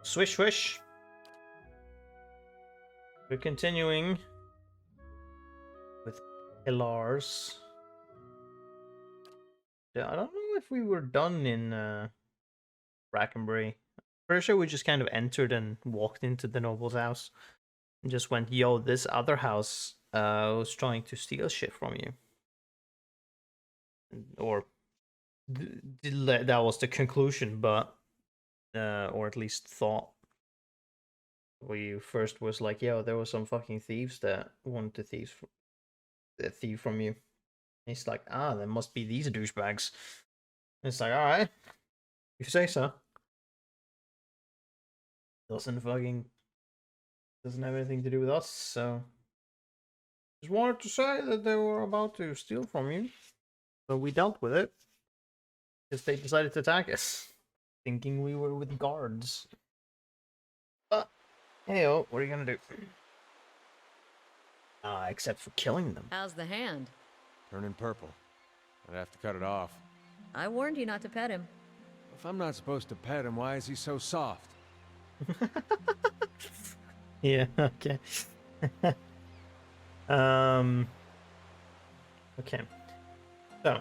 Swish, swish. We're continuing with pillars. Yeah, I don't know if we were done in Brackenbury. Pretty sure we just kind of entered and walked into the noble's house and just went, yo, this other house was trying to steal shit from you. Or that was the conclusion, but or at least thought. We first was like, yo, there was some fucking thieves that wanted to thief from you. And he's like, there must be these douchebags. And it's like, alright, you say so. Doesn't have anything to do with us, so just wanted to say that they were about to steal from you. So we dealt with it. Because they decided to attack us. Thinking we were with guards. But hey, what are you gonna do? Except for killing them. How's the hand? Turning purple. I'd have to cut it off. I warned you not to pet him. If I'm not supposed to pet him, why is he so soft? Yeah, okay. Okay. So,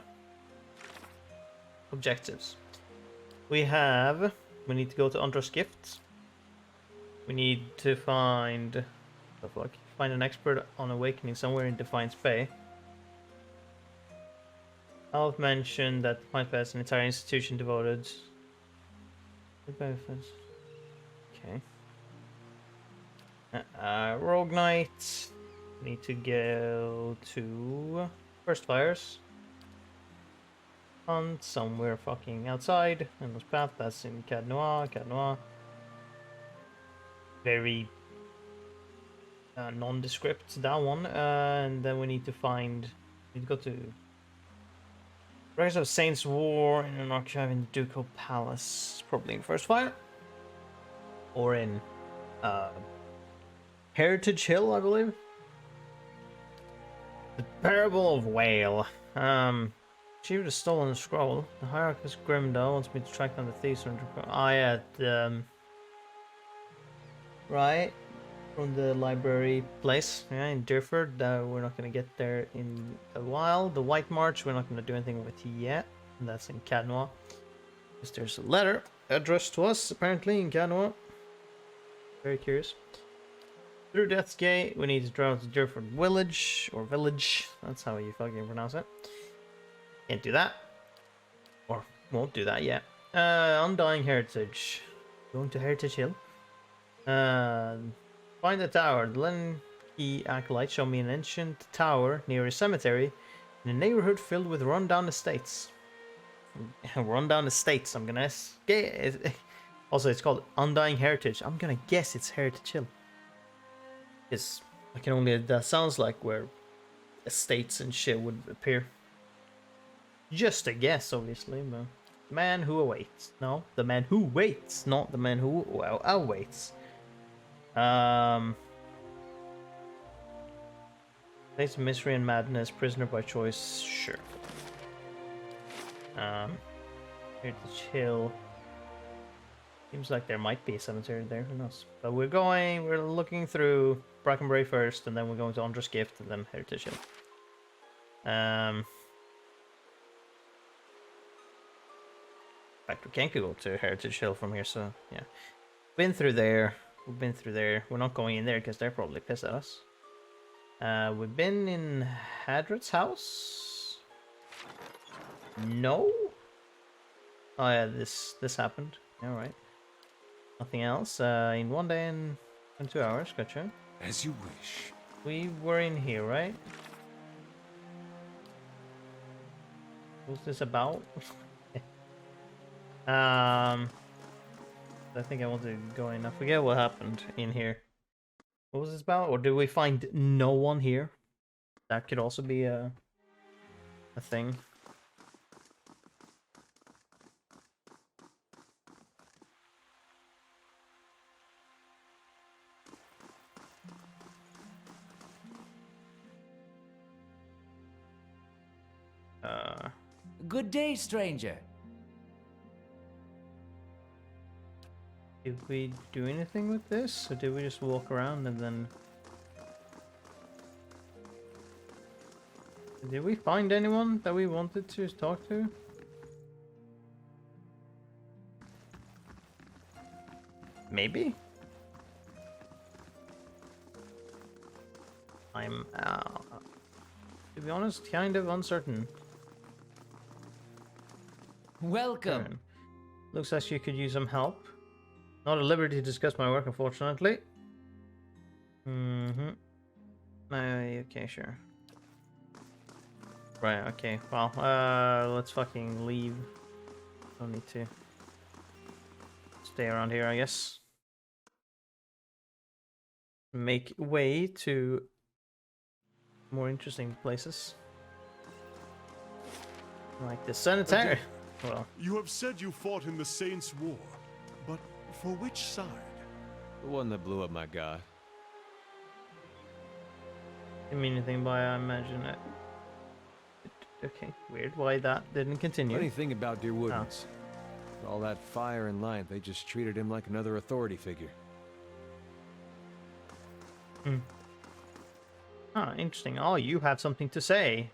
objectives. We need to go to Undra's Gifts. We need to find an expert on awakening somewhere in Defiance Bay. I'll mention that Defiance Bay is an entire institution devoted. Okay. Rogue Knight. Need to go to First Fires. Hunt somewhere fucking outside. Endless Path, that's in Cad Noir. Very nondescript, that one. And then we need to go to Rise of Saints War in an archive in the Ducal Palace. Probably in First Fire. Or in Heritage Hill, I believe. The Parable of Whale. Achieved a stolen scroll. The Hierarchist Grimdall wants me to track down the thieves from right from the library place, yeah, in Durford. We're not gonna get there in a while. The White March, we're not gonna do anything with yet. And that's in Cadnois. Because there's a letter addressed to us, apparently, in Cadnois. Very curious. Through Death's Gate, we need to travel to Durford Village, or Village. That's how you fucking pronounce it. Can't do that. Or won't do that yet. Undying Heritage. Going to Heritage Hill. Find the tower. The Lenky Acolyte showed me an ancient tower near a cemetery in a neighborhood filled with rundown estates. Rundown estates, I'm gonna guess. Also, it's called Undying Heritage. I'm gonna guess it's Heritage Hill. Because that sounds like where estates and shit would appear. Just a guess, obviously, but the man who awaits. No, the man who waits, not the man who awaits. Place of Mystery and Madness, Prisoner by Choice, sure. Heritage Hill. Seems like there might be a cemetery there, who knows? But we're looking through Brackenbury first, and then we're going to Undra's Gift, and then Heritage Hill. In fact, we can't go to Heritage Hill from here, so yeah. We've been through there. We're not going in there because they're probably pissed at us. We've been in Hadret's house. No. Oh yeah, this happened. All right. Nothing else. In 1 day and 2 hours. Gotcha. As you wish. We were in here, right? What's this about? I think I want to go in. I forget what happened in here. What was this about? Or did we find no one here? That could also be a thing. Good day, stranger. Did we do anything with this, or did we just walk around and then... Did we find anyone that we wanted to talk to? Maybe? I'm, to be honest, kind of uncertain. Welcome. Karen. Looks like you could use some help. Not at liberty to discuss my work, unfortunately. Mm-hmm. Okay, sure. Right, okay. Well, let's fucking leave. Don't need to stay around here, I guess. Make way to more interesting places. Like the sanitary. Well, You have said you fought in the Saints' War, but for which side? The one that blew up my god. didn't mean anything by I imagine it. Okay, weird. Why that didn't continue. Funny thing about Dear Woodlands. With all that fire and light, they just treated him like another authority figure. Ah, interesting. Oh, you have something to say.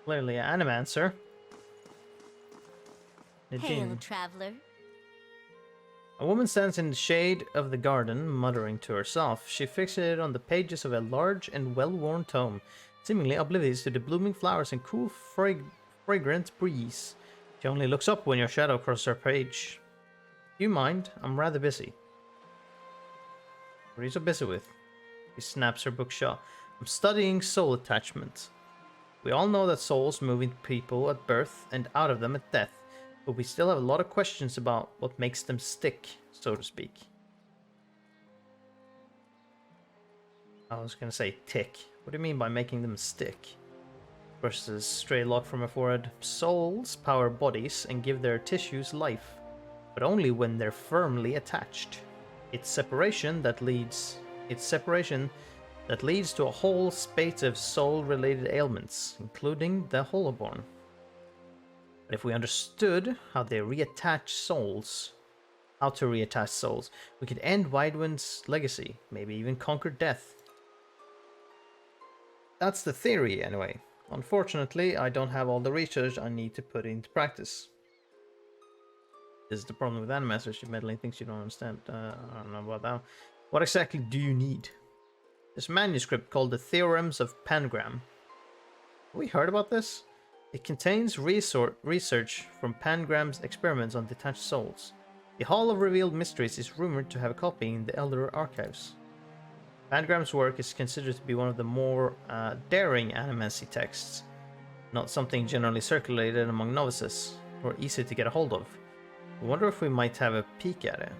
Clearly an animancer. Hail, traveler. A woman stands in the shade of the garden, muttering to herself. She fixated on the pages of a large and well-worn tome, seemingly oblivious to the blooming flowers and cool, fragrant breeze. She only looks up when your shadow crosses her page. Do you mind? I'm rather busy. What are you so busy with? She snaps her book shut. I'm studying soul attachment. We all know that souls move into people at birth and out of them at death. But we still have a lot of questions about what makes them stick, so to speak. I was gonna say tick. What do you mean by making them stick? Versus stray lock from a forehead. Souls power bodies and give their tissues life, but only when they're firmly attached. It's separation that leads to a whole spate of soul-related ailments, including the holoborn. But if we understood how to reattach souls, we could end Widewind's legacy, maybe even conquer death. That's the theory, anyway. Unfortunately, I don't have all the research I need to put into practice. This is the problem with animators. She meddling things you don't understand. I don't know about that. What exactly do you need? This manuscript called the Theorems of Pangram. Have we heard about this? It contains research from Pangram's experiments on detached souls. The Hall of Revealed Mysteries is rumored to have a copy in the Elder Archives. Pangram's work is considered to be one of the more daring animancy texts, not something generally circulated among novices, or easy to get a hold of. I wonder if we might have a peek at it.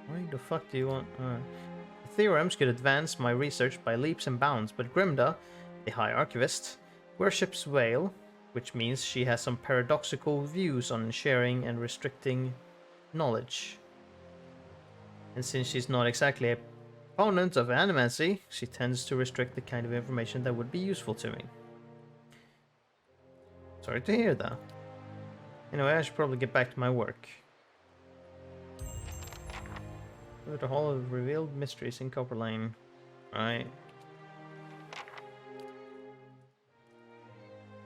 Why the fuck do you want... The theorems could advance my research by leaps and bounds, but Grimda, the High Archivist, worships Whale, which means she has some paradoxical views on sharing and restricting knowledge. And since she's not exactly a proponent of animancy, she tends to restrict the kind of information that would be useful to me. Sorry to hear that. Anyway, I should probably get back to my work. The Hall of Revealed Mysteries in Copper Lane. Right.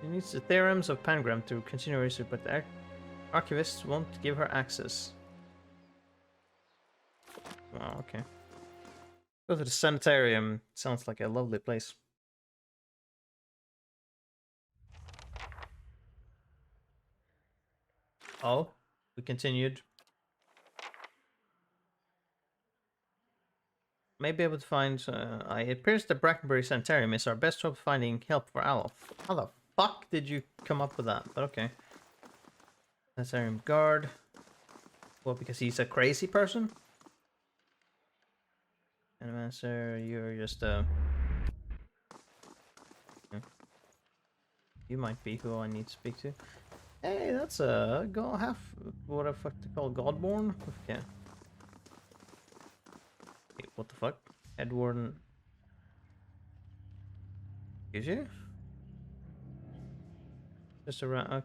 She needs the theorems of Pangram to continue research, but the archivists won't give her access. Oh, okay. Go to the sanitarium. Sounds like a lovely place. Oh, we continued. May be able to find. It appears the Brackenbury Sanitarium is our best hope of finding help for Alof. How the fuck did you come up with that? But okay. Sanitarium guard. Well, because he's a crazy person? Animancer, you're just You might be who I need to speak to. Hey, that's a what the fuck they call Godborn? Yeah. Wait, what the fuck? Edwarden. Is you? Just around.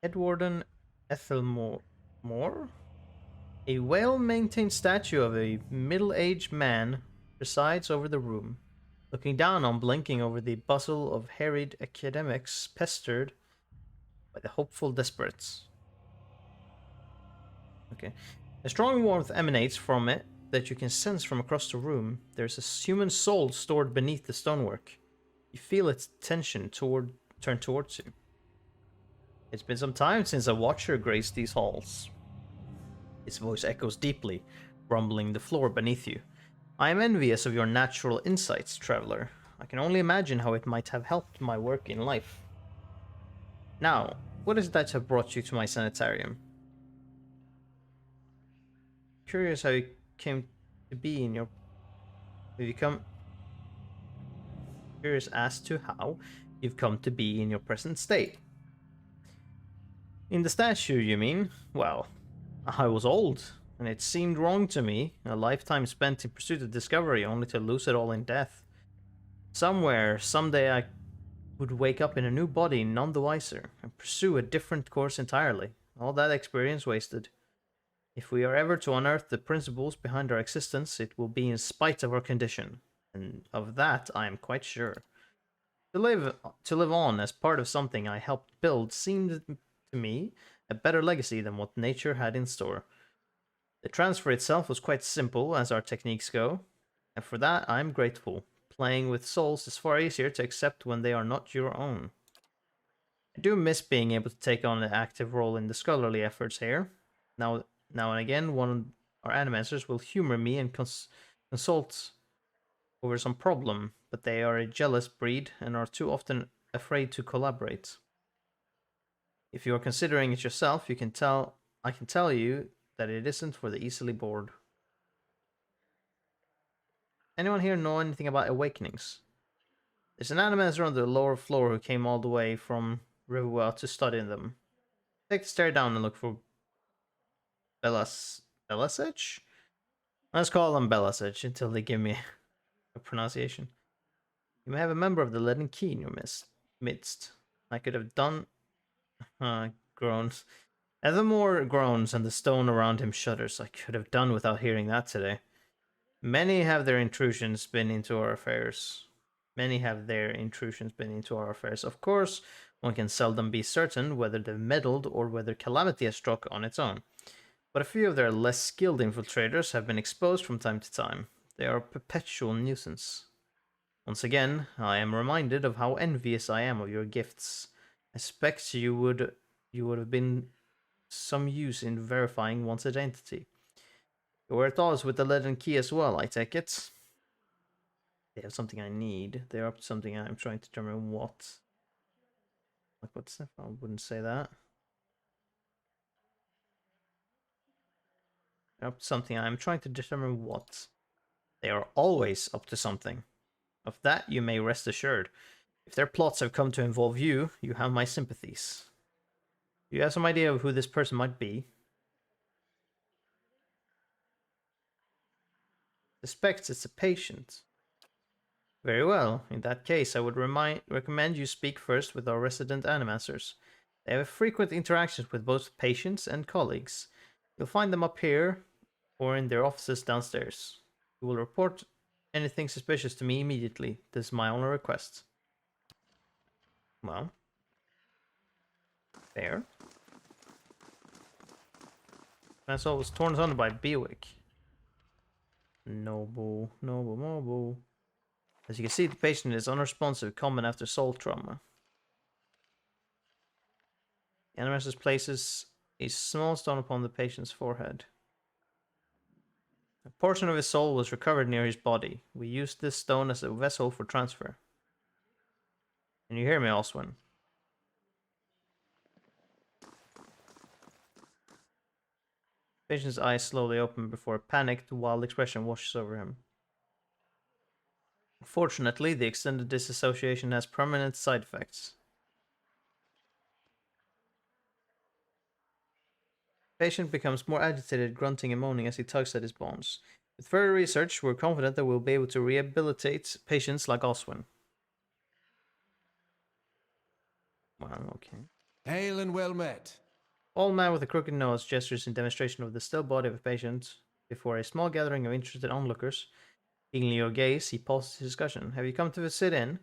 Edwarden Ethelmore. More? A well-maintained statue of a middle-aged man presides over the room, looking down on blinking over the bustle of harried academics pestered by the hopeful desperates. Okay. A strong warmth emanates from it that you can sense from across the room. There's a human soul stored beneath the stonework. You feel its tension turn towards you. It's been some time since a watcher graced these halls. His voice echoes deeply, rumbling the floor beneath you. I am envious of your natural insights, traveler. I can only imagine how it might have helped my work in life. Now, what is that have brought you to my sanitarium? Curious how you came to be in your... Have you come... Curious as to how you've come to be in your present state. In the statue, you mean? Well, I was old, and it seemed wrong to me, a lifetime spent in pursuit of discovery only to lose it all in death. Somewhere, someday I would wake up in a new body, none the wiser, and pursue a different course entirely. All that experience wasted. If we are ever to unearth the principles behind our existence, it will be in spite of our condition, and of that I am quite sure. To live on as part of something I helped build seemed to me a better legacy than what nature had in store. The transfer itself was quite simple as our techniques go, and for that I am grateful. Playing with souls is far easier to accept when they are not your own. I do miss being able to take on an active role in the scholarly efforts here. Now and again, one of our animators will humor me and consult over some problem, but they are a jealous breed and are too often afraid to collaborate. If you are considering it yourself, I can tell you that it isn't for the easily bored. Anyone here know anything about awakenings? There's an animator on the lower floor who came all the way from Riverwell to study them. Take the stair down and look for Belasage? Let's call them Belasage until they give me a pronunciation. You may have a member of the Leaden Key in your midst. I could have done... groans. Evermore groans and the stone around him shudders. I could have done without hearing that today. Many have their intrusions been into our affairs. Of course, one can seldom be certain whether they've meddled or whether calamity has struck on its own. But a few of their less skilled infiltrators have been exposed from time to time. They are a perpetual nuisance. Once again, I am reminded of how envious I am of your gifts. I suspect you would have been some use in verifying one's identity. You were at odds with the Leaden Key as well, I take it. They have something I need. They're up to something I'm trying to determine what. Like what's that? I wouldn't say that. They're up to something I'm trying to determine what. They are always up to something. Of that you may rest assured. If their plots have come to involve you, you have my sympathies. Do you have some idea of who this person might be? Suspects it's a patient. Very well. In that case, I would recommend you speak first with our resident animators. They have frequent interactions with both patients and colleagues. You'll find them up here or in their offices downstairs. You will report anything suspicious to me immediately. This is my only request. Well. Fair. Vessel was torn asunder by Bewick. Noble. As you can see, the patient is unresponsive, common after soul trauma. The animator places a small stone upon the patient's forehead. A portion of his soul was recovered near his body. We used this stone as a vessel for transfer. Can you hear me, Oswin? The patient's eyes slowly open before a panicked, wild expression washes over him. Fortunately, the extended disassociation has permanent side effects. The patient becomes more agitated, grunting and moaning as he tugs at his bonds. With further research, we're confident that we'll be able to rehabilitate patients like Oswin. Well, okay. Hail and well met. Old man with a crooked nose gestures in demonstration of the still body of a patient before a small gathering of interested onlookers. Feeling your gaze, he pauses his discussion. Have you come to sit in?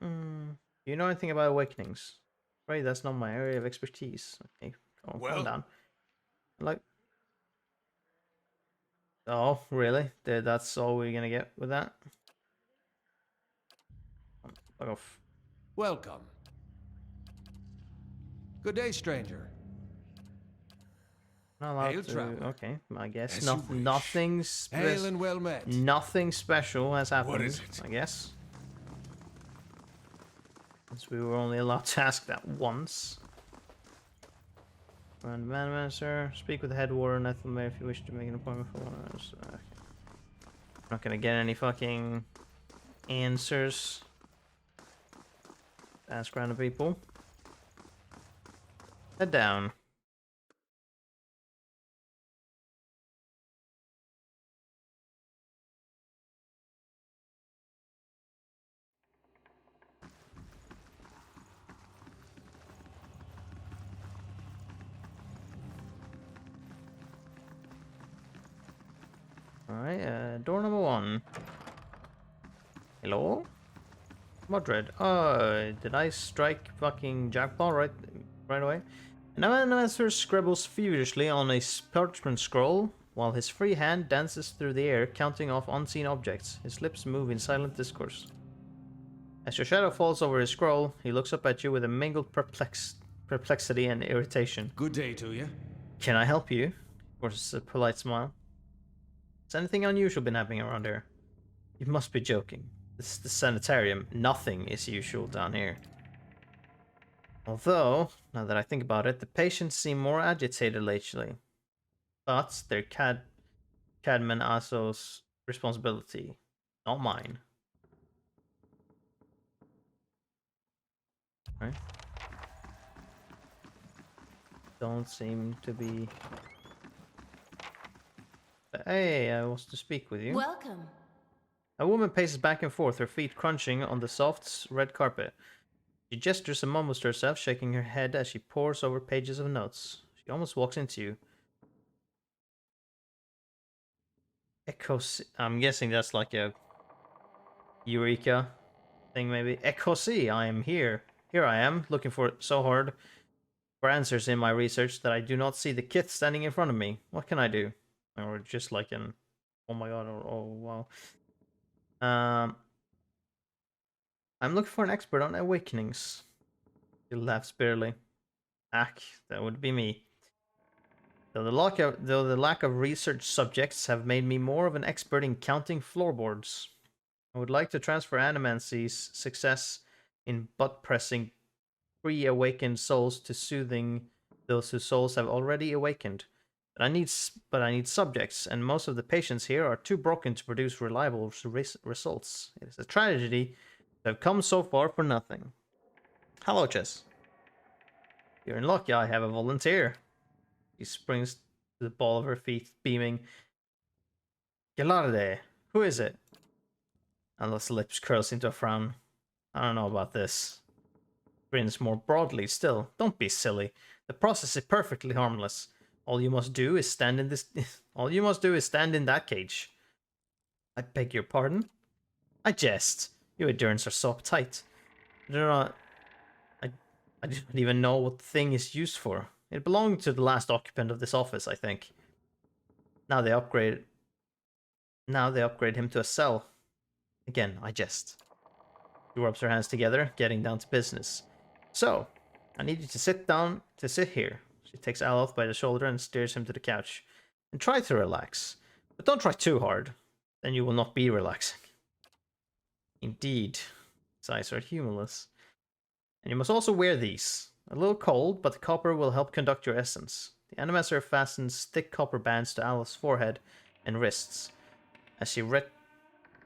Do you know anything about awakenings? Right, that's not my area of expertise. Okay, calm down. Like, oh, really? That's all we're gonna get with that? Fuck off. Welcome. Good day, stranger. Not allowed Hail, to. traveler. Okay, I guess As you wish. Hail and well met. Nothing special has happened. What is it? I guess. Since we were only allowed to ask that once. And man, sir, speak with the head warden at the mayor if you wish to make an appointment for one of us. Not gonna get any fucking answers. Ask random people. Head down. Alright, door number 1. Hello? Modred. Oh, did I strike fucking jackpot right away? An announcer scribbles furiously on a parchment scroll while his free hand dances through the air, counting off unseen objects. His lips move in silent discourse. As your shadow falls over his scroll, he looks up at you with a mingled perplexity and irritation. Good day to you. Can I help you? Of course, a polite smile. Has anything unusual been happening around here? You must be joking. This is the sanitarium. Nothing is usual down here. Although, now that I think about it, the patients seem more agitated lately. But they're Cadman Aso's responsibility, not mine. Right? Don't seem to be... Hey, I was to speak with you. Welcome. A woman paces back and forth, her feet crunching on the soft red carpet. She gestures and mumbles to herself, shaking her head as she pores over pages of notes. She almost walks into you. I'm guessing that's like a Eureka thing, maybe. Ecosi, I am here. Here I am, looking for so hard for answers in my research that I do not see the kit standing in front of me. What can I do? Or just like an, oh my god, or oh wow. I'm looking for an expert on awakenings. He laughs bitterly. Ack, that would be me. Though the lack of research subjects have made me more of an expert in counting floorboards. I would like to transfer Animancy's success in butt-pressing pre-awakened souls to soothing those whose souls have already awakened. But I need subjects, and most of the patients here are too broken to produce reliable results. It is a tragedy to have come so far for nothing. Hello, Chess. You're in luck, I have a volunteer. She springs to the ball of her feet, beaming. Galarde, who is it? Alice's lips curls into a frown. I don't know about this. Grins more broadly still. Don't be silly. The process is perfectly harmless. All you must do is stand in this. All you must do is stand in that cage. I beg your pardon. I jest. Your endurance are so uptight. I do not. I don't even know what the thing is used for. It belonged to the last occupant of this office, I think. Now they upgrade him to a cell. Again, I jest. She rubs her hands together, getting down to business. So, I need you to sit here. She takes Aloth by the shoulder and steers him to the couch. And try to relax. But don't try too hard. Then you will not be relaxing. Indeed. His eyes are humorless. And you must also wear these. A little cold, but the copper will help conduct your essence. The Animaster fastens thick copper bands to Aloth's forehead and wrists. As she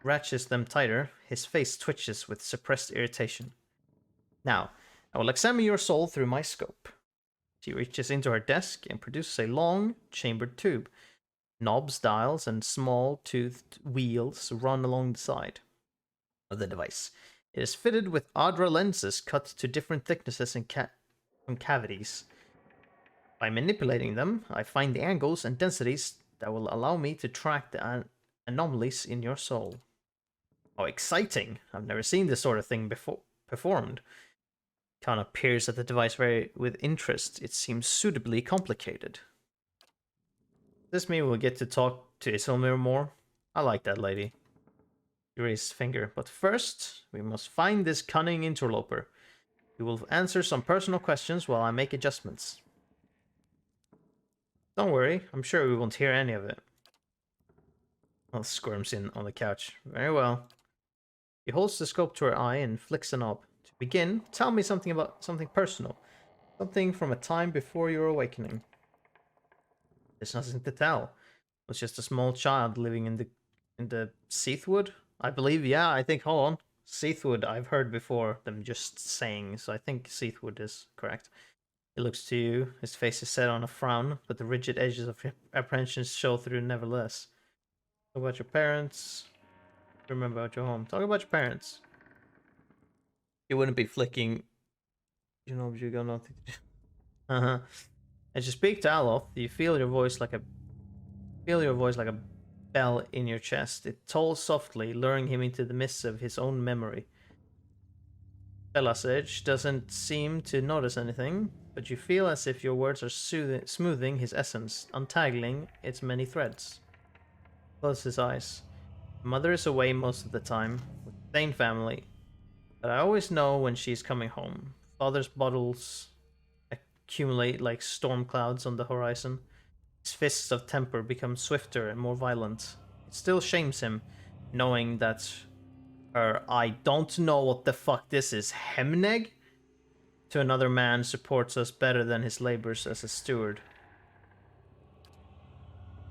ratchets them tighter, his face twitches with suppressed irritation. Now, I will examine your soul through my scope. She reaches into her desk and produces a long, chambered tube. Knobs, dials, and small toothed wheels run along the side of the device. It is fitted with Adra lenses cut to different thicknesses and cavities. By manipulating them, I find the angles and densities that will allow me to track the anomalies in your soul. Oh, exciting! I've never seen this sort of thing before performed. Kana peers at the device with interest. It seems suitably complicated. Does this mean we'll get to talk to Isilmir more? I like that lady. He raised his finger. But first, we must find this cunning interloper. He will answer some personal questions while I make adjustments. Don't worry, I'm sure we won't hear any of it. Well, squirms in on the couch. Very well. He holds the scope to her eye and flicks a knob. To begin, tell me something about something personal. Something from a time before your awakening. There's nothing to tell. It was just a small child living in the Seathwood. I believe, yeah, I think, hold on. Seathwood, I've heard before them just saying, so I think Seathwood is correct. He looks to you, his face is set on a frown, but the rigid edges of apprehension show through nevertheless. Talk about your parents. Remember about your home. Talk about your parents. You wouldn't be flicking. You know, you got nothing to do. Uh-huh. As you speak to Aloth, you feel your voice like a bell in your chest. It tolls softly, luring him into the mists of his own memory. Belasage doesn't seem to notice anything, but you feel as if your words are smoothing his essence, untangling its many threads. Closes his eyes. Mother is away most of the time, with the same family, but I always know when she's coming home. Father's bottles accumulate like storm clouds on the horizon. His fists of temper become swifter and more violent. It still shames him, knowing that her I don't know what the fuck this is, Hemneg? To another man supports us better than his labors as a steward.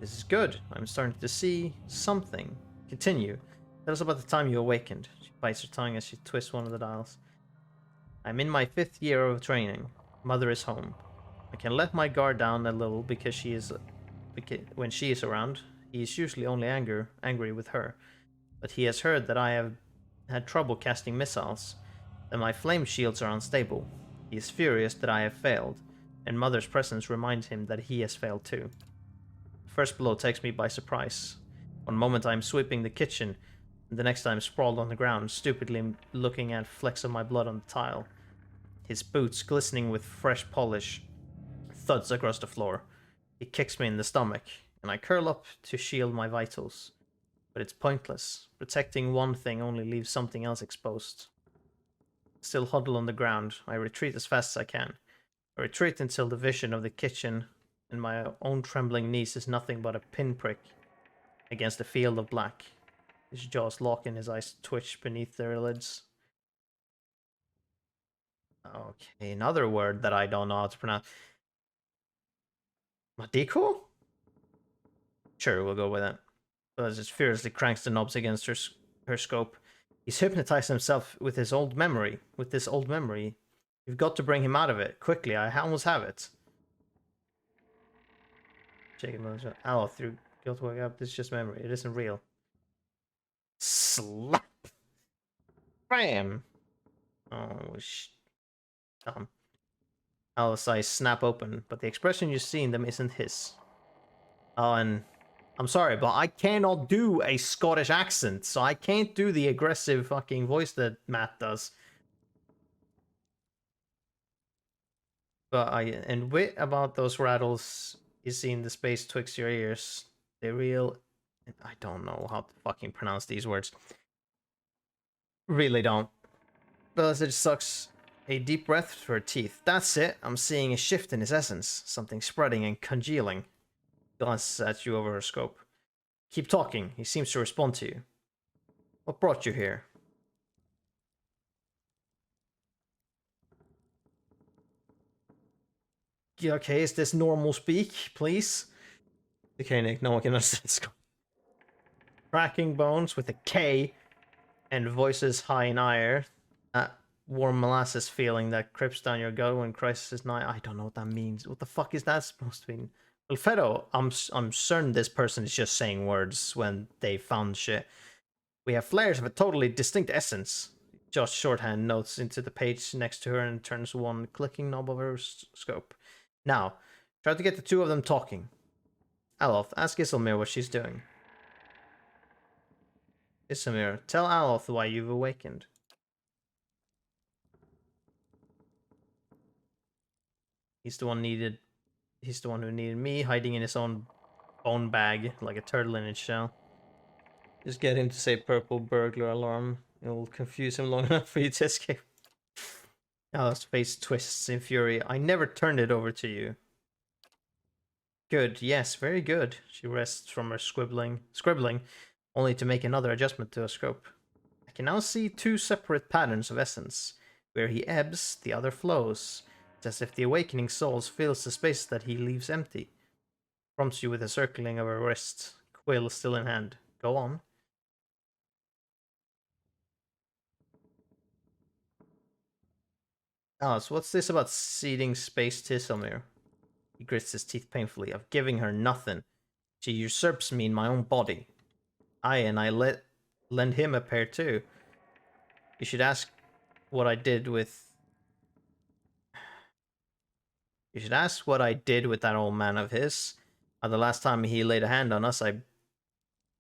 This is good. I'm starting to see something. Continue. Tell us about the time you awakened. She bites her tongue as she twists one of the dials. I'm in my 5th year of training. Mother is home. I can let my guard down a little because when she is around, he is usually only angry with her. But he has heard that I have had trouble casting missiles, that my flame shields are unstable. He is furious that I have failed, and Mother's presence reminds him that he has failed too. The first blow takes me by surprise. One moment I am sweeping the kitchen, and the next I am sprawled on the ground, stupidly looking at flecks of my blood on the tile. His boots, glistening with fresh polish, thuds across the floor. He kicks me in the stomach, and I curl up to shield my vitals. But it's pointless. Protecting one thing only leaves something else exposed. Still huddled on the ground, I retreat as fast as I can. I retreat until the vision of the kitchen and my own trembling knees is nothing but a pinprick against a field of black. His jaws lock and his eyes twitch beneath their lids. Okay, another word that I don't know how to pronounce. Madiko? Sure, we'll go with that. Buzz just furiously cranks the knobs against her scope. He's hypnotized himself with his old memory. You've got to bring him out of it. Quickly, I almost have it. Aloth through guilt wake up. This is just memory. It isn't real. Slap! Bam! Oh, dumb. Aloth's eyes snap open, but the expression you see in them isn't his. Oh, and I'm sorry, but I cannot do a Scottish accent, so I can't do the aggressive fucking voice that Matt does. But and wit about those rattles you see in the space twixt your ears. They're real. I don't know how to fucking pronounce these words. Really don't. Belasage sucks a deep breath through her teeth. That's it. I'm seeing a shift in his essence. Something spreading and congealing. Glances at you over her scope. Keep talking. He seems to respond to you. What brought you here? Okay, is this normal speak, please? Okay, Nick, no one can understand this. Cracking bones with a K and voices high in ire. That warm molasses feeling that creeps down your gut when crisis is nigh. I don't know what that means. What the fuck is that supposed to mean? Well, Fedo, I'm certain this person is just saying words when they found shit. We have flares of a totally distinct essence. Josh shorthand notes into the page next to her and turns one clicking knob of her scope. Now, try to get the two of them talking. Aloth, ask Isilmir what she's doing. Isilmir, tell Aloth why you've awakened. He's the one who needed me, hiding in his own bone bag like a turtle in its shell. Just get him to say purple burglar alarm. It'll confuse him long enough for you to escape. Aloth's face twists in fury. I never turned it over to you. Good, yes, very good. She rests from her scribbling, only to make another adjustment to her scope. I can now see two separate patterns of essence. Where he ebbs, the other flows. It's as if the awakening soul fills the space that he leaves empty. Prompts you with a circling of her wrist, quill still in hand. Go on. Alice, what's this about ceding space to Isilmir? He grits his teeth painfully. Of giving her nothing. She usurps me in my own body. I lend him a pair too. You should ask what I did with... You should ask what I did with that old man of his. The last time he laid a hand on us, I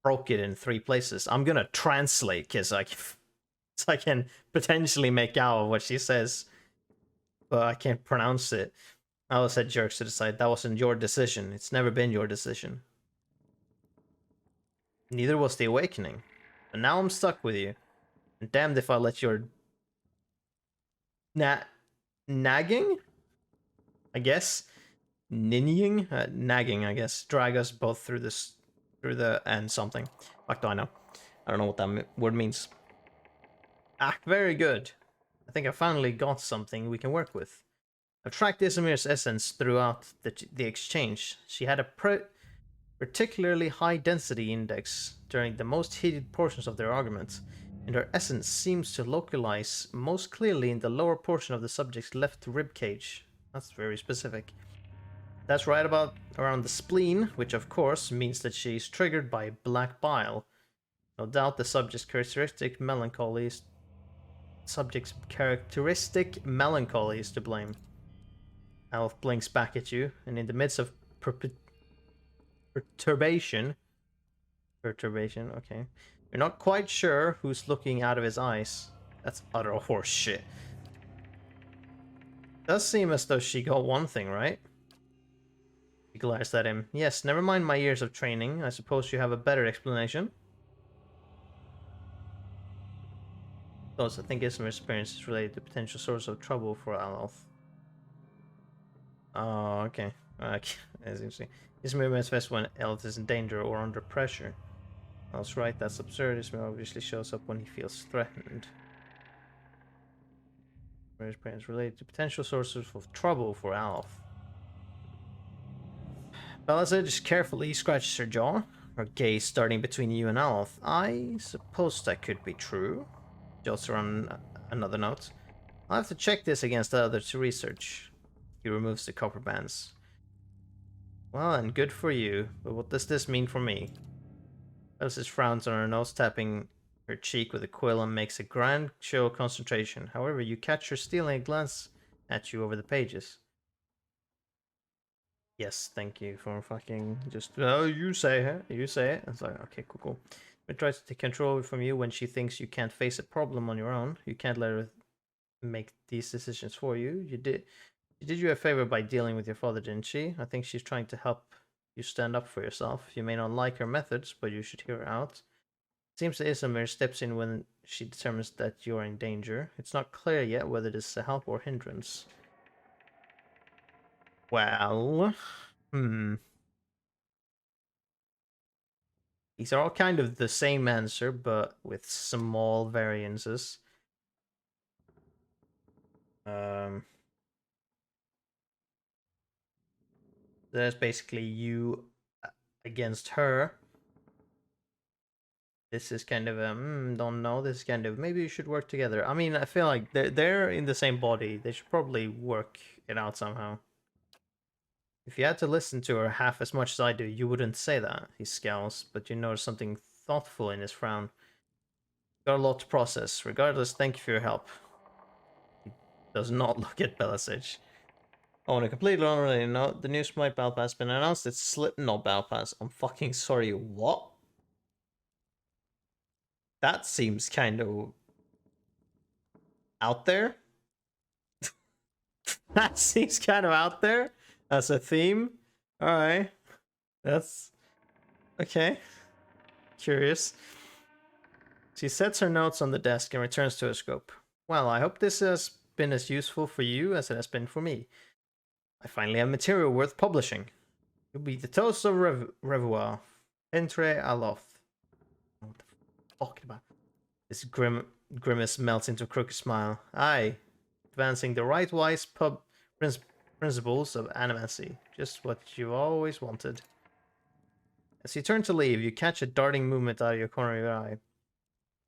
broke it in 3 places. I'm gonna translate, because so I can potentially make out what she says. But I can't pronounce it. Alice said jerks to the side. That wasn't your decision. It's never been your decision. Neither was the awakening. And now I'm stuck with you. And damned if I let your... nagging? I guess? Ninnying? Nagging, I guess. Drag us both through this... through the... and something. Fuck do I know? I don't know what that word means. Ah, very good. I think I finally got something we can work with. I've tracked Isimir's essence throughout the exchange. She had a particularly high density index during the most heated portions of their argument, and her essence seems to localize most clearly in the lower portion of the subject's left ribcage. That's very specific. That's right about around the spleen, which of course means that she's triggered by black bile. No doubt the subject's characteristic melancholy is to blame. Alf blinks back at you, and in the midst of perturbation, okay, you're not quite sure who's looking out of his eyes. That's utter horse shit. Does seem as though she got one thing right. He glares at him. Yes, never mind my years of training. I suppose you have a better explanation. Those, I think Ismir's experience is related to potential source of trouble for Aloth. Oh, okay. As you see. Ismir manifests when Aloth is in danger or under pressure. That's right, that's absurd. Ismir obviously shows up when he feels threatened. Ismir's experience related to potential sources of trouble for Aloth. Balazar just carefully scratches her jaw, her gaze starting between you and Aloth. I suppose that could be true. Jots on another note. I'll have to check this against the other to research. He removes the copper bands. Well, and good for you, but what does this mean for me? Elsis frowns on her nose, tapping her cheek with a quill and makes a grand show of concentration. However, you catch her stealing a glance at you over the pages. Yes, thank you for fucking just... Oh, you say it. You say it. It's like, okay, cool. It tries to take control from you when she thinks you can't face a problem on your own. You can't let her make these decisions for you. She did you a favor by dealing with your father, didn't she? I think she's trying to help you stand up for yourself. You may not like her methods, but you should hear her out. It seems that Isilmir steps in when she determines that you are in danger. It's not clear yet whether this is a help or hindrance. Well... These are all kind of the same answer, but with small variances. That's basically you against her. This is kind of a, don't know, this is kind of, maybe you should work together. I mean, I feel like they're in the same body. They should probably work it out somehow. If you had to listen to her half as much as I do, you wouldn't say that. He scowls, but you notice something thoughtful in his frown. Got a lot to process. Regardless, thank you for your help. He does not look at Belisage. On a completely unrelated note, the news from my battle pass has been announced. It's Slipknot battle pass. I'm fucking sorry, what? That seems kind of out there. That seems kind of out there as a theme. Alright. That's okay. Curious. She sets her notes on the desk and returns to her scope. Well, I hope this has been as useful for you as it has been for me. I finally have material worth publishing. You'll be the toast of revoir. Entre aloft. What the fuck about? This grimace melts into a crooked smile. Aye, advancing the right-wise principles of animacy. Just what you always wanted. As you turn to leave, you catch a darting movement out of your corner of your eye.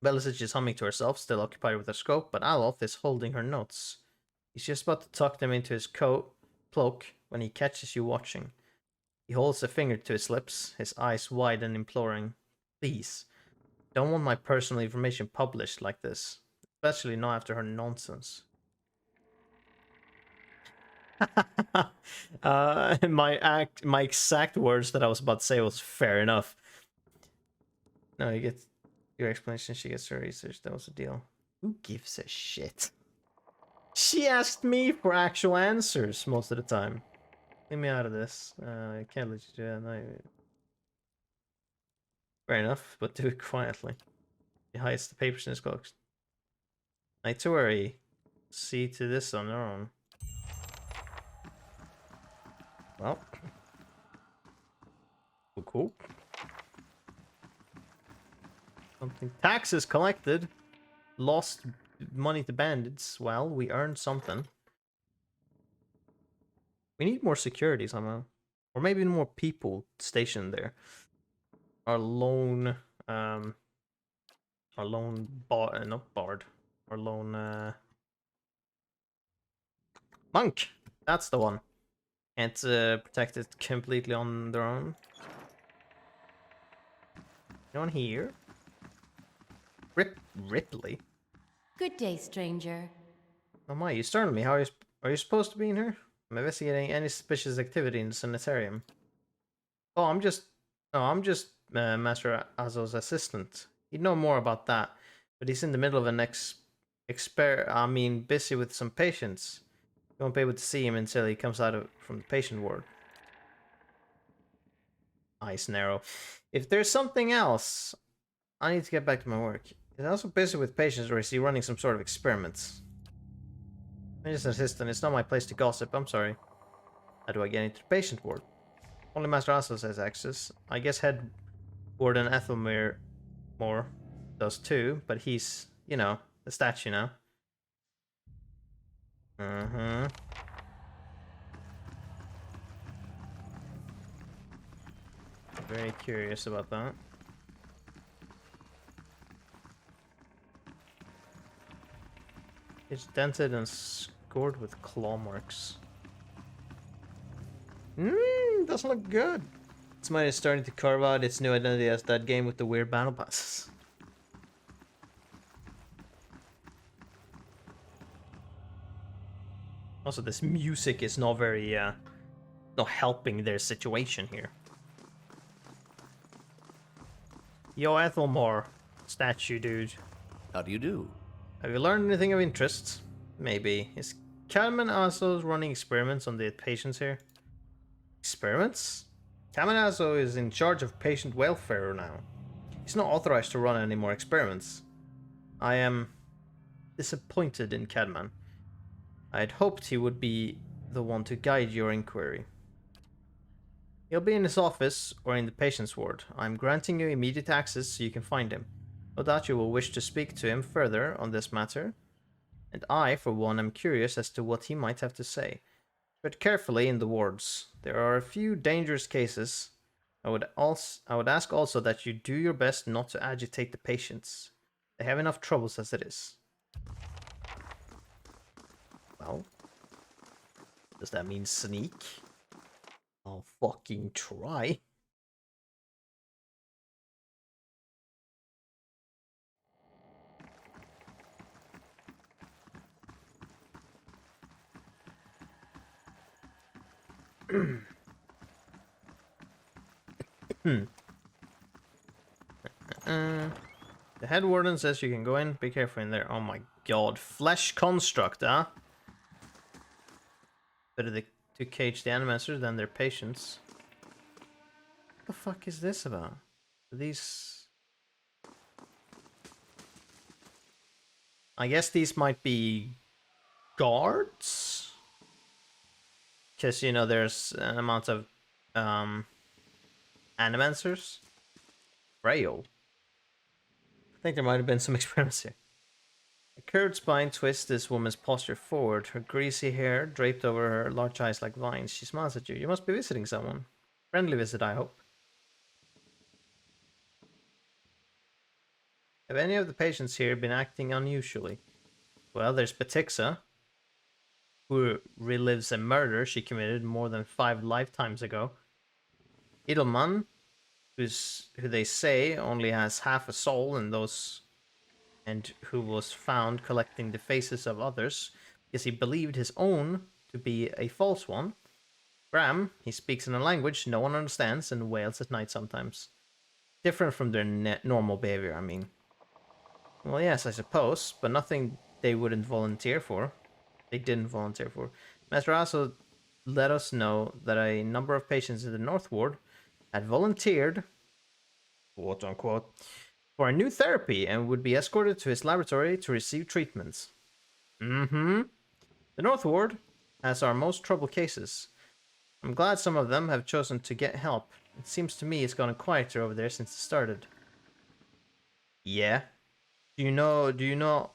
Belisage is humming to herself, still occupied with her scope, but Alof is holding her notes. He's just about to tuck them into his cloak when he catches you watching. He holds a finger to his lips, his eyes wide and imploring. Please, don't want my personal information published like this, especially not after her nonsense. My exact words that I was about to say was fair enough. No, you get your explanation, she gets her research, that was the deal. Who gives a shit? She asked me for actual answers most of the time. Leave me out of this. I can't let you do that. No. Fair enough, but do it quietly. He hides the papers in his cloak. Not to worry. See to this on their own. Well. Cool. Something. Taxes collected. Lost money to bandits. Well, we earned something. We need more security somehow. Or maybe more people stationed there. Our lone not bard. Our lone monk. That's the one. Can't protect it completely on their own. Anyone here? Ripley? Good day, stranger. Oh my, you startled me. Are you supposed to be in here? I'm investigating any suspicious activity in the sanitarium. Oh, I'm just Master Azo's assistant. He'd know more about that, but he's in the middle of an busy with some patients. You won't be able to see him until he comes from the patient ward. Eyes narrow. If there's something else, I need to get back to my work. Is he also busy with patients, or is he running some sort of experiments? I'm just an assistant. It's not my place to gossip. I'm sorry. How do I get into the patient ward? Only Master Aso has access. I guess Head Warden Ethelmere more does too, but he's, you know, the statue now. Very curious about that. It's dented and scored with claw marks. Doesn't look good. Somebody is starting to carve out its new identity as that game with the weird battle passes. Also, this music is not very, not helping their situation here. Yo, Ethelmore, statue dude. How do you do? Have you learned anything of interest? Maybe. Is Kalman also running experiments on the patients here? Experiments? Kalman also is in charge of patient welfare now. He's not authorized to run any more experiments. I am disappointed in Cadman. I had hoped he would be the one to guide your inquiry. He'll be in his office or in the patient's ward. I'm granting you immediate access so you can find him. No doubt you will wish to speak to him further on this matter, and I, for one, am curious as to what he might have to say. Tread carefully in the wards. There are a few dangerous cases. I would ask also that you do your best not to agitate the patients. They have enough troubles as it is. Well, does that mean sneak? I'll fucking try. The head warden says you can go in. Be careful in there. Oh my god. Flesh construct, huh? Better to cage the animators than their patients. What the fuck is this about? These... I guess these might be guards? Because, you know, there's an amount of animancers. Frail. I think there might have been some experiments here. A curved spine twists this woman's posture forward, her greasy hair draped over her large eyes like vines. She smiles at you. You must be visiting someone. Friendly visit, I hope. Have any of the patients here been acting unusually? Well, there's Batixa, who relives a murder she committed more than 5 lifetimes ago. Edelman, who they say only has half a soul, and who was found collecting the faces of others because he believed his own to be a false one. Graham, he speaks in a language no one understands and wails at night sometimes. Different from their normal behavior, I mean. Well, yes, I suppose, but nothing they wouldn't volunteer for. They didn't volunteer for. Master also let us know that a number of patients in the North Ward had volunteered, quote unquote, for a new therapy and would be escorted to his laboratory to receive treatments. The North Ward has our most troubled cases. I'm glad some of them have chosen to get help. It seems to me it's gotten quieter over there since it started. Yeah. Do you know...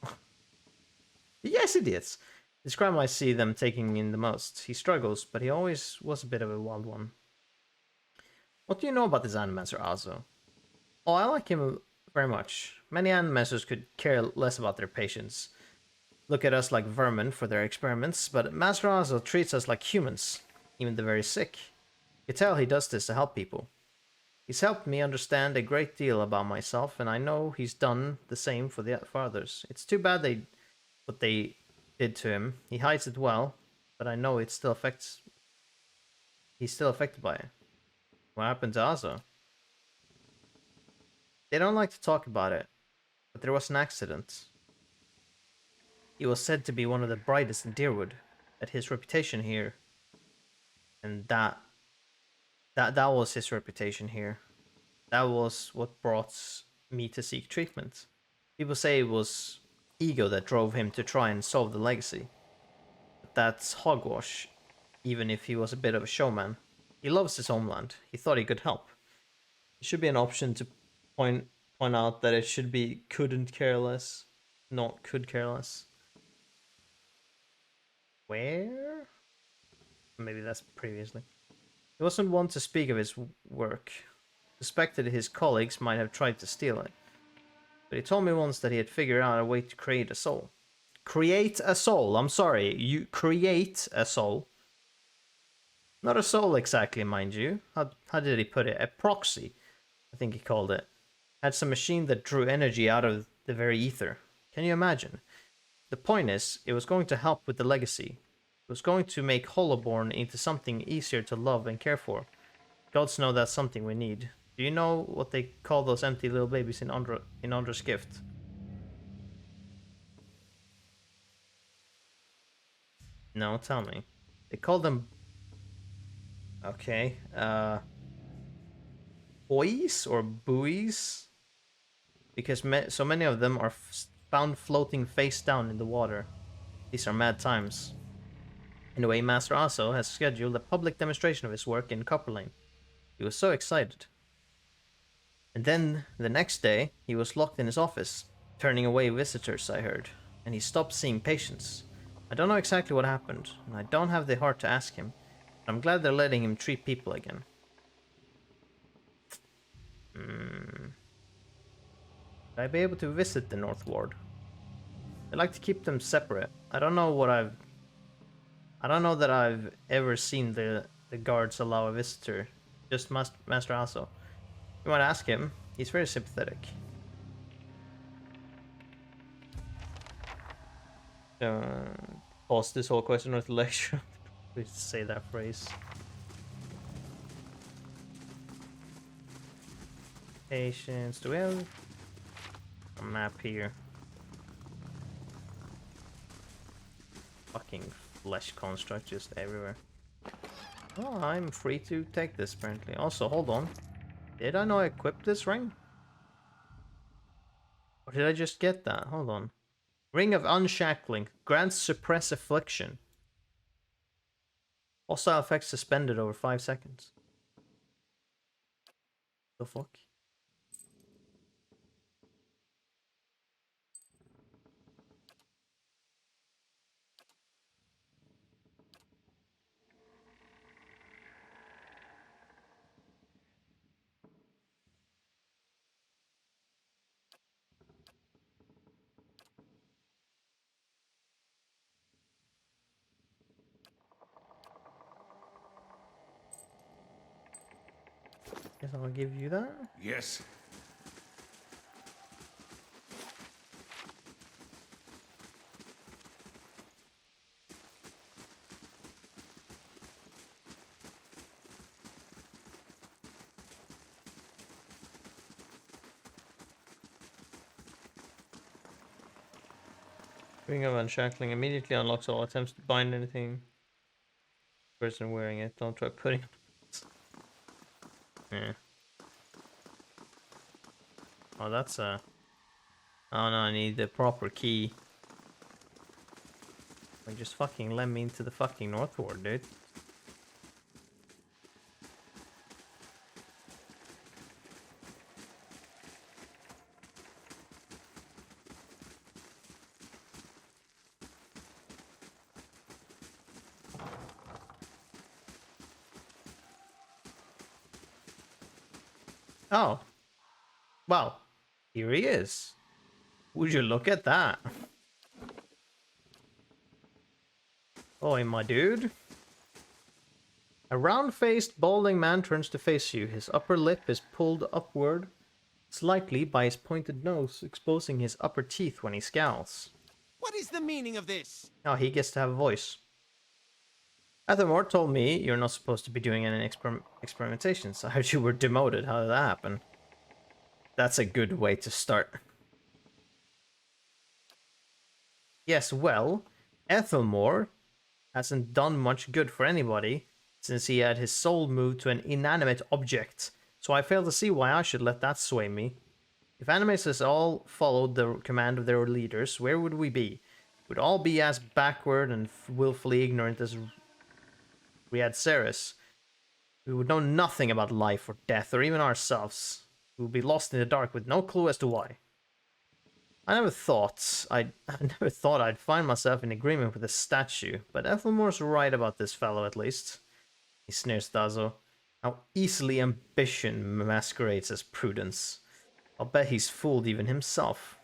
Yes, idiots! Describe I see them taking in the most. He struggles, but he always was a bit of a wild one. What do you know about this Animancer, Azo? Oh, I like him very much. Many Animancers could care less about their patients. Look at us like vermin for their experiments, but Master Azo treats us like humans, even the very sick. You tell he does this to help people. He's helped me understand a great deal about myself, and I know he's done the same for others. It's too bad what they did to him. He hides it well, but I know it still affects... He's still affected by it. What happened to Azo? They don't like to talk about it, but there was an accident. He was said to be one of the brightest in Deerwood, at his reputation here. And that was his reputation here. That was what brought me to seek treatment. People say it was ego that drove him to try and solve the legacy. But that's hogwash, even if he was a bit of a showman. He loves his homeland. He thought he could help. It should be an option to point out that it should be couldn't care less, not could care less. Where? Maybe that's previously. He wasn't one to speak of his work. Suspected his colleagues might have tried to steal it. But he told me once that he had figured out a way to create a soul. Create a soul? I'm sorry, you create a soul? Not a soul exactly, mind you. How did he put it? A proxy, I think he called it. Had some machine that drew energy out of the very ether. Can you imagine? The point is, it was going to help with the legacy. It was going to make Hollowborn into something easier to love and care for. Gods know that's something we need. Do you know what they call those empty little babies in Andra's gift? No, tell me. They call them... Okay, buoys or buoys? Because so many of them are found floating face down in the water. These are mad times. Anyway, Master Aso has scheduled a public demonstration of his work in Copper Lane. He was so excited. And then, the next day, he was locked in his office, turning away visitors, I heard, and he stopped seeing patients. I don't know exactly what happened, and I don't have the heart to ask him, but I'm glad they're letting him treat people again. Would I be able to visit the North Ward? I like to keep them separate. I don't know that I've ever seen the guards allow a visitor. Just Master Aso. You might ask him. He's very sympathetic. Pause this whole question with the lecture. Please say that phrase. Patience. Do we have a map here? Fucking flesh construct just everywhere. Oh, I'm free to take this apparently. Also, hold on. Did I not equip this ring? Or did I just get that? Hold on. Ring of Unshackling. Grants suppress affliction. Hostile effects suspended over 5 seconds. The fuck? Guess I'll give you that. Yes. Ring of Unshackling immediately unlocks all attempts to bind anything. Person wearing it. Don't try putting it. Yeah. Oh, that's oh no, I need the proper key. Like, just fucking let me into the fucking Northward, dude. Oh. Well, here he is. Would you look at that? Oi, my dude. A round-faced, balding man turns to face you. His upper lip is pulled upward slightly by his pointed nose, exposing his upper teeth when he scowls. What is the meaning of this? Now he gets to have a voice. Ethelmore told me you're not supposed to be doing any experimentations. I heard you were demoted. How did that happen? That's a good way to start. Yes, well, Ethelmore hasn't done much good for anybody since he had his soul moved to an inanimate object, so I fail to see why I should let that sway me. If animates all followed the command of their leaders, where would we be? We'd all be as backward and willfully ignorant as Riadceres. We would know nothing about life or death or even ourselves. We would be lost in the dark with no clue as to why. I never thought I'd find myself in agreement with the statue, but Ethelmore's right about this fellow at least. He sneers Dazo. How easily ambition masquerades as prudence. I'll bet he's fooled even himself.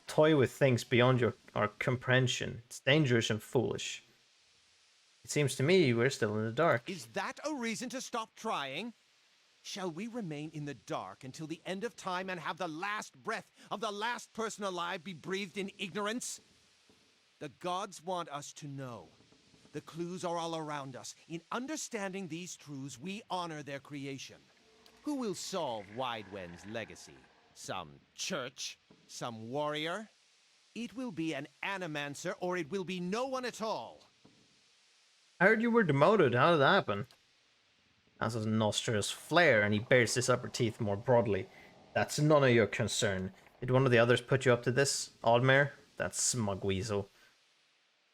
Toy with things beyond our comprehension. It's dangerous and foolish. It seems to me we're still in the dark. Is that a reason to stop trying? Shall we remain in the dark until the end of time and have the last breath of the last person alive be breathed in ignorance? The gods want us to know. The clues are all around us. In understanding these truths, we honor their creation. Who will solve Widewen's legacy? Some church? Some warrior? It will be an animancer, or it will be no one at all. I heard you were demoted. How did that happen? As his nostrils flare and he bares his upper teeth more broadly. That's none of your concern. Did one of the others put you up to this, Oddmare? That smug weasel.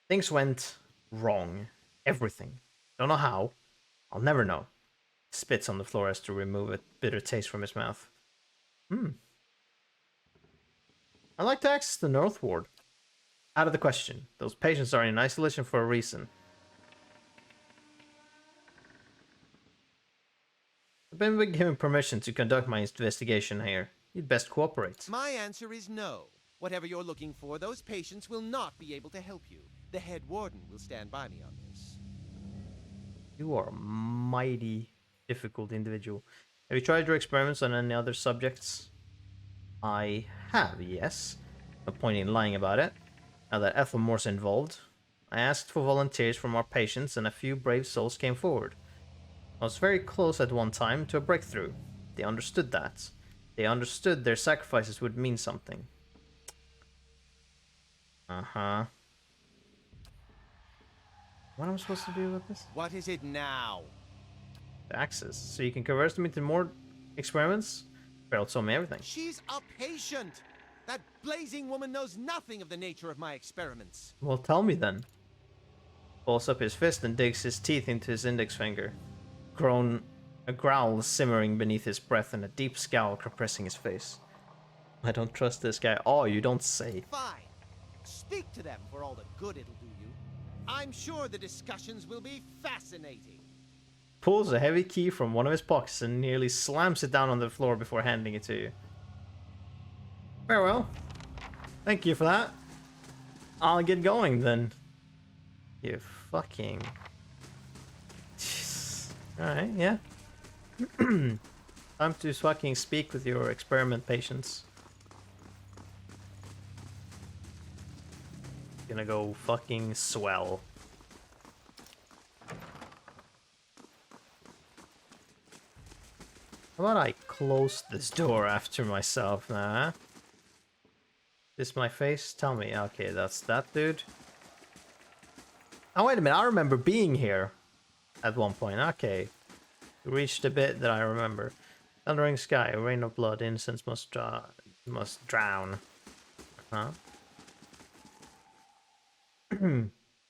Things went wrong. Everything. Don't know how. I'll never know. Spits on the floor as to remove a bitter taste from his mouth. I'd like to access the Northward. Out of the question. Those patients are in isolation for a reason. I've been given permission to conduct my investigation here. You'd best cooperate. My answer is no. Whatever you're looking for, those patients will not be able to help you. The head warden will stand by me on this. You are a mighty difficult individual. Have you tried your experiments on any other subjects? I have, yes. No point in lying about it. Now that Ethelmore's involved, I asked for volunteers from our patients and a few brave souls came forward. I was very close at one time to a breakthrough. They understood that. They understood their sacrifices would mean something. Uh-huh. What am I supposed to do with this? What is it now? The axes. So you can convert them into more experiments? Beryl told me everything. She's a patient. That blazing woman knows nothing of the nature of my experiments. Well, tell me then. Pulls up his fist and digs his teeth into his index finger. A growl simmering beneath his breath and a deep scowl compressing his face. I don't trust this guy. Oh, you don't say. Fine. Speak to them for all the good it'll do you. I'm sure the discussions will be fascinating. Pulls a heavy key from one of his pockets and nearly slams it down on the floor before handing it to you. Very well. Thank you for that. I'll get going then. You fucking... Alright, yeah. Time to fucking speak with your experiment patients. Gonna go fucking swell. How about I close this door after myself now, huh? This my face? Tell me. Okay, that's that dude. Oh, wait a minute. I remember being here at one point. Okay. Reached a bit that I remember. Thundering sky, a rain of blood, innocents must drown. Huh?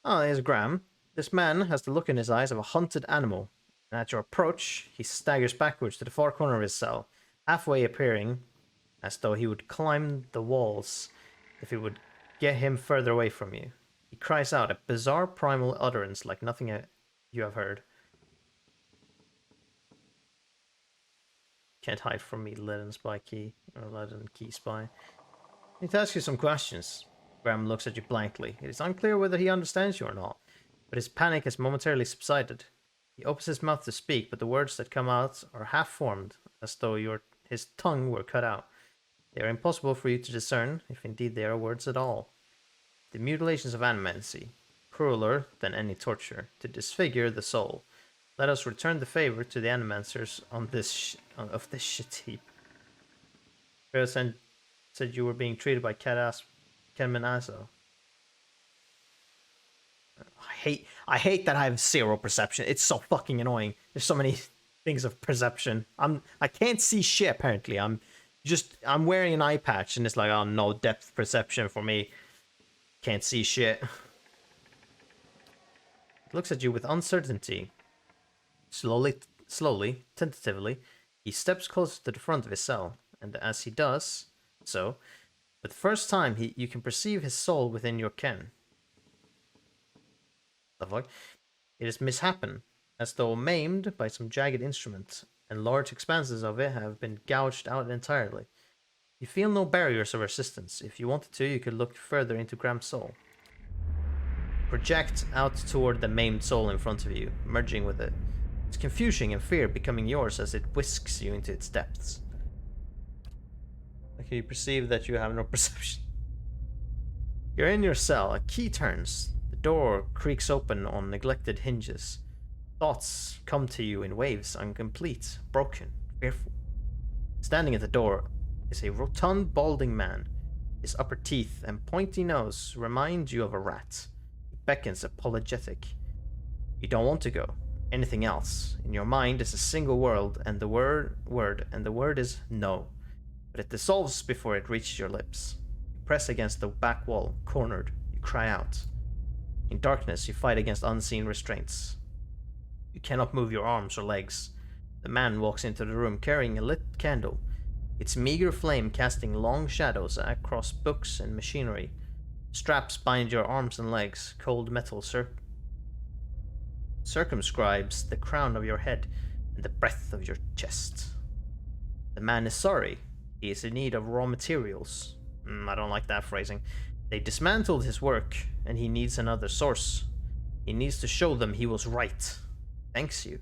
Oh, there's Graham. This man has the look in his eyes of a hunted animal. And at your approach, he staggers backwards to the far corner of his cell, halfway appearing as though he would climb the walls if it would get him further away from you. He cries out, a bizarre primal utterance like nothing you have heard. Can't hide from me, leaden spy key, or leaden key spy. I need to ask you some questions. Graham looks at you blankly. It is unclear whether he understands you or not, but his panic has momentarily subsided. He opens his mouth to speak, but the words that come out are half-formed, as though his tongue were cut out. They are impossible for you to discern, if indeed they are words at all. The mutilations of animancy, crueler than any torture, to disfigure the soul. Let us return the favor to the animancers on this shit heap. Pharaoh said you were being treated by Kenman Azo. I hate that I have zero perception. It's so fucking annoying. There's so many things of perception. I can't see shit apparently. I'm wearing an eye patch and it's like, oh, no depth perception for me. Can't see shit. It looks at you with uncertainty. Slowly, tentatively, he steps closer to the front of his cell, and as he does so, for the first time you can perceive his soul within your ken. The fuck? It is mishappen, as though maimed by some jagged instrument, and large expanses of it have been gouged out entirely. You feel no barriers of resistance. If you wanted to, you could look further into Graham's soul. Project out toward the maimed soul in front of you, merging with it. Its confusion and fear becoming yours as it whisks you into its depths. Okay, you perceive that you have no perception. You're in your cell. A key turns. The door creaks open on neglected hinges. Thoughts come to you in waves, incomplete, broken, fearful. Standing at the door is a rotund, balding man. His upper teeth and pointy nose remind you of a rat. He beckons apologetic. You don't want to go. Anything else. In your mind is a single word, and the word is no. But it dissolves before it reaches your lips. You press against the back wall, cornered. You cry out. In darkness, you fight against unseen restraints. You cannot move your arms or legs. The man walks into the room carrying a lit candle, its meager flame casting long shadows across books and machinery. Straps bind your arms and legs. Cold metal circumscribes the crown of your head and the breadth of your chest. The man is sorry. He is in need of raw materials. I don't like that phrasing. They dismantled his work, and he needs another source. He needs to show them he was right. Thanks you.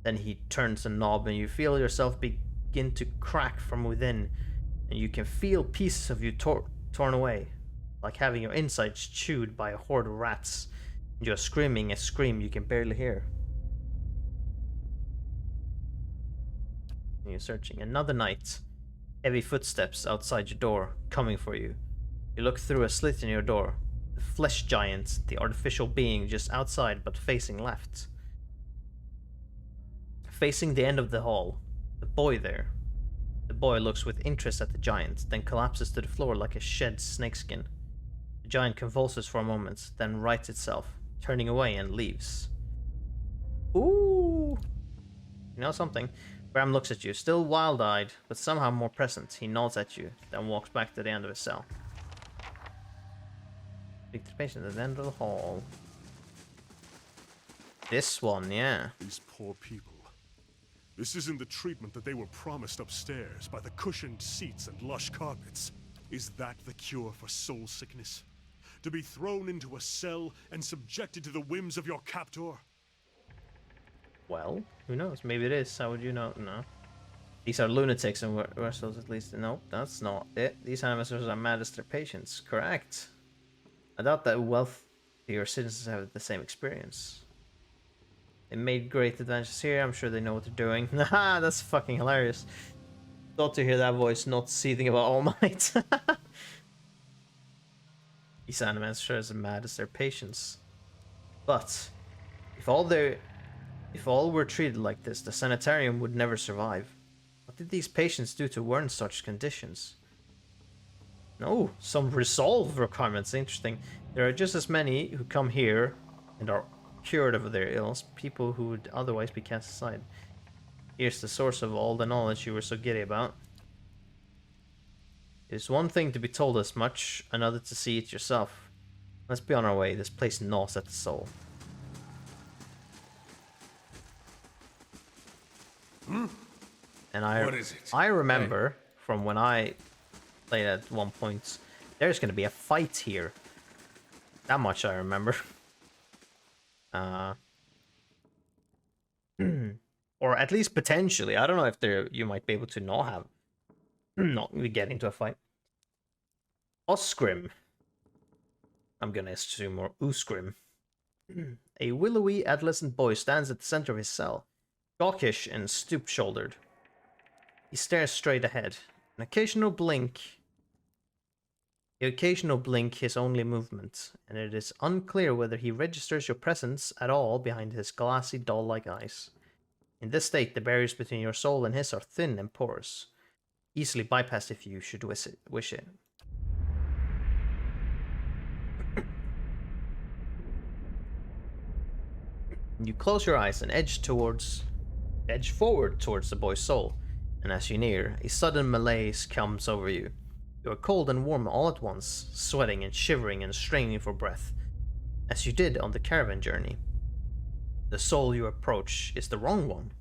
Then he turns a knob, and you feel yourself begin to crack from within, and you can feel pieces of you torn away, like having your insides chewed by a horde of rats. You're screaming a scream you can barely hear. You're searching. Another night. Heavy footsteps outside your door, coming for you. You look through a slit in your door. The flesh giant, the artificial being just outside but facing left. Facing the end of the hall, the boy there. The boy looks with interest at the giant, then collapses to the floor like a shed snakeskin. The giant convulses for a moment, then rights itself, turning away and leaves. Ooh! You know something? Bram looks at you, still wild-eyed, but somehow more present. He nods at you, then walks back to the end of his cell. Speak to the patient at the end of the hall. This one, yeah. These poor people. This isn't the treatment that they were promised upstairs by the cushioned seats and lush carpets. Is that the cure for soul sickness? To be thrown into a cell and subjected to the whims of your captor? Well, who knows? Maybe it is. How would you know? No. These are lunatics and we're supposed at least. No, that's not it. These animals are mad as their patients. Correct. I doubt that wealthier citizens have the same experience. They made great advances here. I'm sure they know what they're doing. Haha, that's fucking hilarious. Thought to hear that voice not seething about All Might. These animals are as mad as their patients. But if all were treated like this, the sanitarium would never survive. What did these patients do to warrant such conditions? No, some resolve requirements. Interesting. There are just as many who come here and are cured of their ills, people who would otherwise be cast aside. Here's the source of all the knowledge you were so giddy about. It is one thing to be told as much, another to see it yourself. Let's be on our way. This place gnaws at the soul. And What is it? I remember from when I played at one point, there's going to be a fight here. That much I remember. Or at least potentially. I don't know if you might be able to not get into a fight. Osgrim. I'm gonna assume, or Usgrim. A willowy adolescent boy stands at the center of his cell, gawkish and stoop-shouldered. He stares straight ahead. The occasional blink his only movement, and it is unclear whether he registers your presence at all behind his glassy, doll-like eyes. In this state, the barriers between your soul and his are thin and porous, easily bypassed if you should wish it. You close your eyes and edge forward towards the boy's soul, and as you near, a sudden malaise comes over you. You are cold and warm all at once, sweating and shivering and straining for breath, as you did on the caravan journey. The soul you approach is the wrong one,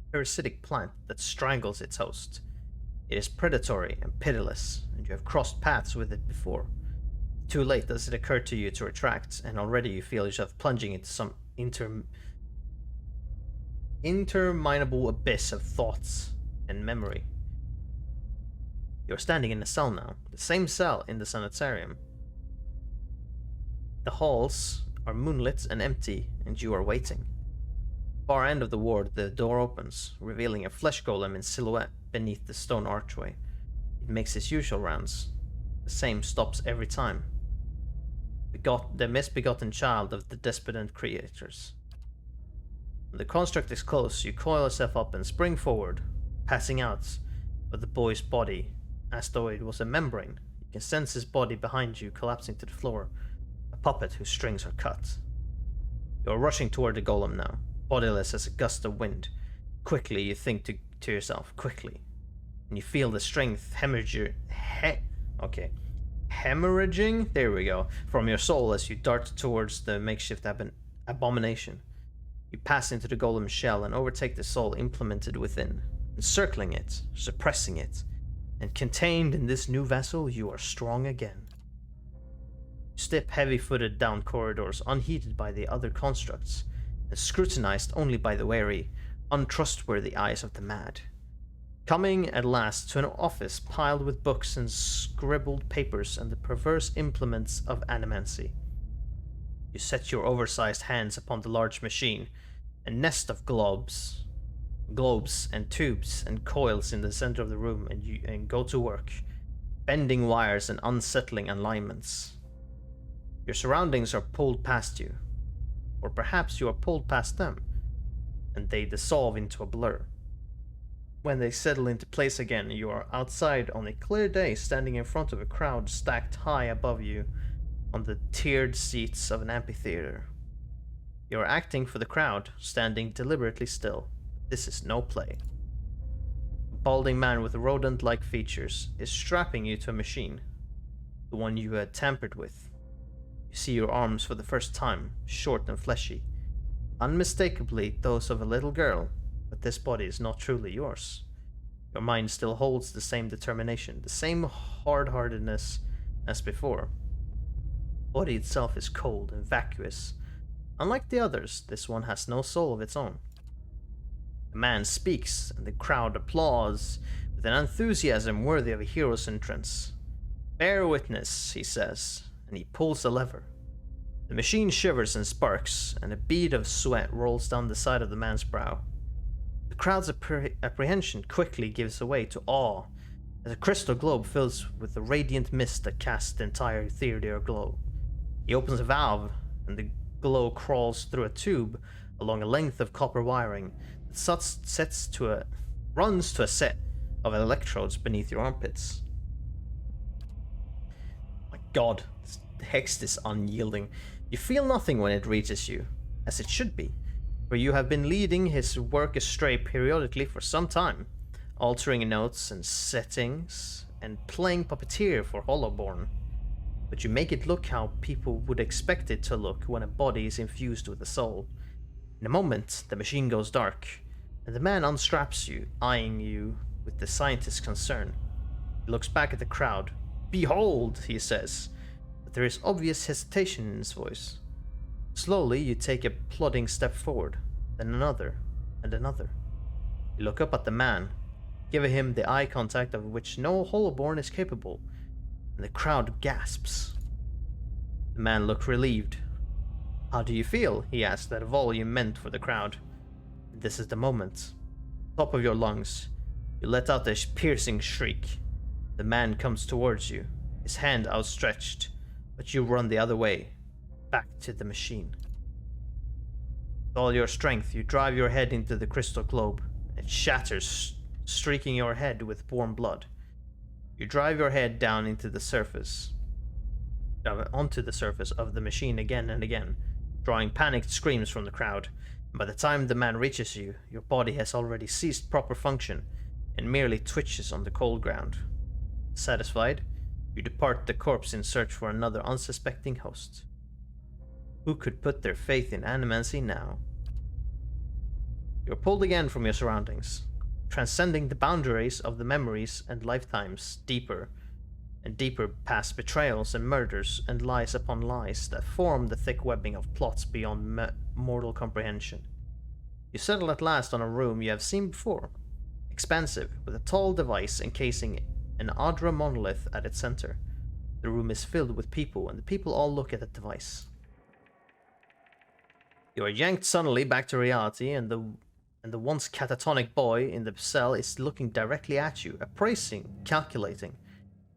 a parasitic plant that strangles its host. It is predatory and pitiless, and you have crossed paths with it before. Too late does it occur to you to retract, and already you feel yourself plunging into some interminable abyss of thoughts and memory. You're standing in a cell now, the same cell in the sanitarium. The halls are moonlit and empty, and you are waiting. Far end of the ward, the door opens, revealing a flesh golem in silhouette beneath the stone archway. It makes its usual rounds. The same stops every time. The misbegotten child of the despotent creators. When the construct is close, you coil yourself up and spring forward, passing out of the boy's body as though it was a membrane. You can sense his body behind you collapsing to the floor, a puppet whose strings are cut. You are rushing toward the golem now, bodiless as a gust of wind. Quickly, you think to yourself, quickly. And you feel the strength hemorrhaging, there we go, from your soul as you dart towards the makeshift abomination. You pass into the golem's shell and overtake the soul implemented within, encircling it, suppressing it, and contained in this new vessel, you are strong again. You step heavy-footed down corridors unheeded by the other constructs, and scrutinized only by the wary, untrustworthy eyes of the mad. Coming at last to an office piled with books and scribbled papers and the perverse implements of animancy. You set your oversized hands upon the large machine, a nest of globes globes and tubes and coils in the center of the room, and go to work, bending wires and unsettling alignments. Your surroundings are pulled past you, or perhaps you are pulled past them, and they dissolve into a blur. When they settle into place again, you are outside on a clear day, standing in front of a crowd stacked high above you on the tiered seats of an amphitheater. You are acting for the crowd, standing deliberately still. This is no play. A balding man with rodent-like features is strapping you to a machine, the one you had tampered with. You see your arms for the first time, short and fleshy, unmistakably those of a little girl, but this body is not truly yours. Your mind still holds the same determination, the same hard-heartedness as before. The body itself is cold and vacuous. Unlike the others, this one has no soul of its own. The man speaks, and the crowd applauds with an enthusiasm worthy of a hero's entrance. "Bear witness," he says, and he pulls the lever. The machine shivers and sparks, and a bead of sweat rolls down the side of the man's brow. The crowd's apprehension quickly gives way to awe as a crystal globe fills with the radiant mist that casts the entire theater aglow. He opens a valve, and the glow crawls through a tube along a length of copper wiring that runs to a set of electrodes beneath your armpits. My god, this hex is unyielding. You feel nothing when it reaches you, as it should be, for you have been leading his work astray periodically for some time, altering notes and settings, and playing puppeteer for Hollowborn. But you make it look how people would expect it to look when a body is infused with a soul. In a moment, the machine goes dark, and the man unstraps you, eyeing you with the scientist's concern. He looks back at the crowd. "Behold," he says, but there is obvious hesitation in his voice. Slowly, you take a plodding step forward, then another, and another. You look up at the man, give him the eye contact of which no Hollowborn is capable, and the crowd gasps. The man looks relieved. "How do you feel?" he asks at a volume meant for the crowd. This is the moment. Top of your lungs, you let out a piercing shriek. The man comes towards you, his hand outstretched, but you run the other way, back to the machine. With all your strength, you drive your head into the crystal globe. It shatters, streaking your head with warm blood. You drive your head down onto the surface of the machine again and again, drawing panicked screams from the crowd. And by the time the man reaches you, your body has already ceased proper function and merely twitches on the cold ground. Satisfied, you depart the corpse in search for another unsuspecting host. Who could put their faith in animancy now? You're pulled again from your surroundings, transcending the boundaries of the memories and lifetimes, deeper and deeper past betrayals and murders and lies upon lies that form the thick webbing of plots beyond mortal comprehension. You settle at last on a room you have seen before, expansive, with a tall device encasing an Adra monolith at its center. The room is filled with people, and the people all look at the device. You are yanked suddenly back to reality, and the once catatonic boy in the cell is looking directly at you, appraising, calculating.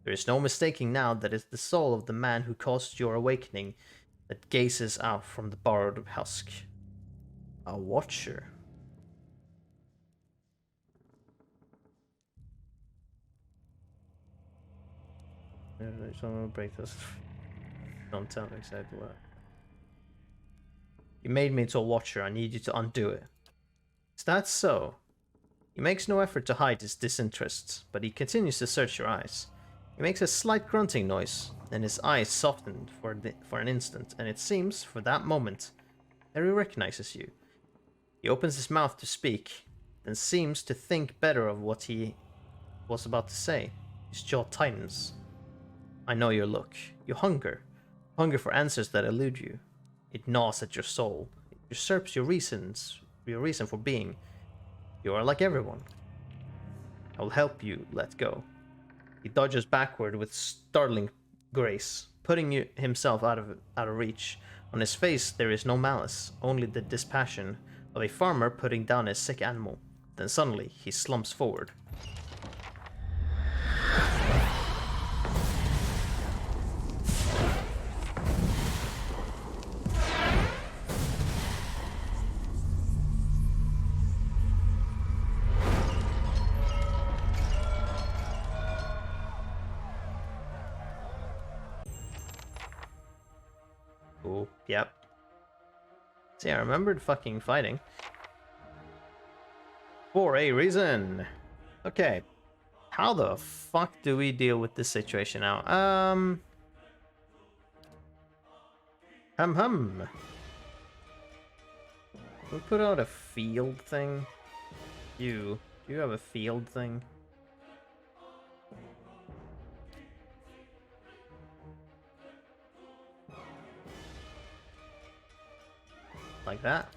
There is no mistaking now that it's the soul of the man who caused your awakening that gazes out from the borrowed husk. A watcher. Break this. Don't tell me exactly what. You made me into a watcher. I need you to undo it. Is that so? He makes no effort to hide his disinterest, but he continues to search your eyes. He makes a slight grunting noise, and his eyes soften for an instant, and it seems, for that moment, that he recognizes you. He opens his mouth to speak, then seems to think better of what he was about to say. His jaw tightens. I know your look. You hunger for answers that elude you. It gnaws at your soul. It usurps your reason for being. You are like everyone. I will help you let go. He dodges backward with startling grace, putting himself out of reach. On his face there is no malice, only the dispassion of a farmer putting down a sick animal. Then suddenly, he slumps forward. Oh, yep. See, I remembered fucking fighting. For a reason. Okay. How the fuck do we deal with this situation now? Hum. We put out a field thing. Do you have a field thing? Like that?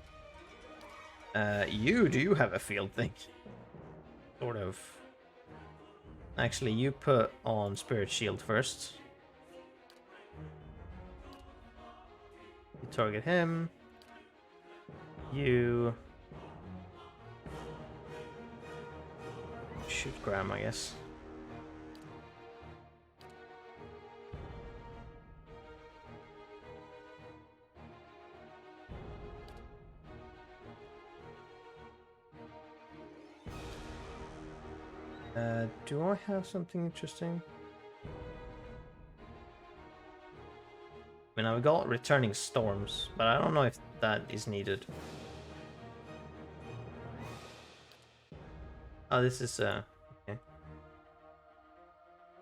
Do you have a field thing? Sort of. Actually, you put on Spirit Shield first. You target him. You... shoot Graham, I guess. Do I have something interesting? I mean, I've got Returning Storms, but I don't know if that is needed. Oh, this is, okay.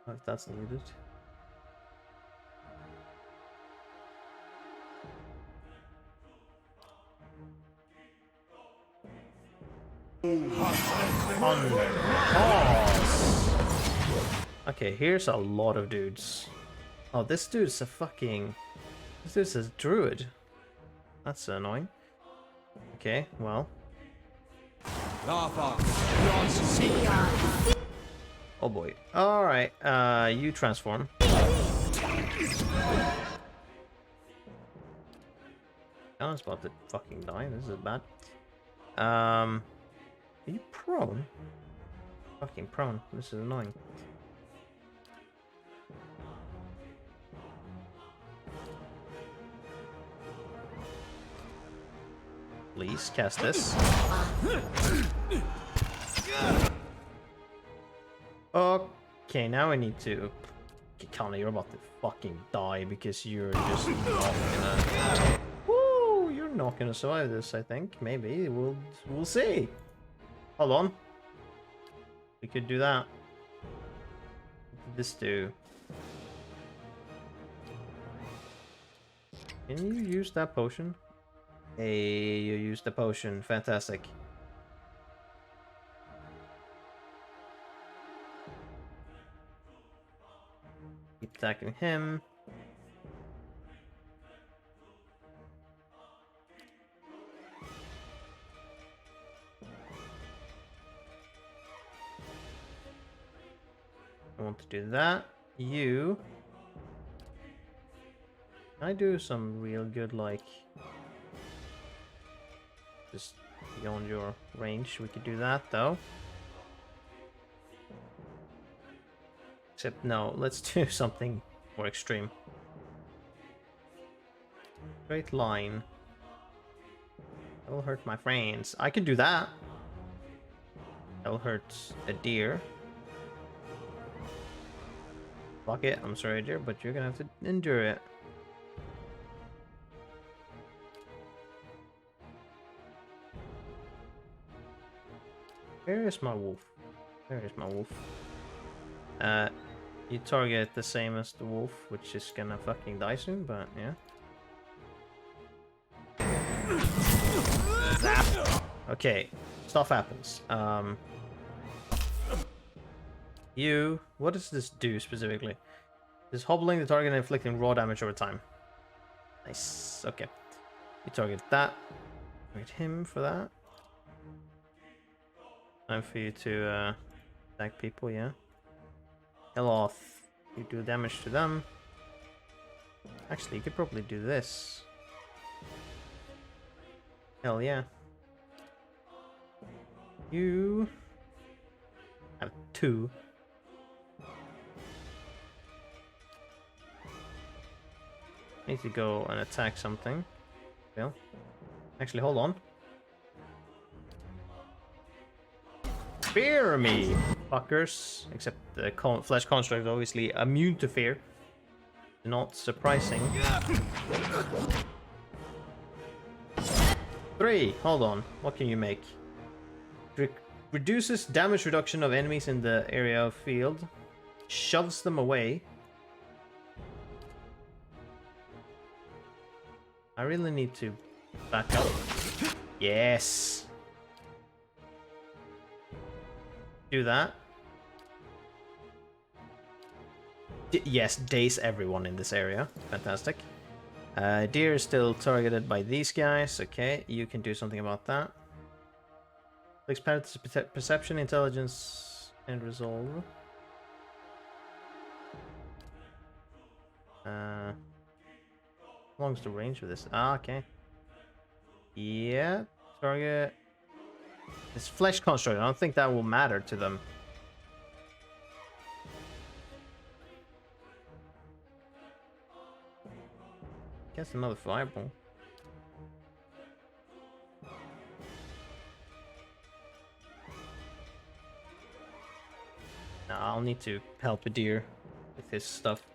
If that's needed. Okay, here's a lot of dudes. Oh, this dude's a fucking... this dude's a druid. That's annoying. Okay, well. Oh boy. Alright, you transform. Alan's about to fucking die. This is bad. Are you prone? Fucking prone. This is annoying. Please cast this. Okay, now I need to... Connor, you're about to fucking die because you're just not gonna... Woo! You're not gonna survive this, I think. Maybe. We'll see. Hold on. We could do that. What did this do? Can you use that potion? Hey, you used the potion. Fantastic. Keep attacking him. I want to do that. You... Can I do some real good, like... just beyond your range? We could do that, though. Except, no, let's do something more extreme. Straight line. That'll hurt my friends. I could do that. That'll hurt a deer. Fuck it, I'm sorry, dear, but you're gonna have to endure it. Where is my wolf? Where is my wolf? You target the same as the wolf, which is gonna fucking die soon, but yeah. Zap! Okay, stuff happens. What does this do specifically? This hobbling the target and inflicting raw damage over time. Nice, okay. You target that. Target him for that. Time for you to attack people, yeah. Hell off. You do damage to them. Actually, you could probably do this. Hell yeah. You have 2. Need to go and attack something. Well, actually, hold on. Fear me, fuckers. Except the flesh construct is obviously immune to fear. Not surprising. 3. Hold on. What can you make? Reduces damage reduction of enemies in the area of field. Shoves them away. I really need to back up. Yes. Do that. Yes, daze everyone in this area. Fantastic. Deer is still targeted by these guys. Okay, you can do something about that. Expand perception, intelligence, and resolve. How long's the range of this? Ah, okay. Yeah, target. This flesh construct, I don't think that will matter to them. Guess another fireball. Nah, I'll need to help a deer with his stuff.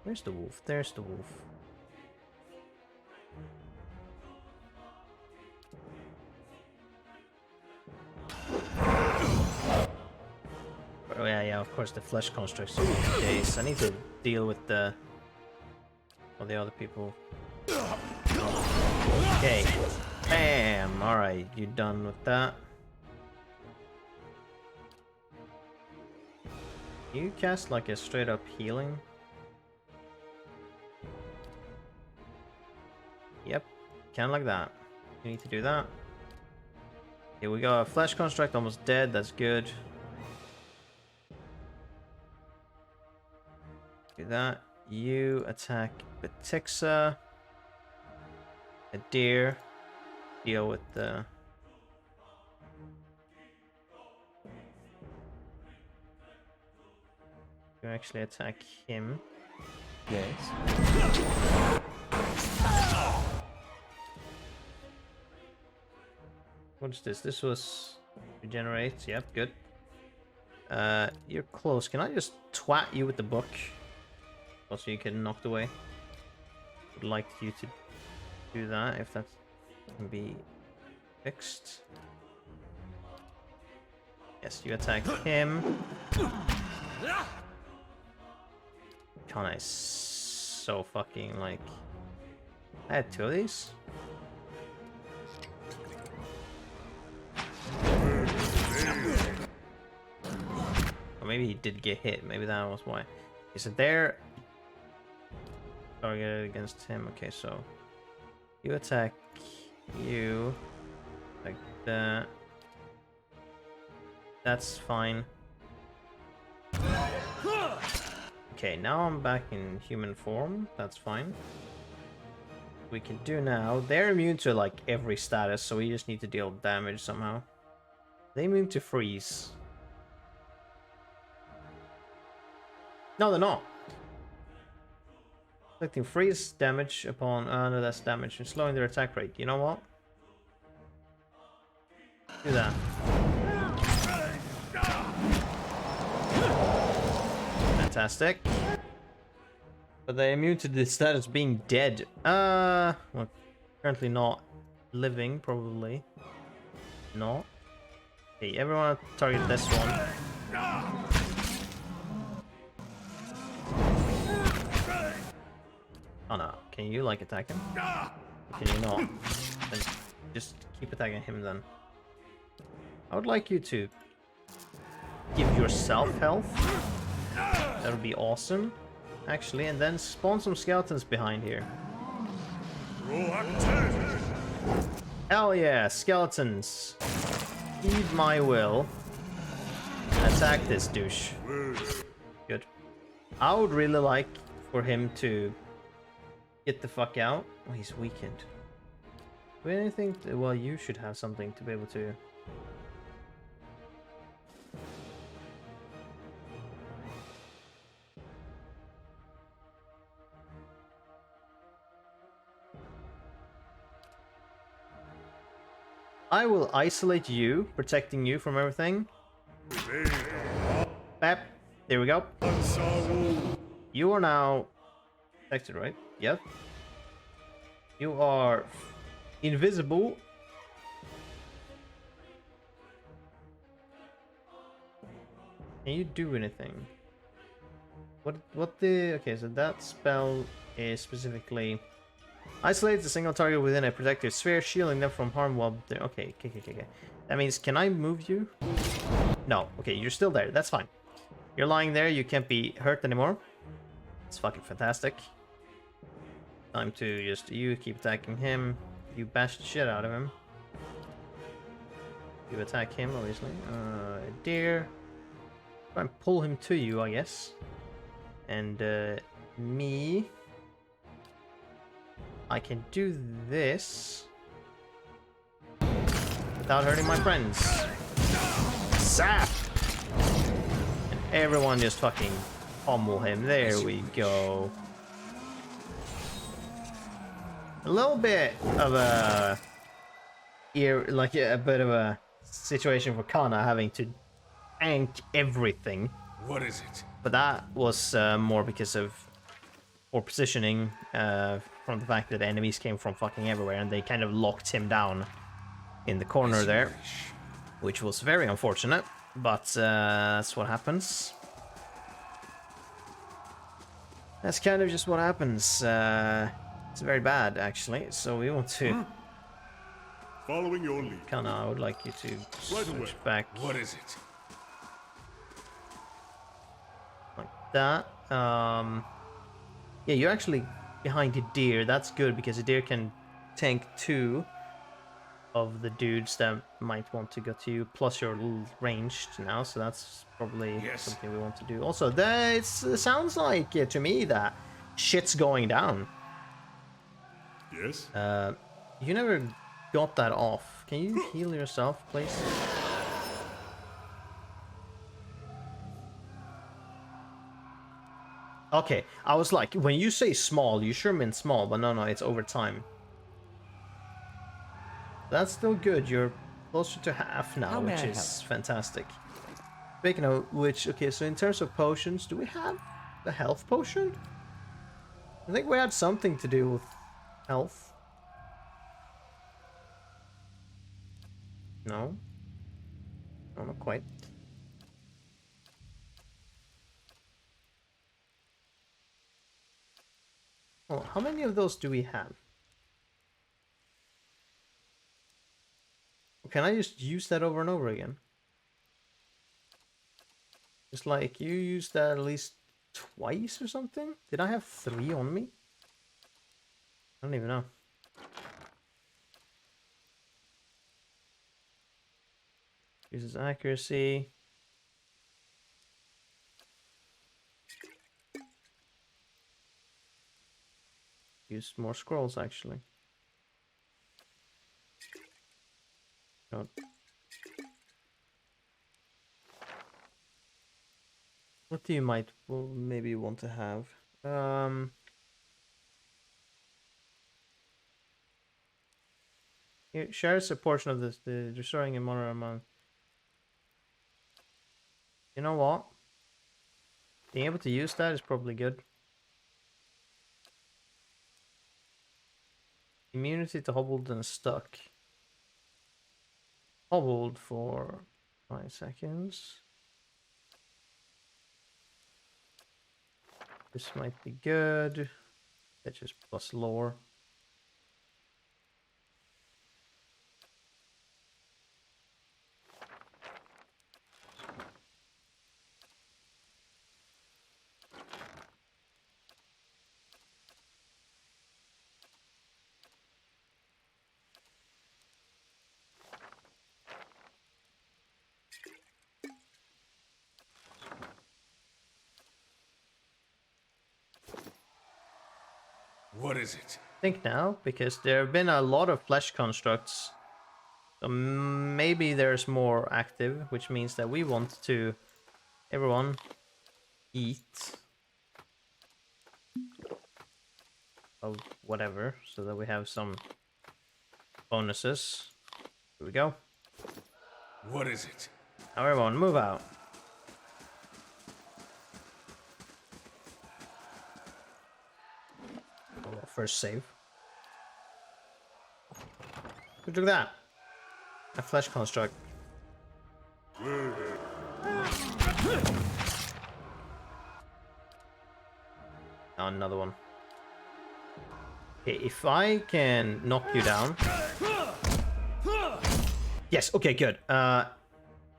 Where's the wolf? There's the wolf. Oh yeah, of course the flesh constructs are days. I need to deal with the other people. Okay. Bam! Alright, you done with that? You cast like a straight up healing? Yep, kind of like that. You need to do that. Here we go, a flesh construct almost dead, that's good. Do that. You attack Batixa. A deer. Deal with the... You actually attack him. Yes. What is this? This was regenerate. Yep, good. You're close. Can I just twat you with the book? Also, you get knocked away. Would like you to do that if that can be fixed. Yes, you attack him. Kana is so fucking like. I had 2 of these. Or maybe he did get hit. Maybe that was why. Is it there? Targeted against him. Okay, so you attack you like that. That's fine. Okay, now I'm back in human form. That's fine. We can do now. They're immune to like every status, so we just need to deal damage somehow. They immune to freeze. No, they're not. Inflicting freeze damage upon no, that's damage and slowing their attack rate. You know what? Do that. Fantastic. But they're immune to the status being dead. Well, currently not living, probably. Not. Okay, everyone target this one. Oh no, can you like attack him? Can you not? Then just keep attacking him then. I would like you to give yourself health. That would be awesome, actually, and then spawn some skeletons behind here. Hell yeah, skeletons. Heed my will. Attack this douche. Good. I would really like for him to get the fuck out. Oh, he's weakened. Do we anything? Well, you should have something to be able to. I will isolate you, protecting you from everything. Bap. There we go. You are now protected, right? Yep. You are invisible. Can you do anything? What the... Okay, so that spell is specifically... Isolates a single target within a protective sphere, shielding them from harm while they're... Okay. That means, can I move you? No. Okay, you're still there. That's fine. You're lying there. You can't be hurt anymore. It's fucking fantastic. Time to just... You keep attacking him. You bash the shit out of him. You attack him, obviously. Deer. Try and pull him to you, I guess. And, me... I can do this without hurting my friends. Zap! And everyone just fucking pummel him. There we go. A little bit of a... like a bit of a situation for Kana having to tank everything. What is it? But that was more because of poor positioning from the fact that enemies came from fucking everywhere and they kind of locked him down in the corner there, which was very unfortunate, but that's what happens. That's kind of just what happens. It's very bad, actually, so we want to... Following your lead. Kana, I would like you to Right away. switch back What is it? like that. Yeah, you're actually behind a deer. That's good because a deer can tank 2 of the dudes that might want to go to you. Plus you're ranged now, so that's probably something we want to do. Also, it sounds like to me that shit's going down. Yes? You never got that off. Can you heal yourself, please? Okay, I was like, when you say small, you sure mean small, but no, it's over time. That's still good. You're closer to half now, which is fantastic. Speaking of which, okay, so in terms of potions, do we have the health potion? I think we had something to do with health. No? No, not quite. Oh, how many of those do we have? Can I just use that over and over again? It's like you used that at least twice or something? Did I have 3 on me? I don't even know. Uses accuracy. Use more scrolls actually. God. What do you maybe want to have? Here, shares a portion of this, the restoring a mono amount. You know what? Being able to use that is probably good. Immunity to hobbled and stuck. Hobbled for 5 seconds. This might be good. That's just plus lore. What is it? think now, because there have been a lot of flesh constructs. So maybe there's more active, which means that we want to, everyone, eat of whatever, so that we have some bonuses. Here we go. What is it? Now everyone, move out. Oh, first save. Look at that. A flesh construct. Oh, another one. Okay, if I can knock you down. Yes, okay, good.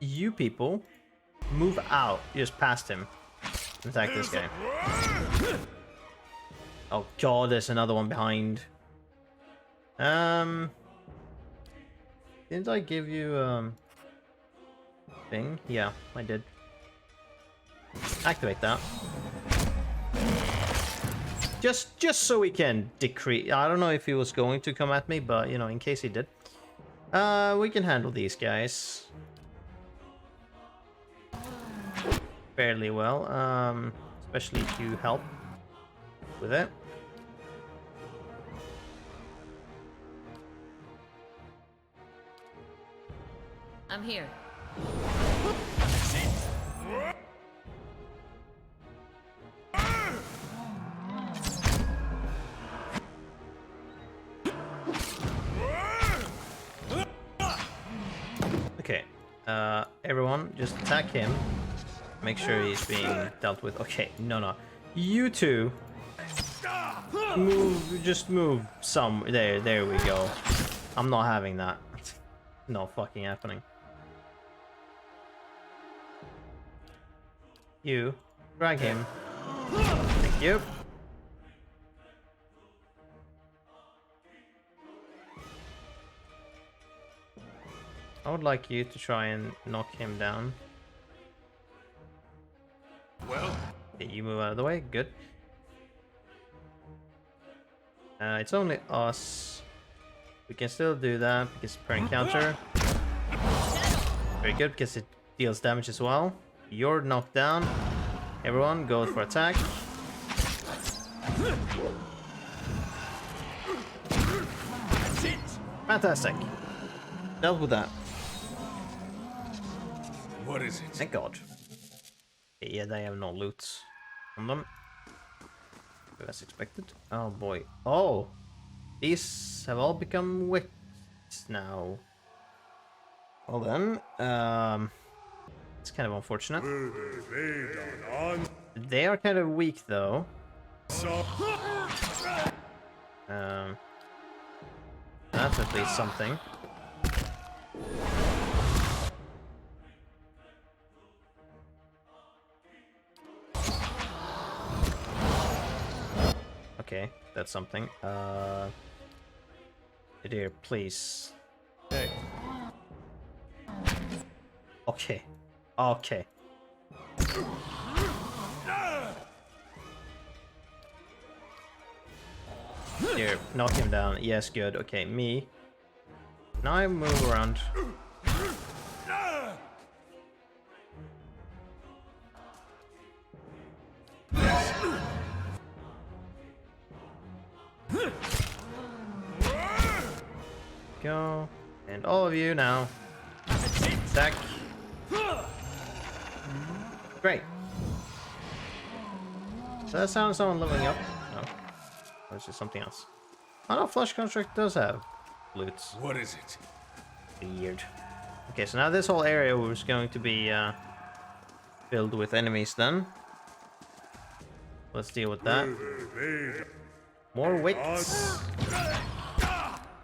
You people move out just past him. Attack this guy. Oh god, there's another one behind. Didn't I give you thing? Yeah, I did. Activate that. Just so we can decrease. I don't know if he was going to come at me, but you know, in case he did. We can handle these guys fairly well. Especially if you help with it. I'm here. Okay, everyone, just attack him. Make sure he's being dealt with. Okay, no. You two, move, just move some. There we go. I'm not having that. No fucking happening. You, drag him. Thank you. I would like you to try and knock him down. Well, Okay, you move out of the way. Good. It's only us. We can still do that because per encounter. Very good, because it deals damage as well. You're knocked down. Everyone, go for attack. Fantastic. Dealt with that. what is it? Thank God. Okay, yeah, they have no loot on them. As expected. Oh boy. Oh! These have all become wits now. Well then, it's kind of unfortunate. They are kind of weak though. That's at least something. Okay, that's something. Dear, please. Okay. Okay. Here, knock him down. Yes, good. Okay, me. Now I move around. Go. And all of you now. Attack. Great. So that sounds someone leveling up. No. Or is it something else? Oh no, Flesh Construct does have loots. What is it? Weird. Okay, so now this whole area was going to be filled with enemies then. Let's deal with that. More wits.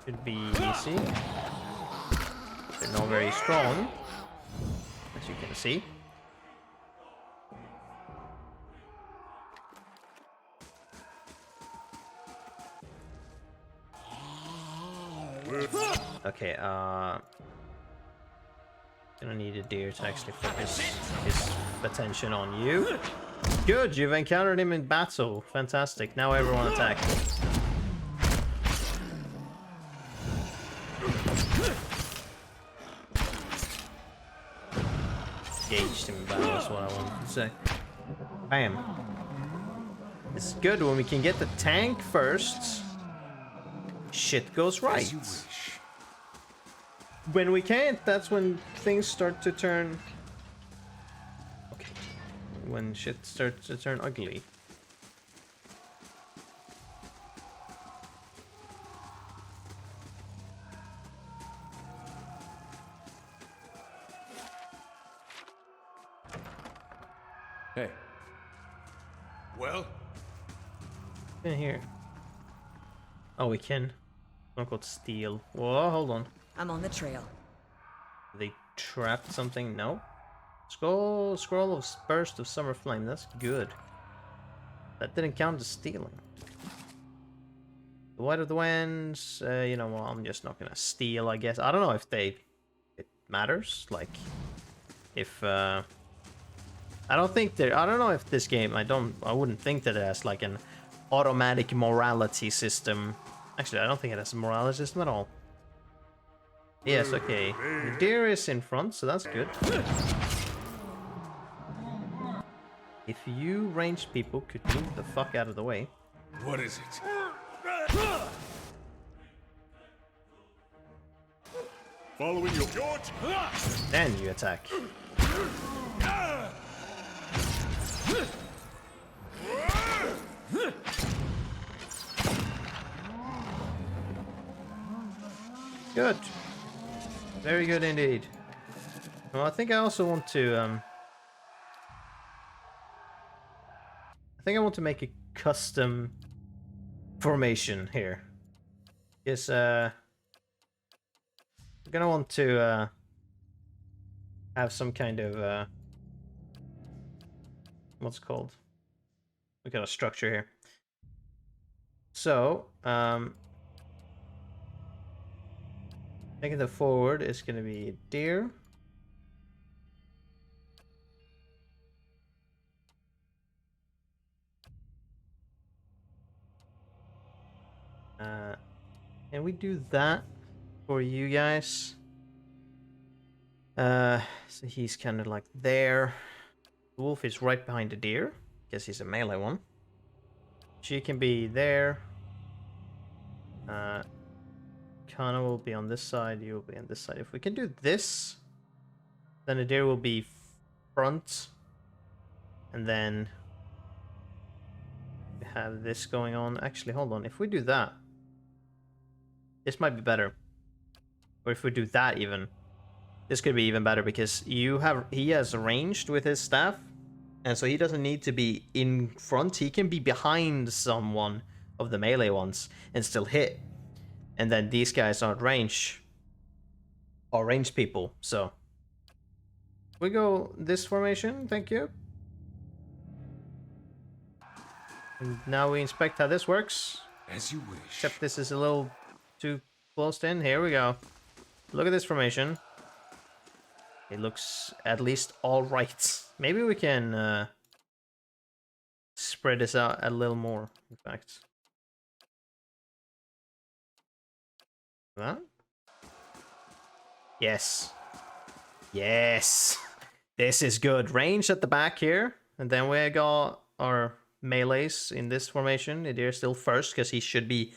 Should be easy. They're not very strong, as you can see. Okay, gonna need a deer to actually focus his attention on you. Good, you've encountered him in battle. Fantastic. Now everyone attack. Engaged him back, that's what I wanted to say. Bam. It's good when we can get the tank first. Shit goes right. As you wish. When we can't, that's when things start to turn... Okay. When shit starts to turn ugly. Hey, Well, In here. Oh, we can. Unquote steal. Whoa, hold on. I'm on the trail. They trapped something? No. Scroll of burst of summer flame. That's good. That didn't count as stealing. The White of the Winds. You know what? I'm just not gonna steal. I guess I don't know if it matters. Like, if I don't think there. I don't know if this game. I wouldn't think that it has like an automatic morality system. Actually, I don't think it has a morality system at all. Yes, okay. The deer is in front, so that's good. If you ranged people could move the fuck out of the way. what is it? Following your George. Then you attack. Good. Very good indeed. Well, I think I also want to I think I want to make a custom formation here. Because we're gonna want to have some kind of what's it called? We got a structure here. So taking the forward is gonna be deer. And we do that for you guys. So he's kind of like there. The wolf is right behind the deer, because he's a melee one. She can be there. Kana will be on this side, you will be on this side. If we can do this, then the deer will be front. And then we have this going on. Actually, hold on. If we do that, this might be better. Or if we do that even, this could be even better because he has ranged with his staff, and so he doesn't need to be in front. He can be behind someone of the melee ones and still hit. And then these guys are ranged people. So we go this formation. Thank you. And now we inspect how this works. as you wish. Except this is a little too close in. Here we go. Look at this formation. It looks at least all right. Maybe we can spread this out a little more, in fact. That? Yes. Yes. This is good. Range at the back here. And then we got our melees in this formation. Idir's still first because he should be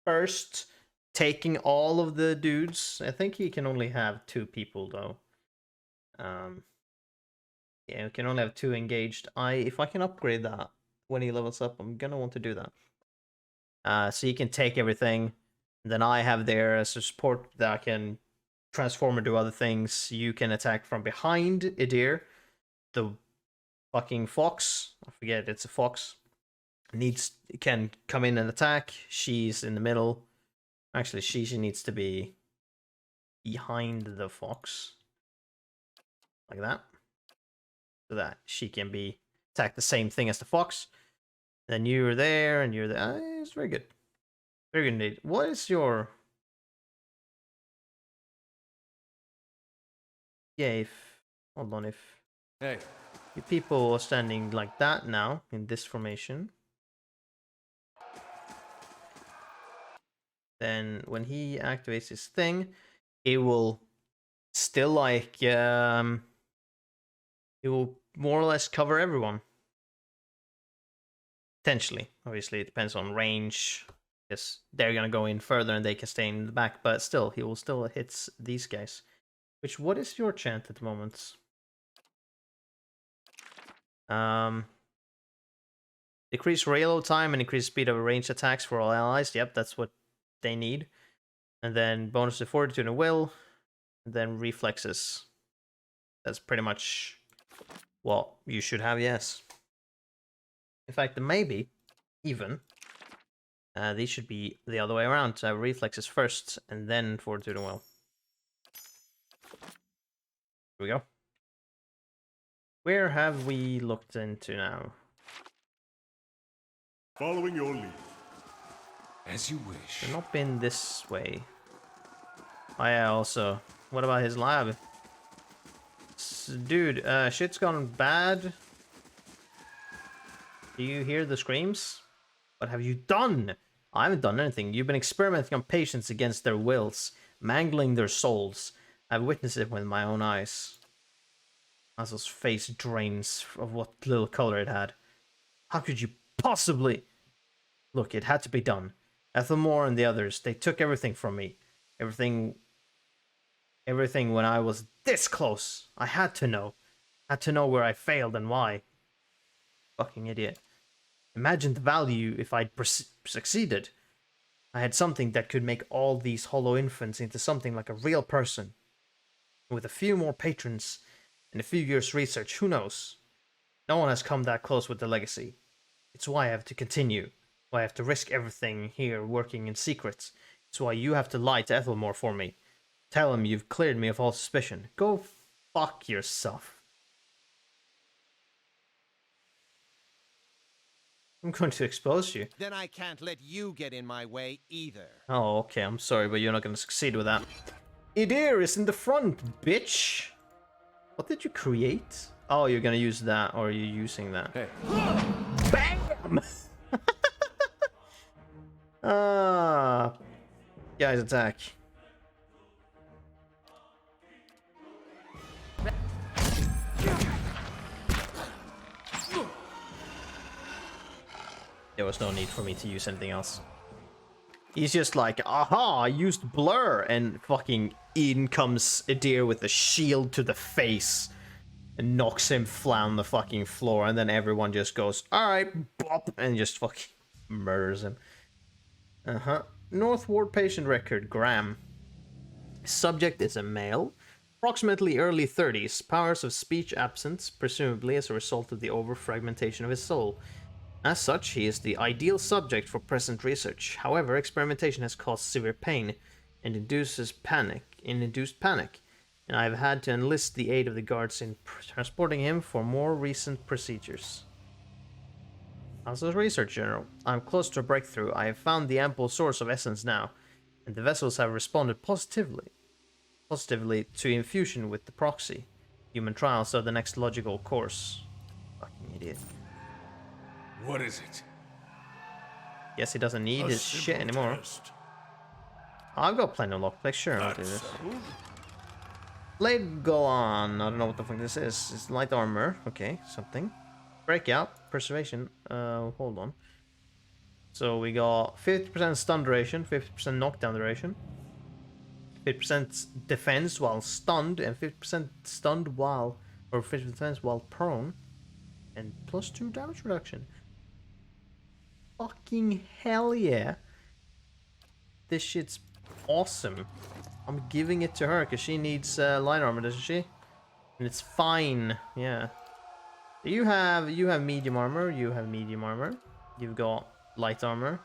first, taking all of the dudes. I think he can only have 2 people though. Yeah, we can only have 2 engaged. If I can upgrade that when he levels up, I'm gonna want to do that. So you can take everything. And then I have there as a support that I can transform and do other things. You can attack from behind Idir. The fucking fox, I forget, it's a fox, can come in and attack. She's in the middle. Actually, she needs to be behind the fox, like that, so that she can be attack the same thing as the fox. Then you're there and you're there. It's very good, very good indeed. What is your hold on, if Hey, you people are standing like that now in this formation, then when he activates his thing, it will still like it will more or less cover everyone. Potentially. Obviously, it depends on range. Yes, they're gonna go in further and they can stay in the back, but still, he will still hit these guys. Which, what is your chant at the moment? Decrease reload time and increase speed of ranged attacks for all allies. Yep, that's what they need. And then bonus to fortitude and will. And then reflexes. That's pretty much what you should have, yes. In fact, maybe even these should be the other way around. So reflexes first and then fortitude and will. Here we go. Where have we looked into now? Following your lead. As you wish. We've not been this way. Oh yeah, also, what about his lab? Dude, shit's gone bad. Do you hear the screams? What have you done? I haven't done anything. You've been experimenting on patients against their wills, mangling their souls. I've witnessed it with my own eyes. Hazel's face drains of what little color it had. How could you possibly? Look, it had to be done. Ethelmore and the others, they took everything from me. Everything when I was this close. I had to know. Had to know where I failed and why. Fucking idiot. Imagine the value if I'd succeeded. I had something that could make all these hollow infants into something like a real person. With a few more patrons and a few years' research, who knows? No one has come that close with the legacy. It's why I have to continue. Why I have to risk everything here working in secret. It's why you have to lie to Ethelmore for me. Tell him you've cleared me of all suspicion. Go fuck yourself. I'm going to expose you. Then I can't let you get in my way either. Oh, okay, I'm sorry, but you're not going to succeed with that. Idir is in the front, bitch! What did you create? Oh, you're going to use that, or are you using that? Hey. BAM! Guys, attack. There was no need for me to use anything else. He's just like, aha, I used blur, and fucking in comes Idir with a shield to the face and knocks him flat on the fucking floor, and then everyone just goes, alright, bop, and just fucking murders him. North Ward patient record, Graham. Subject is a male, approximately early 30s, powers of speech absent, presumably as a result of the over-fragmentation of his soul. As such, he is the ideal subject for present research. However, experimentation has caused severe pain and induced panic, and I've had to enlist the aid of the guards in transporting him for more recent procedures. Also, research journal. I'm close to a breakthrough. I have found the ample source of essence now, and the vessels have responded positively to infusion with the proxy. Human trials are the next logical course. Fucking idiot. What is it? Guess he doesn't need his shit anymore. Test. I've got plenty of lockpicks, sure, I'll do this. Blade go on. I don't know what the fuck this is. It's light armor. Okay, something. Breakout. Preservation. Hold on. So we got 50% stun duration, 50% knockdown duration, 50% defense while stunned, and 50% stunned while, or 50% defense while prone, and +2 damage reduction. Fucking hell yeah. This shit's awesome. I'm giving it to her because she needs light armor, doesn't she? And it's fine, yeah. You have medium armor, you have medium armor. You've got light armor.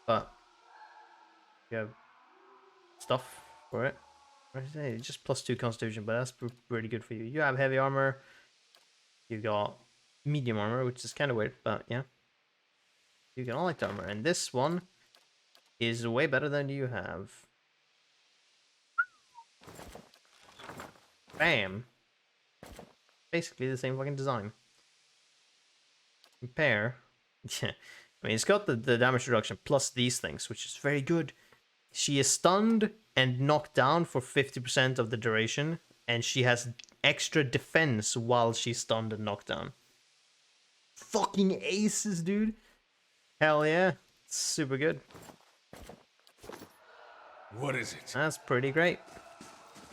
But you have stuff for it. What did I say? Just +2 constitution, but that's pretty good for you. You have heavy armor. You've got medium armor, which is kind of weird, but yeah. You got light armor, and this one is way better than you have. Bam! Basically the same fucking design. Compare. Yeah. I mean, it's got the damage reduction plus these things, which is very good. She is stunned and knocked down for 50% of the duration, and she has extra defense while she's stunned and knocked down. Fucking aces, dude. Hell yeah. Super good. What is it? That's pretty great.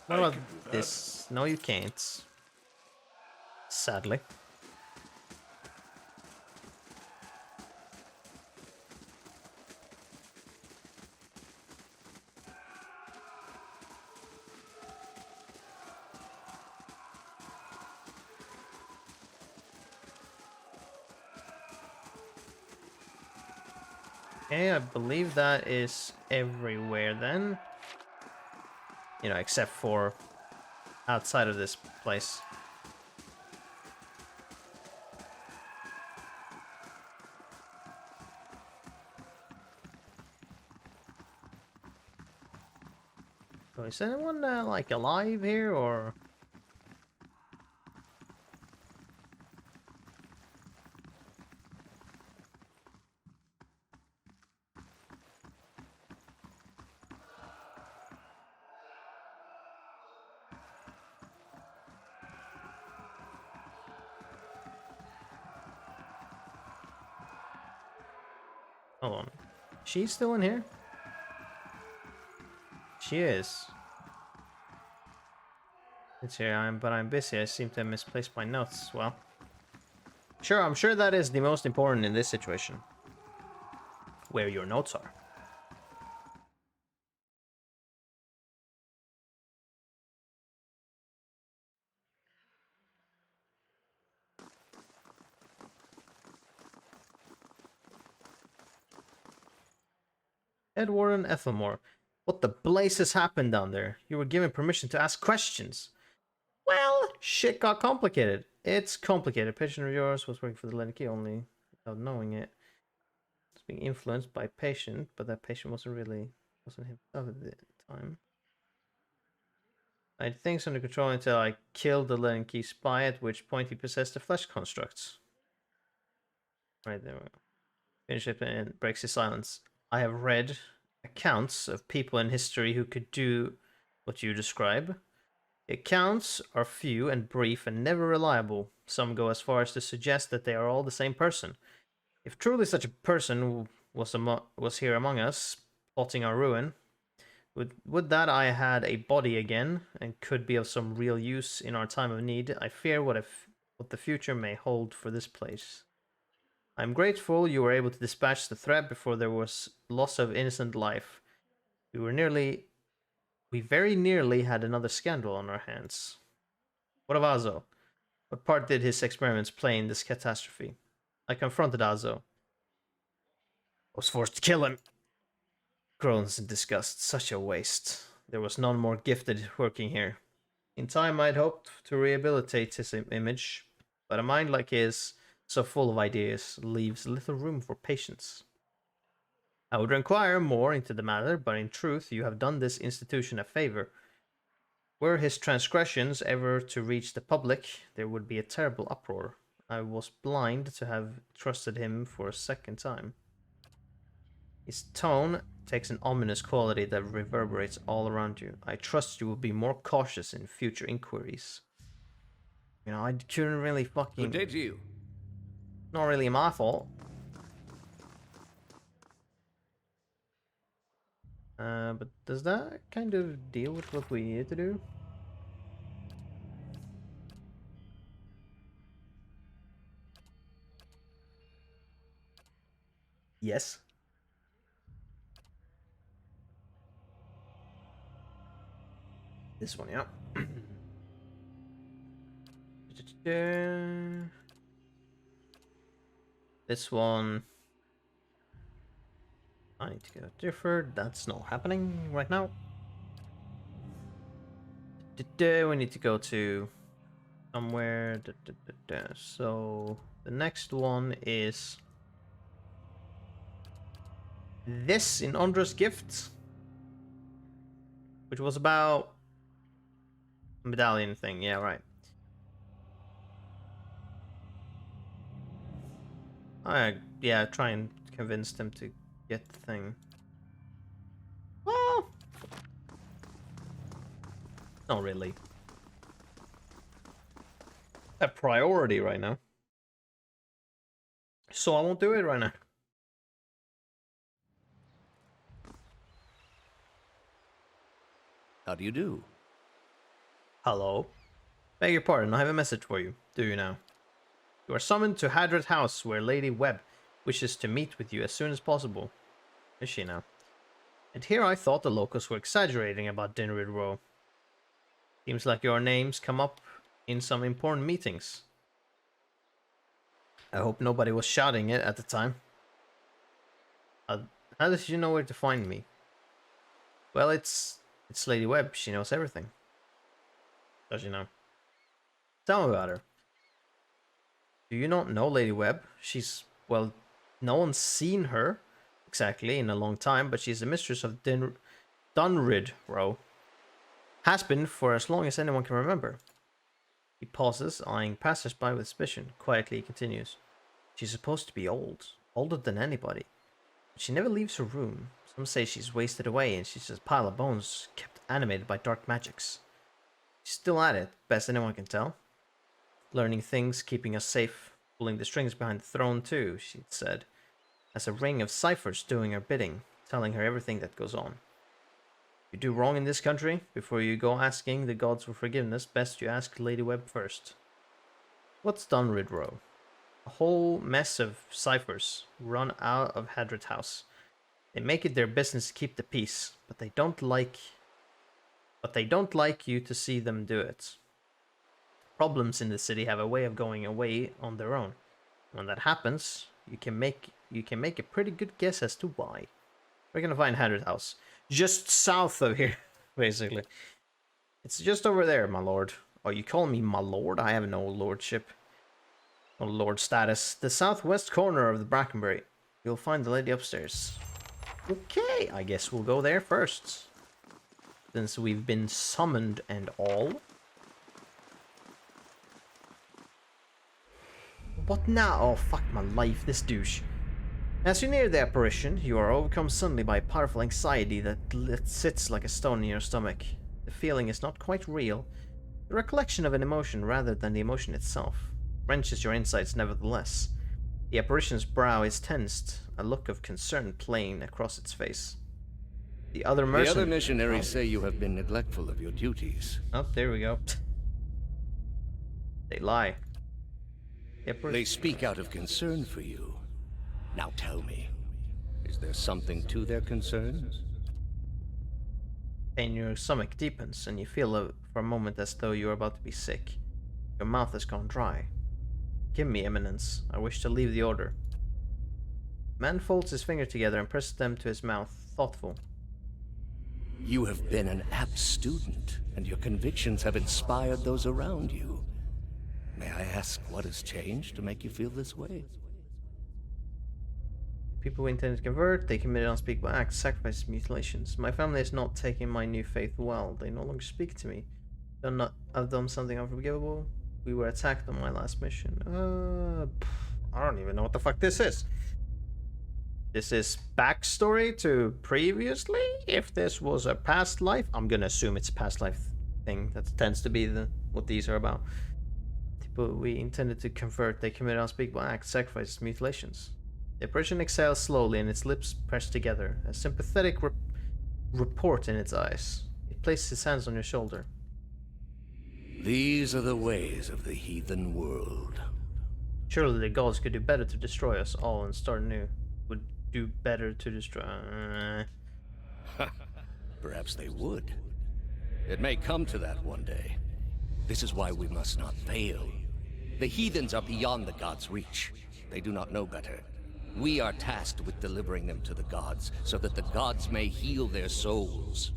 What I about can do that. this? No, you can't. Sadly. Okay, I believe that is everywhere then. You know, except for outside of this place. So is anyone like alive here or? Hold on. She's still in here? She is. It's here, but I'm busy. I seem to have misplaced my notes. Well, sure, I'm sure that is the most important in this situation. Where your notes are. Edward and Ethelmore. What the blazes happened down there? You were given permission to ask questions. Well, shit got complicated. It's complicated. A patient of yours was working for the Lenny Key only without knowing it. It's being influenced by a patient, but that patient wasn't himself at the time. I had things under control until I killed the Lenny Key spy, at which point he possessed the flesh constructs. Right there. Finish it and breaks his silence. I have read accounts of people in history who could do what you describe. The accounts are few and brief and never reliable. Some go as far as to suggest that they are all the same person. If truly such a person was here among us, plotting our ruin, would that I had a body again and could be of some real use in our time of need. I fear what the future may hold for this place. I'm grateful you were able to dispatch the threat before there was loss of innocent life. We very nearly had another scandal on our hands. What of Azo? What part did his experiments play in this catastrophe? I confronted Azo. I was forced to kill him. Groans in disgust. Such a waste. There was none more gifted working here. In time, I'd hoped to rehabilitate his image, but a mind like his, so full of ideas, leaves little room for patience. I would inquire more into the matter, but in truth, you have done this institution a favor. Were his transgressions ever to reach the public, there would be a terrible uproar. I was blind to have trusted him for a second time. His tone takes an ominous quality that reverberates all around you. I trust you will be more cautious in future inquiries. You know, I couldn't really fucking... Who did you? Not really my fault. But does that kind of deal with what we need to do? Yes. This one, yeah. This one... I need to go different. That's not happening right now. We need to go to somewhere. So the next one is this in Ondra's gift, which was about a medallion thing. Yeah, right. Yeah, try and convince them to get the thing. Well, not really a priority right now. So I won't do it right now. How do you do? Hello? Beg your pardon, I have a message for you. Do you now? You are summoned to Hadred House, where Lady Webb wishes to meet with you as soon as possible. Is she now? And here I thought the locals were exaggerating about Dinrid Row. Seems like your names come up in some important meetings. I hope nobody was shouting it at the time. How does she know where to find me? Well, it's Lady Webb. She knows everything. Does she know? Tell me about her. Do you not know Lady Webb? She's, well, no one's seen her exactly in a long time, but she's the mistress of Dunrid Row. Has been for as long as anyone can remember. He pauses, eyeing passers-by with suspicion. Quietly he continues. She's supposed to be old. Older than anybody. But she never leaves her room. Some say she's wasted away and she's just a pile of bones kept animated by dark magics. She's still at it, best anyone can tell. Learning things, keeping us safe, pulling the strings behind the throne too, she'd said. As a ring of ciphers doing her bidding, telling her everything that goes on. You do wrong in this country, before you go asking the gods for forgiveness, best you ask Lady Webb first. What's Dunrid Row? A whole mess of ciphers run out of Hadred House. They make it their business to keep the peace, but they don't like you to see them do it. Problems in the city have a way of going away on their own. When that happens, you can make a pretty good guess as to why. We're gonna find Hadred House. Just south of here, basically. It's just over there, my lord. Oh, you call me my lord? I have no lordship. No lord status. The southwest corner of the Brackenbury. You'll find the lady upstairs. Okay, I guess we'll go there first. Since we've been summoned and all. What now? Oh, fuck my life, this douche. As you near the apparition, you are overcome suddenly by a powerful anxiety that sits like a stone in your stomach. The feeling is not quite real. The recollection of an emotion rather than the emotion itself. Wrenches your insides nevertheless. The apparition's brow is tensed, a look of concern playing across its face. The other missionaries say you have been neglectful of your duties. Oh, there we go. They lie. They speak out of concern for you. Now tell me, is there something to their concerns? Pain in your stomach deepens, and you feel for a moment as though you are about to be sick. Your mouth has gone dry. Give me, Eminence. I wish to leave the order. Man folds his finger together and presses them to his mouth, thoughtful. You have been an apt student, and your convictions have inspired those around you. May I ask what has changed to make you feel this way? People who intended to convert, they committed unspeakable acts, sacrifices, mutilations. My family is not taking my new faith well. They no longer speak to me. I've done something unforgivable. We were attacked on my last mission. I don't even know what the fuck this is. This is backstory to previously? If this was a past life, I'm gonna assume it's a past life thing. That tends to be what these are about. People we intended to convert, they committed unspeakable acts, sacrifices, mutilations. The apparition exhales slowly and its lips pressed together, a sympathetic report in its eyes. It places its hands on your shoulder. These are the ways of the heathen world. Surely the gods could do better to destroy us all and start anew. Would do better to destroy... Perhaps they would. It may come to that one day. This is why we must not fail. The heathens are beyond the gods' reach. They do not know better. We are tasked with delivering them to the gods, so that the gods may heal their souls.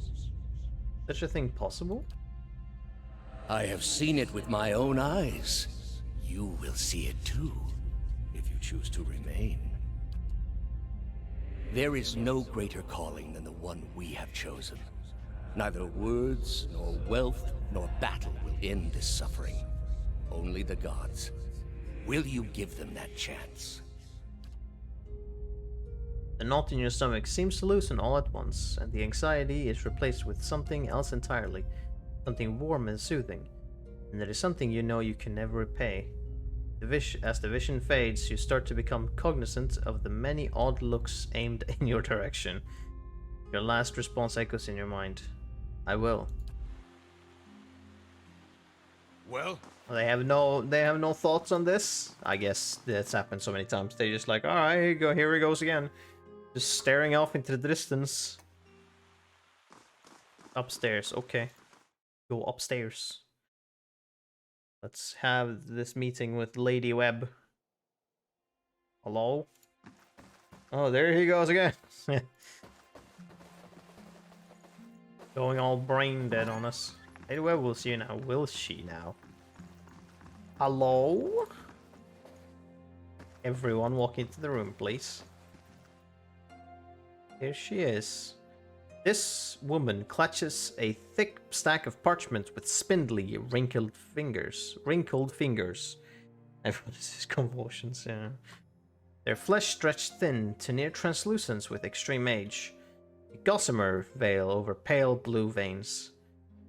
Such a thing possible? I have seen it with my own eyes. You will see it too, if you choose to remain. There is no greater calling than the one we have chosen. Neither words, nor wealth, nor battle will end this suffering. Only the gods. Will you give them that chance? The knot in your stomach seems to loosen all at once, and the anxiety is replaced with something else entirely. something warm and soothing, and it is something you know you can never repay. As the vision fades, you start to become cognizant of the many odd looks aimed in your direction. Your last response echoes in your mind. I will. Well, They have no thoughts on this. I guess that's happened so many times. They just like, all right, here you go, here he goes again, just staring off into the distance. Upstairs, okay. Go upstairs. Let's have this meeting with Lady Webb. Hello? Oh, there he goes again. Going all brain dead on us. Lady Webb will see you now. Will she now? Hello? Everyone walk into the room, please. Here she is. This woman clutches a thick stack of parchment with spindly, wrinkled fingers. Everyone has convulsions, yeah. Their flesh stretched thin to near translucence with extreme age. A gossamer veil over pale blue veins.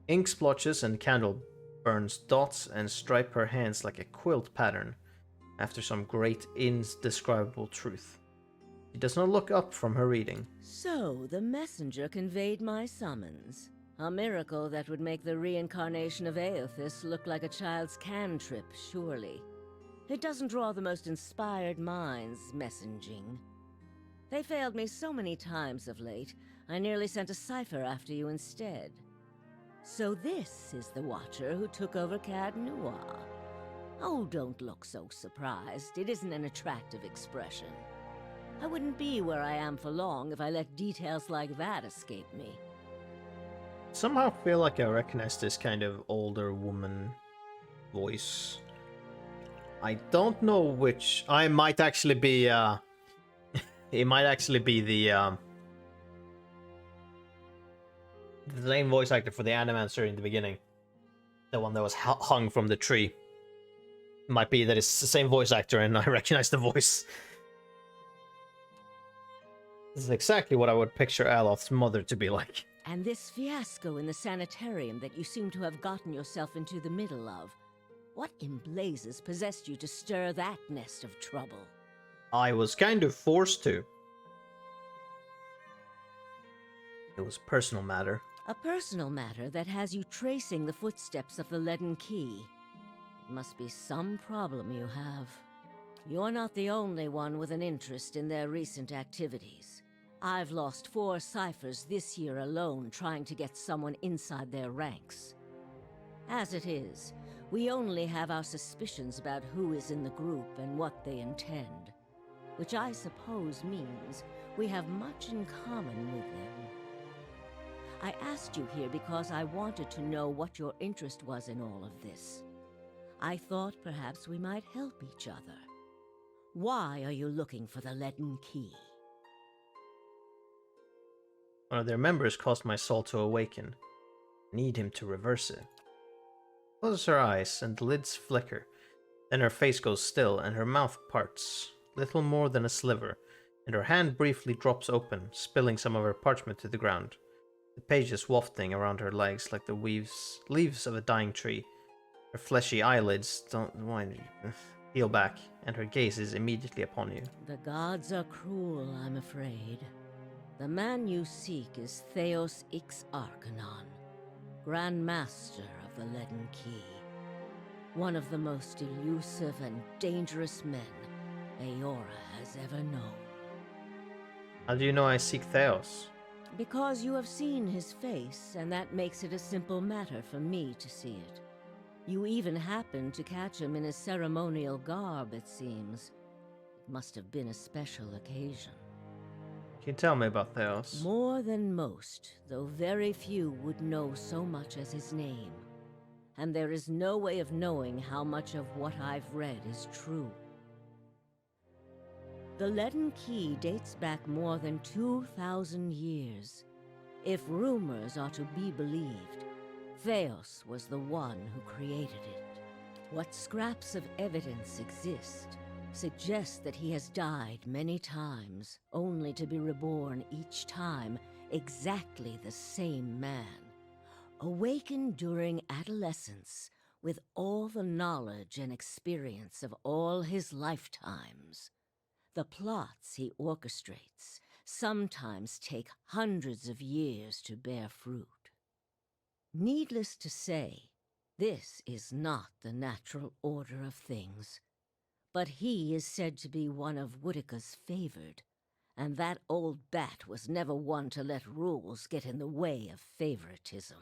Ink splotches and candle burns dots and stripe her hands like a quilt pattern after some great indescribable truth. She does not look up from her reading. So, the messenger conveyed my summons. A miracle that would make the reincarnation of Aothis look like a child's cantrip, surely. It doesn't draw the most inspired minds, messaging. They failed me so many times of late, I nearly sent a cipher after you instead. So this is the Watcher who took over Cad Noir. Oh, don't look so surprised. It isn't an attractive expression. I wouldn't be where I am for long if I let details like that escape me. Somehow feel like I recognize this kind of older woman voice. I don't know which. I might actually be. It might actually be the same voice actor for the Animancer in the beginning, the one that was hung from the tree. Might be that it's the same voice actor, and I recognize the voice. This is exactly what I would picture Aloth's mother to be like. And this fiasco in the sanitarium that you seem to have gotten yourself into the middle of. What in blazes possessed you to stir that nest of trouble? I was kind of forced to. It was a personal matter. A personal matter that has you tracing the footsteps of the leaden key. It must be some problem you have. You're not the only one with an interest in their recent activities. I've lost 4 ciphers this year alone trying to get someone inside their ranks. As it is, we only have our suspicions about who is in the group and what they intend, which I suppose means we have much in common with them. I asked you here because I wanted to know what your interest was in all of this. I thought perhaps we might help each other. Why are you looking for the leaden key? One of their members caused my soul to awaken. I need him to reverse it. Closes her eyes, and the lids flicker. Then her face goes still, and her mouth parts, little more than a sliver, and her hand briefly drops open, spilling some of her parchment to the ground. The pages wafting around her legs like the leaves of a dying tree. Her fleshy eyelids peel back, and her gaze is immediately upon you. The gods are cruel, I'm afraid. The man you seek is Theos Ix Arcanon, Grand Master of the Leaden Key. One of the most elusive and dangerous men Eora has ever known. How do you know I seek Theos? Because you have seen his face, and that makes it a simple matter for me to see it. You even happened to catch him in his ceremonial garb, it seems. It must have been a special occasion. Can you tell me about Theos? More than most, though very few would know so much as his name. And there is no way of knowing how much of what I've read is true. The Leaden Key dates back more than 2,000 years. If rumors are to be believed, Theos was the one who created it. What scraps of evidence exist suggest that he has died many times, only to be reborn each time exactly the same man. awakened during adolescence with all the knowledge and experience of all his lifetimes. The plots he orchestrates sometimes take hundreds of years to bear fruit. Needless to say, this is not the natural order of things. But he is said to be one of Woodica's favored, and that old bat was never one to let rules get in the way of favoritism.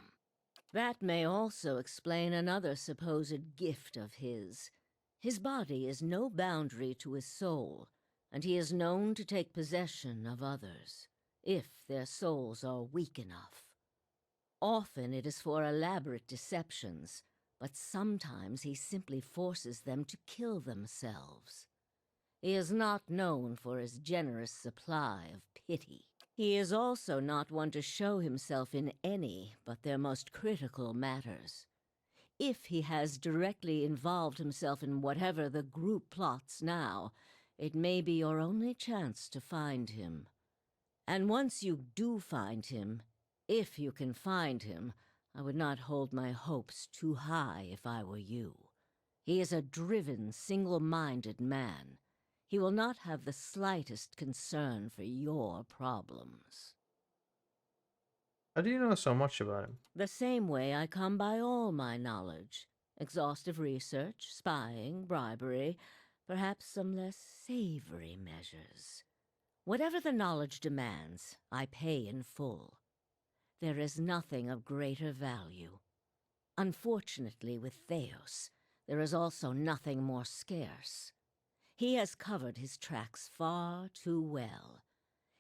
That may also explain another supposed gift of his. His body is no boundary to his soul, and he is known to take possession of others, if their souls are weak enough. Often it is for elaborate deceptions, but sometimes he simply forces them to kill themselves. He is not known for his generous supply of pity. He is also not one to show himself in any but their most critical matters. If he has directly involved himself in whatever the group plots now, it may be your only chance to find him. And once you do find him, if you can find him, I would not hold my hopes too high if I were you. He is a driven, single-minded man. He will not have the slightest concern for your problems. How do you know so much about him? The same way I come by all my knowledge. Exhaustive research, spying, bribery, perhaps some less savory measures. Whatever the knowledge demands, I pay in full. There is nothing of greater value. Unfortunately, with Theos, there is also nothing more scarce. He has covered his tracks far too well.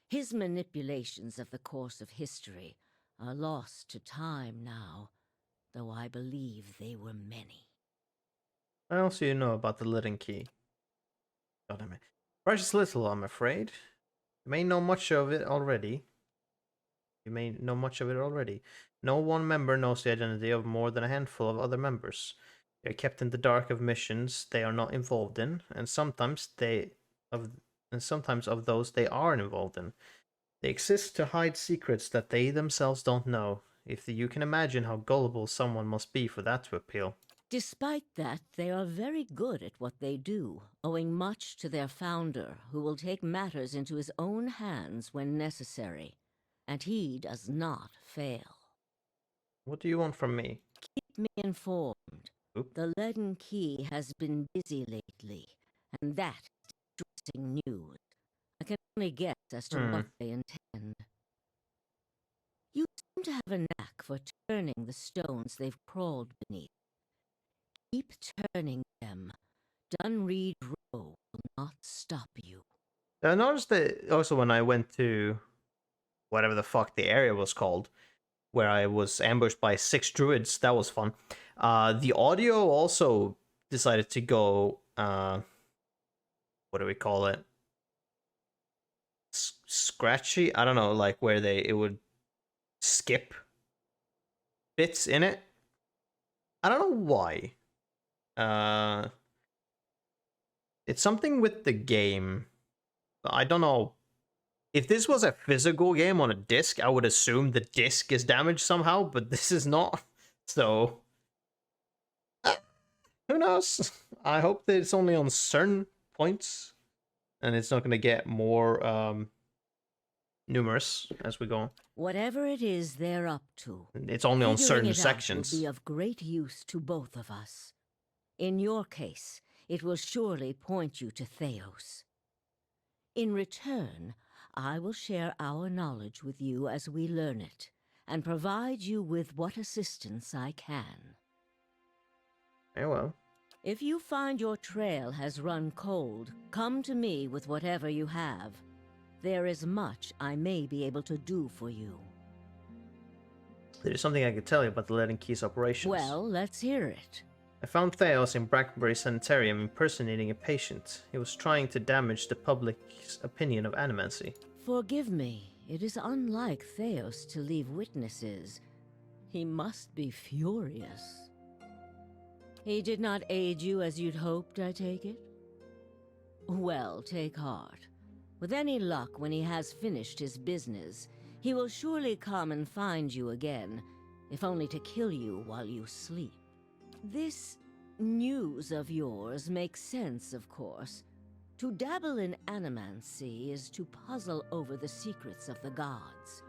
His manipulations of the course of history are lost to time now, though I believe they were many. What else do you know about the Leaden Key? God damn it. Precious little, I'm afraid. You may know much of it already. No one member knows the identity of more than a handful of other members. They are kept in the dark of missions they are not involved in, and sometimes of those they are involved in. They exist to hide secrets that they themselves don't know. If you can imagine how gullible someone must be for that to appeal. Despite that, they are very good at what they do, owing much to their founder, who will take matters into his own hands when necessary. And he does not fail. What do you want from me? Keep me informed. Oop. The Leaden Key has been busy lately, and that is distressing news. I can only guess as to what they intend. You seem to have a knack for turning the stones they've crawled beneath. Keep turning them. Dunreed Row will not stop you. I noticed that also when I went to whatever the fuck the area was called, where I was ambushed by 6 druids, that was fun. The audio also decided to go, what do we call it? Scratchy? I don't know, like where it would skip bits in it. I don't know why. It's something with the game. I don't know. If this was a physical game on a disc, I would assume the disc is damaged somehow, but this is not. So, who knows? I hope that it's only on certain points, and it's not going to get more numerous as we go on. Whatever it is they're up to, It's only on certain figuring it out sections. will be of great use to both of us. In your case, it will surely point you to Theos. In return, I will share our knowledge with you as we learn it, and provide you with what assistance I can. Very well. If you find your trail has run cold, come to me with whatever you have. There is much I may be able to do for you. There's something I could tell you about the Leaden Key's operations. Well, let's hear it. I found Theos in Brackenbury Sanitarium impersonating a patient. He was trying to damage the public's opinion of animancy. Forgive me, it is unlike Theos to leave witnesses. He must be furious. He did not aid you as you'd hoped, I take it? Well, take heart. With any luck, when he has finished his business, he will surely come and find you again, if only to kill you while you sleep. This news of yours makes sense, of course. To dabble in animancy is to puzzle over the secrets of the gods.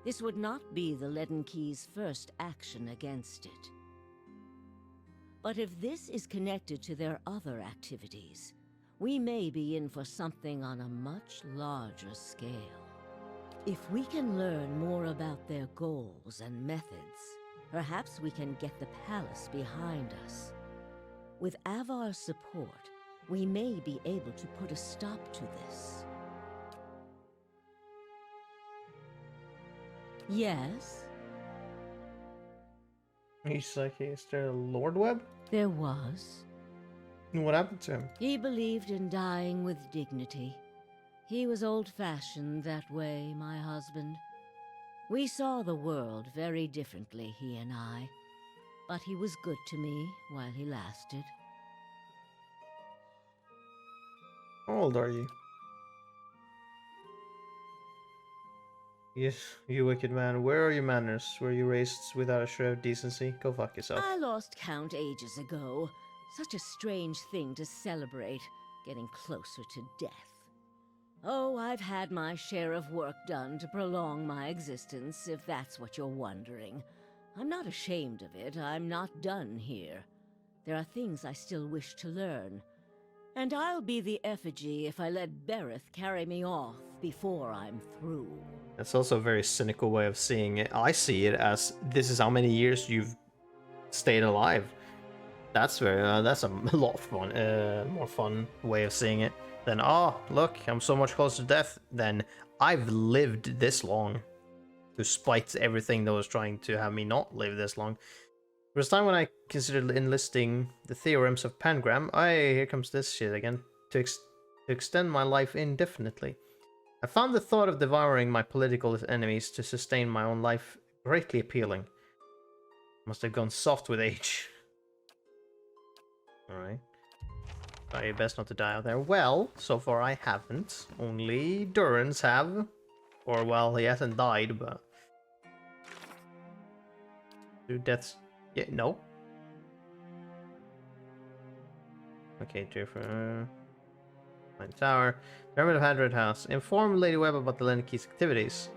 This would not be the Leaden Key's first action against it. But if this is connected to their other activities, we may be in for something on a much larger scale. If we can learn more about their goals and methods, perhaps we can get the palace behind us. With Avar's support, we may be able to put a stop to this. Yes? He's like, is there a Lord Webb? There was. What happened to him? He believed in dying with dignity. He was old-fashioned that way, my husband. We saw the world very differently, he and I. But he was good to me while he lasted. How old are you? Yes, you wicked man. Where are your manners? Were you raised without a shred of decency? Go fuck yourself. I lost count ages ago. Such a strange thing to celebrate, getting closer to death. Oh, I've had my share of work done to prolong my existence, if that's what you're wondering. I'm not ashamed of it. I'm not done here. There are things I still wish to learn. And I'll be the effigy if I let Berith carry me off before I'm through. That's also a very cynical way of seeing it. I see it as this is how many years you've stayed alive. That's very that's a lot of fun, more fun way of seeing it than, oh look, I'm so much closer to death. Then I've lived this long, despite everything that was trying to have me not live this long. It was time when I considered enlisting the theorems of Pangram. Here comes this shit again. To extend my life indefinitely. I found the thought of devouring my political enemies to sustain my own life greatly appealing. Must have gone soft with age. Alright. Try your best not to die out there. Well, so far I haven't. Only Durans have. Or, well, he hasn't died, but... 2 deaths. Yeah, no. Okay, different. Mine Tower. Pyramid of Hadred House. Inform Lady Webb about the Leaden Key's activities.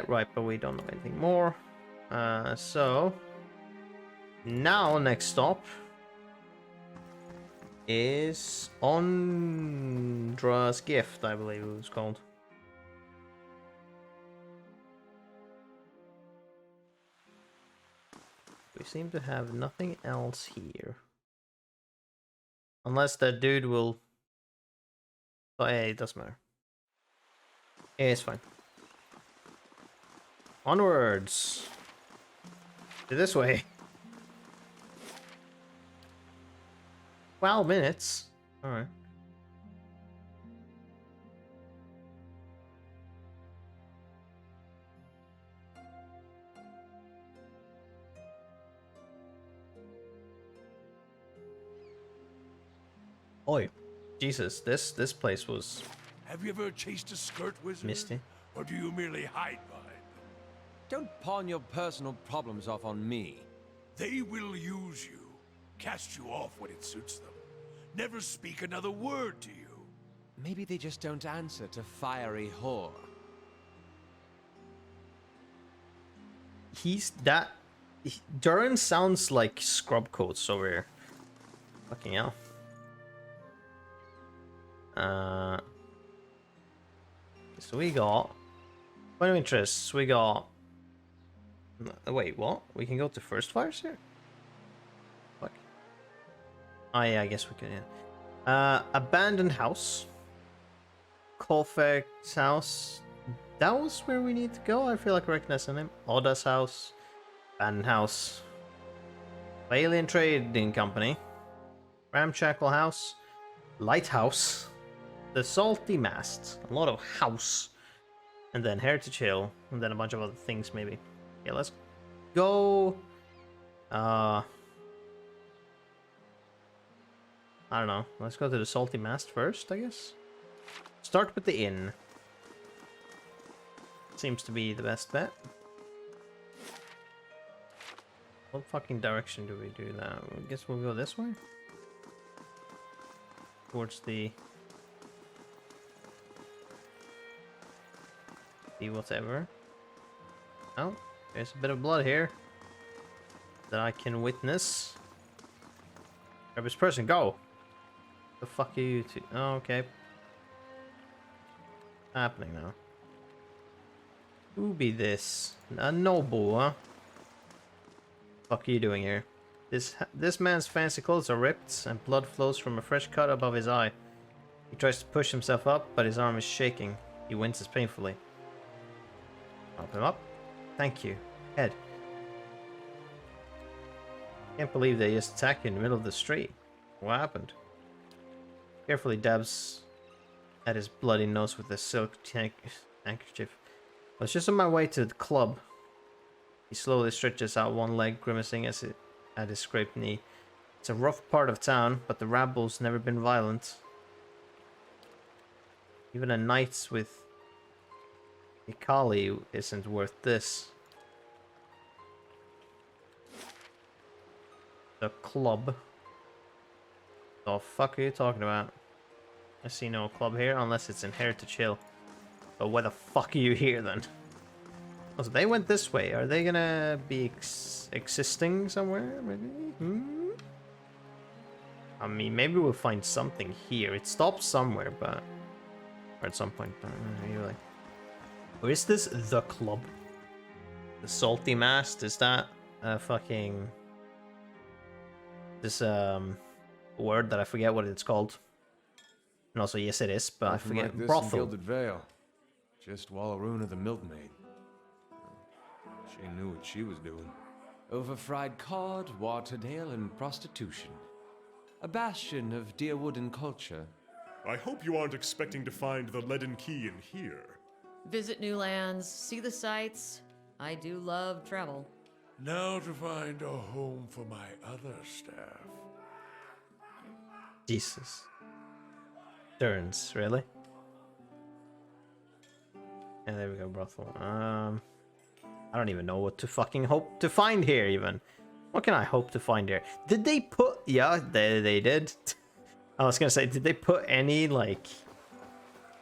Right, but we don't know anything more. So... Now, next stop... is... Ondra's Gift, I believe it was called. We seem to have nothing else here. Unless that dude will... Oh, yeah, it doesn't matter. Yeah, it's fine. Onwards! This way. 12 minutes. Alright. Oi, Jesus, this place was Have you ever chased a skirt wizard? misty. Or do you merely hide behind them? Don't pawn your personal problems off on me. They will use you, cast you off when it suits them, never speak another word to you. Maybe they just don't answer to fiery whore. Duran sounds like scrub coats over here. Fucking hell. So we got point of interests. We got. Wait, what? We can go to first fires here. Fuck. Oh yeah, I guess we can. Yeah. Abandoned house. Colfax house. That was where we need to go. I feel like I recognize the name. Oda's house. Abandoned house. Alien Trading Company. Ramshackle house. Lighthouse. The Salty Mast. A lot of house. And then Heritage Hill. And then a bunch of other things maybe. Yeah, let's go. I don't know. Let's go to the Salty Mast first, I guess. Start with the inn. Seems to be the best bet. What fucking direction do we do that? I guess we'll go this way? Towards the whatever. Oh, there's a bit of blood here that I can witness. Grab this person, go! The fuck are you two? Oh, okay. What's happening now? Who be this? A noble, huh? Fuck are you doing here? This man's fancy clothes are ripped, and blood flows from a fresh cut above his eye. He tries to push himself up, but his arm is shaking. He winces painfully. Help him up. Thank you. Head. Can't believe they just attacked you in the middle of the street. What happened? Carefully dabs at his bloody nose with a silk handkerchief. I was just on my way to the club. He slowly stretches out one leg, grimacing at his scraped knee. It's a rough part of town, but the rabble's never been violent. Even a night with Ikali isn't worth this. The club. The fuck are you talking about? I see no club here, unless it's in Heritage Hill. But why the fuck are you here then? Oh, so they went this way. Are they gonna be existing somewhere? Maybe? I mean, maybe we'll find something here. It stops somewhere, but... Or at some point, really. Or is this the club? The Salty Mast? Is that a fucking... This, word that I forget what it's called. And also, yes it is, but I forget. Like this Brothel. in Gilded Vale. Just Wallaruna the milkmaid. She knew what she was doing. Overfried cod, watered ale, and prostitution. A bastion of Deerwooden culture. I hope you aren't expecting to find the leaden key in here. Visit new lands, see the sights. I do love travel. Now to find a home for my other staff. Jesus. Turns, really? Yeah, there we go, brothel. I don't even know what to fucking hope to find here, even. What can I hope to find here? Did they put... Yeah, they did. I was gonna say, did they put any, like...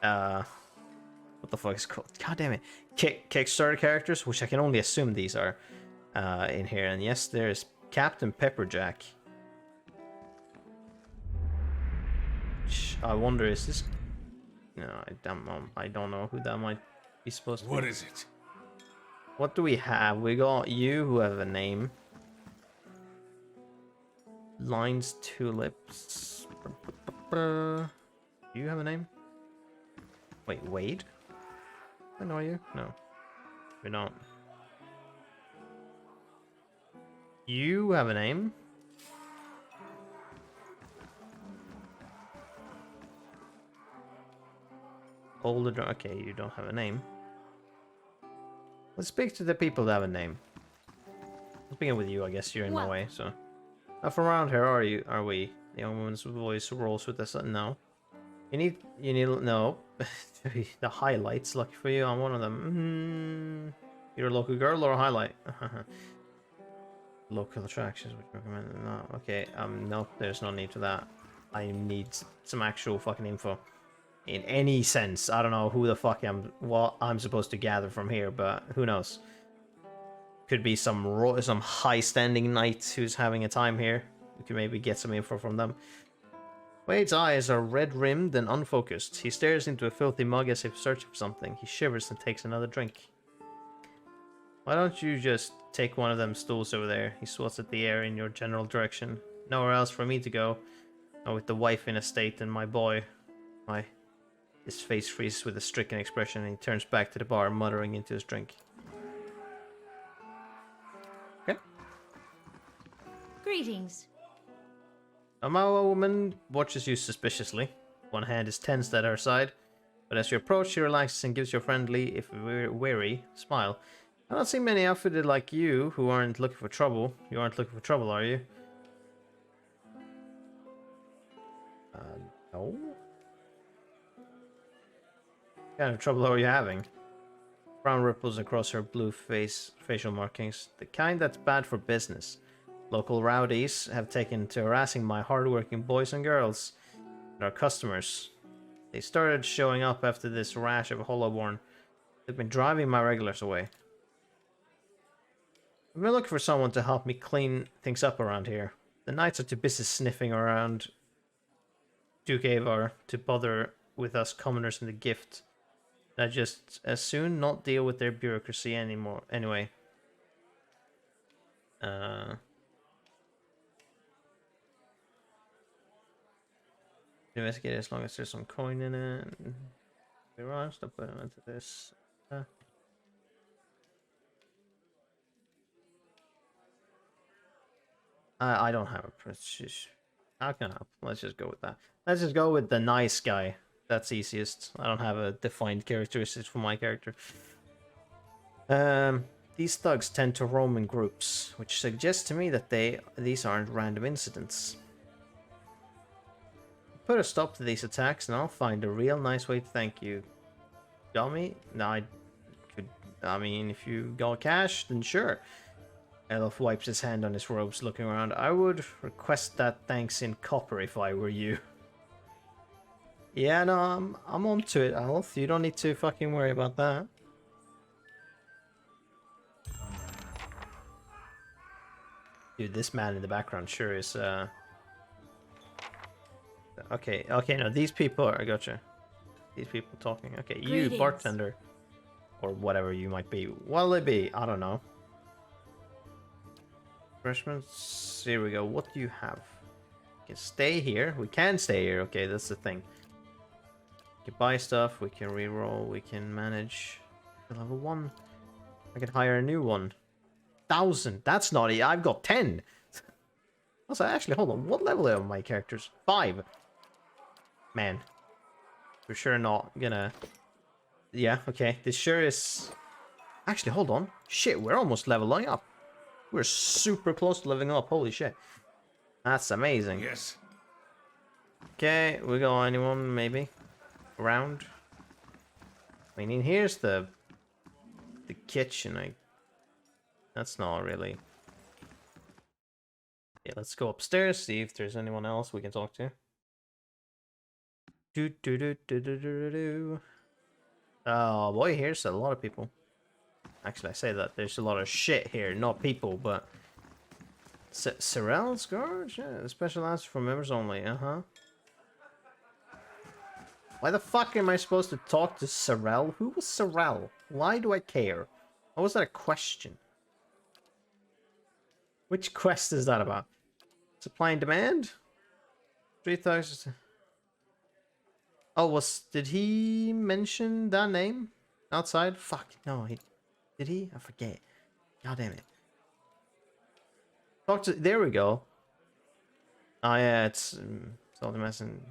What the fuck is it called? God damn it. Kickstarter characters, which I can only assume these are in here. And yes, there's Captain Pepperjack. I wonder, is this... No, I don't know who that might be supposed to be. What is it? What do we have? We got you, who have a name. Lines, tulips. Do you have a name? Wait, Wade? I know you? No. We don't. You have a name? Older, okay, you don't have a name. Let's speak to the people that have a name. Let's begin with you, I guess you're in my way, so. From around here, are we? The young woman's voice rolls with us. No. You need, no. The highlights, lucky for you, on one of them. You're a local girl or a highlight? Local attractions, would you recommend? No, okay, no, there's no need for that. I need some actual fucking info. In any sense. I don't know who the fuck what I'm supposed to gather from here, but who knows? Could be some high-standing knight who's having a time here. We could maybe get some info from them. Wade's eyes are red-rimmed and unfocused. He stares into a filthy mug as if searching for something. He shivers and takes another drink. Why don't you just take one of them stools over there? He swats at the air in your general direction. Nowhere else for me to go. Not with the wife in a state and my boy. His face freezes with a stricken expression and he turns back to the bar, muttering into his drink. Okay. Greetings. A Mawa woman watches you suspiciously. One hand is tensed at her side, but as you approach, she relaxes and gives you a friendly, if weary, smile. I don't see many outfitted like you who aren't looking for trouble. You aren't looking for trouble, are you? No. What kind of trouble are you having? Frown ripples across her blue facial markings. The kind that's bad for business. Local rowdies have taken to harassing my hardworking boys and girls, and our customers. They started showing up after this rash of Hollowborn. They've been driving my regulars away. I've been looking for someone to help me clean things up around here. The knights are too busy sniffing around Duke Avar to bother with us commoners in the gift. I just as soon not deal with their bureaucracy anymore. Anyway. Investigate as long as there's some coin in it. We're stop putting into this. I don't have a precision. How can I help? Let's just go with that. Let's just go with the nice guy. That's easiest. I don't have a defined characteristics for my character. These thugs tend to roam in groups, which suggests to me that these aren't random incidents. Put a stop to these attacks, and I'll find a real nice way to thank you. Got me? No, I mean, if you got cash, then sure. Elf wipes his hand on his robes, looking around. I would request that thanks in copper if I were you. Yeah, no, I'm on to it, Elf. You don't need to fucking worry about that. Dude, this man in the background sure is, Okay, no, these people are... I gotcha. These people talking. Okay, Greetings. You, bartender. Or whatever you might be. What'll it be? I don't know. Refreshments. Here we go. What do you have? We can stay here. We can stay here. Okay, that's the thing. We can buy stuff. We can reroll. We can manage. Level 1. I can hire a new one. 1,000. That's not it. I've got 10. Also, actually, hold on. What level are my characters? 5. Man. We're sure not gonna... Yeah, okay. This sure is... Actually, hold on. Shit, we're almost leveling up. We're super close to leveling up. Holy shit. That's amazing. Yes. Okay, we got anyone, maybe? Around? I mean, here's the kitchen. That's not really... Yeah, let's go upstairs, see if there's anyone else we can talk to. Oh boy, here's a lot of people. Actually, I say that there's a lot of shit here, not people, but Sorrel's Gorge? Yeah, the special answer for members only. Why the fuck am I supposed to talk to Sorrel? Who was Sorrel? Why do I care? Why was that a question? Which quest is that about? Supply and demand? 3,000. Oh, did he mention that name outside? Fuck, no, did he? I forget. God damn it. There we go. Oh yeah, it's Salty Messin.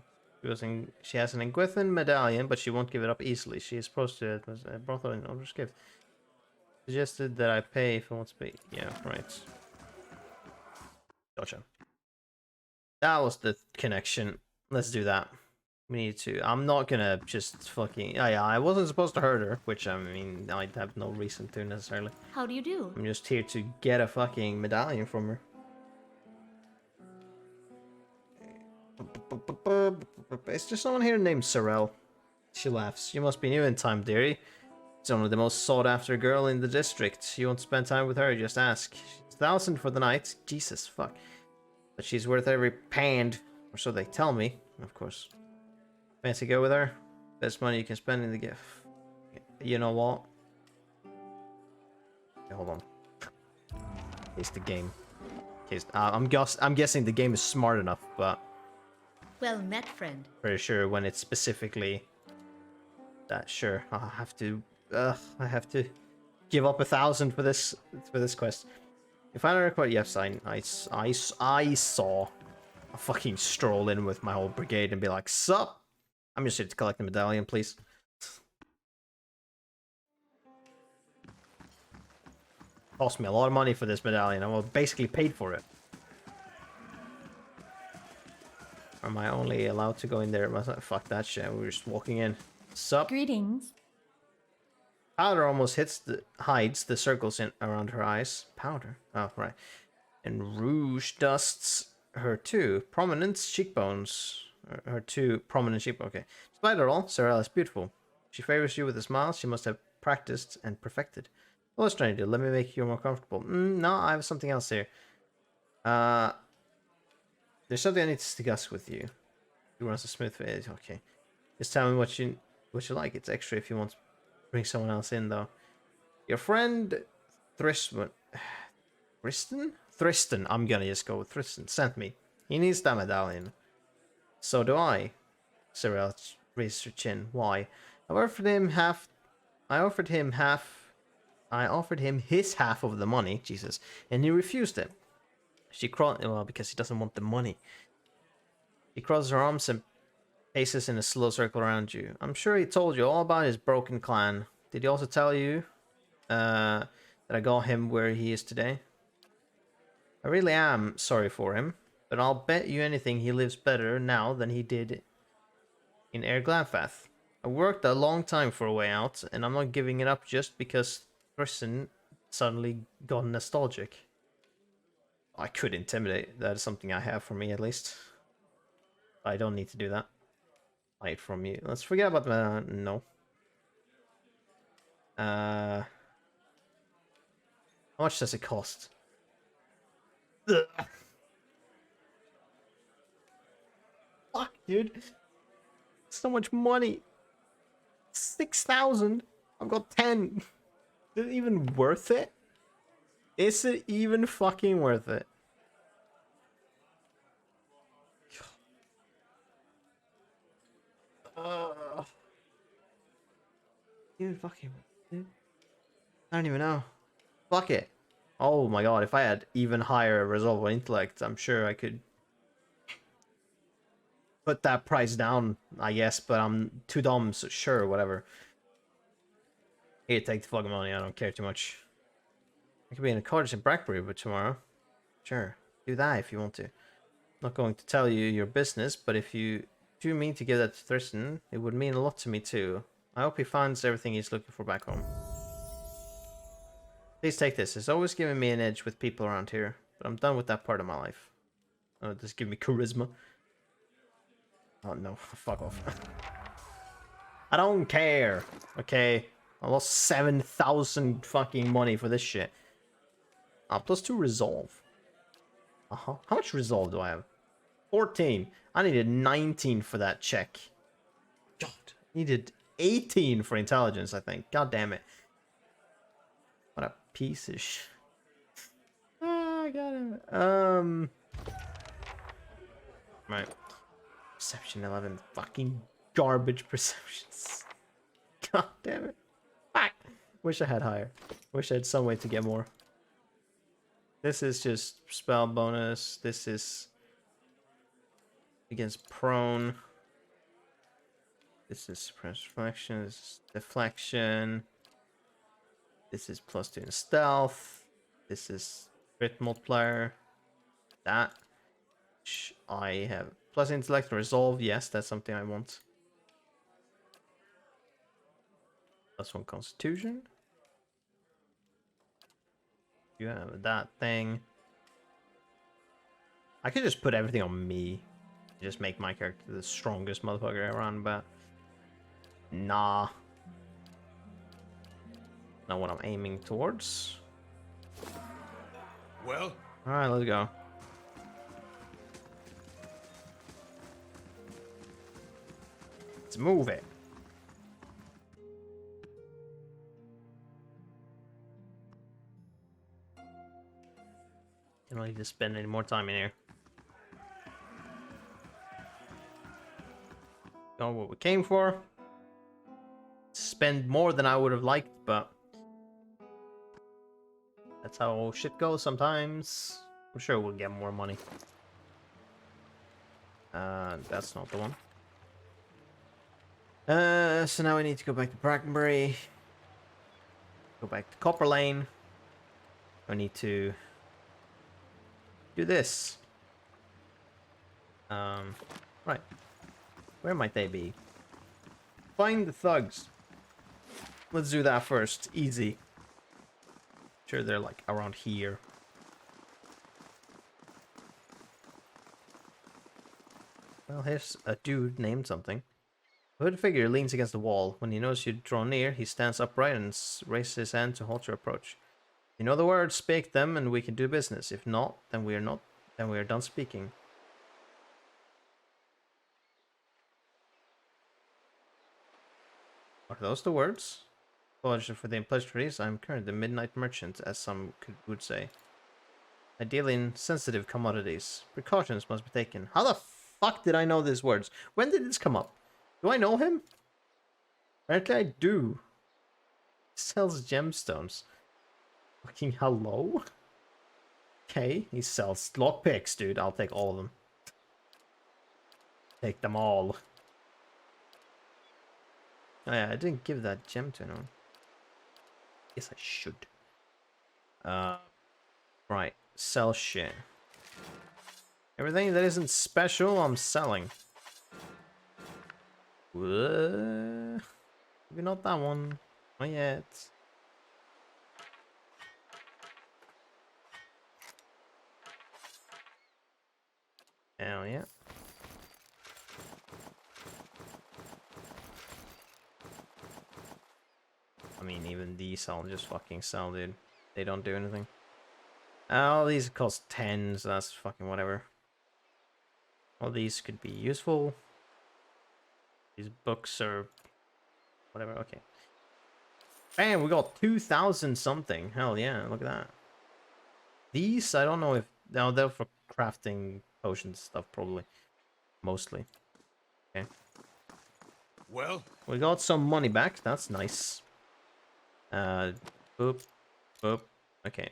She has an Ingwithan medallion, but she won't give it up easily. She is supposed to. It was a brothel in Elder's gift. Suggested that I pay if I want to pay. Yeah, right. Gotcha. That was the connection. Let's do that. We need to. I'm not gonna just fucking. Yeah, I wasn't supposed to hurt her, which I mean, I have no reason to necessarily. How do you do? I'm just here to get a fucking medallion from her. Is there someone here named Sorrel? She laughs. You must be new in time, dearie. It's only the most sought after girl in the district. You want to spend time with her, just ask. She's 1,000 for the night. Jesus, fuck. But she's worth every pound, or so they tell me, of course. Fancy go with her? Best money you can spend in the gift. You know what? Okay, hold on. It's the game. I'm guessing the game is smart enough, but... Well met, friend. Pretty sure when it's specifically... That, sure. I have to give up 1,000 for this quest. If I don't require, yes, I saw a fucking stroll in with my whole brigade and be like, sup? I'm just here to collect the medallion, please. Cost me a lot of money for this medallion. I basically paid for it. Or am I only allowed to go in there? Fuck that shit. We're just walking in. Sup? Greetings. Powder almost hides the circles around her eyes. Powder? Oh, right. And rouge dusts her too. Prominent cheekbones. Her two prominent cheekbones. Okay. Despite it all, Sorrel is beautiful. She favors you with a smile she must have practiced and perfected. Well, stranger, let me make you more comfortable. No, I have something else here. There's something I need to discuss with you. He runs a smooth face. Okay. Just tell me what you like. It's extra if you want to bring someone else in, though. Your friend Tristan. Tristan. I'm gonna just go with Tristan. Sent me. He needs that medallion. So do I. Cyril raised her chin. Why? I offered him his half of the money. Jesus, and he refused it. She because he doesn't want the money. He crosses her arms and paces in a slow circle around you. I'm sure he told you all about his broken clan. Did he also tell you that I got him where he is today? I really am sorry for him, but I'll bet you anything he lives better now than he did in Air Gladfath. I worked a long time for a way out, and I'm not giving it up just because Tristan suddenly got nostalgic. I could intimidate. That is something I have for me, at least. I don't need to do that. Hide from you. Let's forget about the... no. How much does it cost? Ugh. Fuck, dude. So much money. 6,000. I've got 10. Is it even worth it? Is it even fucking worth it? Dude, fucking... dude. I don't even know. Fuck it. Oh my god, if I had even higher resolve or intellect, I'm sure I could put that price down, I guess, but I'm too dumb, so sure, whatever. Here, take the fucking money, I don't care too much. I could be in a cottage in Brackbury but tomorrow. Sure, do that if you want to. Not going to tell you your business, but if you do mean to give that to Tristan, it would mean a lot to me too. I hope he finds everything he's looking for back home. Please take this. It's always given me an edge with people around here, but I'm done with that part of my life. Oh, just give me charisma. Oh no, fuck off. I don't care. Okay, I lost 7,000 fucking money for this shit. +2 resolve. How much resolve do I have? 14. I needed 19 for that check. God, needed 18 for intelligence, I think. God damn it. What a piece of shit. Oh, I got him. Right. Perception 11. Fucking garbage perceptions. God damn it. Fuck. Wish I had higher. Wish I had some way to get more. This is just spell bonus. This is against prone. This is suppress reflection. This is deflection. This is +2 in stealth. This is crit multiplier. That. I have plus intellect and resolve. Yes, that's something I want. +1 constitution. You have that thing. I could just put everything on me. Just make my character the strongest motherfucker around, but nah. Not what I'm aiming towards. Well? Alright, let's go. Let's move it. Don't need to spend any more time in here. Got what we came for. Spend more than I would have liked, but that's how shit goes sometimes. I'm sure we'll get more money. That's not the one. So now we need to go back to Brackenbury. Go back to Copper Lane. I need to do this. Right. Where might they be? Find the thugs. Let's do that first. Easy. Sure, they're like around here. Well, here's a dude named something. The hooded figure leans against the wall. When he knows you draw near, he stands upright and raises his hand to halt your approach. You know the words, speak them, and we can do business. If not, then we are done speaking. Are those the words? Apologies for the impleasantries. I'm currently the midnight merchant, as some would say. I deal in sensitive commodities. Precautions must be taken. How the fuck did I know these words? When did this come up? Do I know him? Apparently I do. He sells gemstones. Fucking hello? Okay, he sells lockpicks, dude. I'll take all of them. Take them all. Oh yeah, I didn't give that gem to anyone. Yes, I should. Right. Sell shit. Everything that isn't special, I'm selling. Maybe not that one. Not yet. Hell yeah. I mean, even these I'll just fucking sell, dude. They don't do anything. Oh, these cost 10, so that's fucking whatever. All these could be useful. These books are whatever, okay. Bam, we got 2,000 something. Hell yeah, look at that. These, I don't know if... No, they're for crafting potions stuff, probably. Mostly. Okay. Well? We got some money back, that's nice. Boop. Boop. Okay.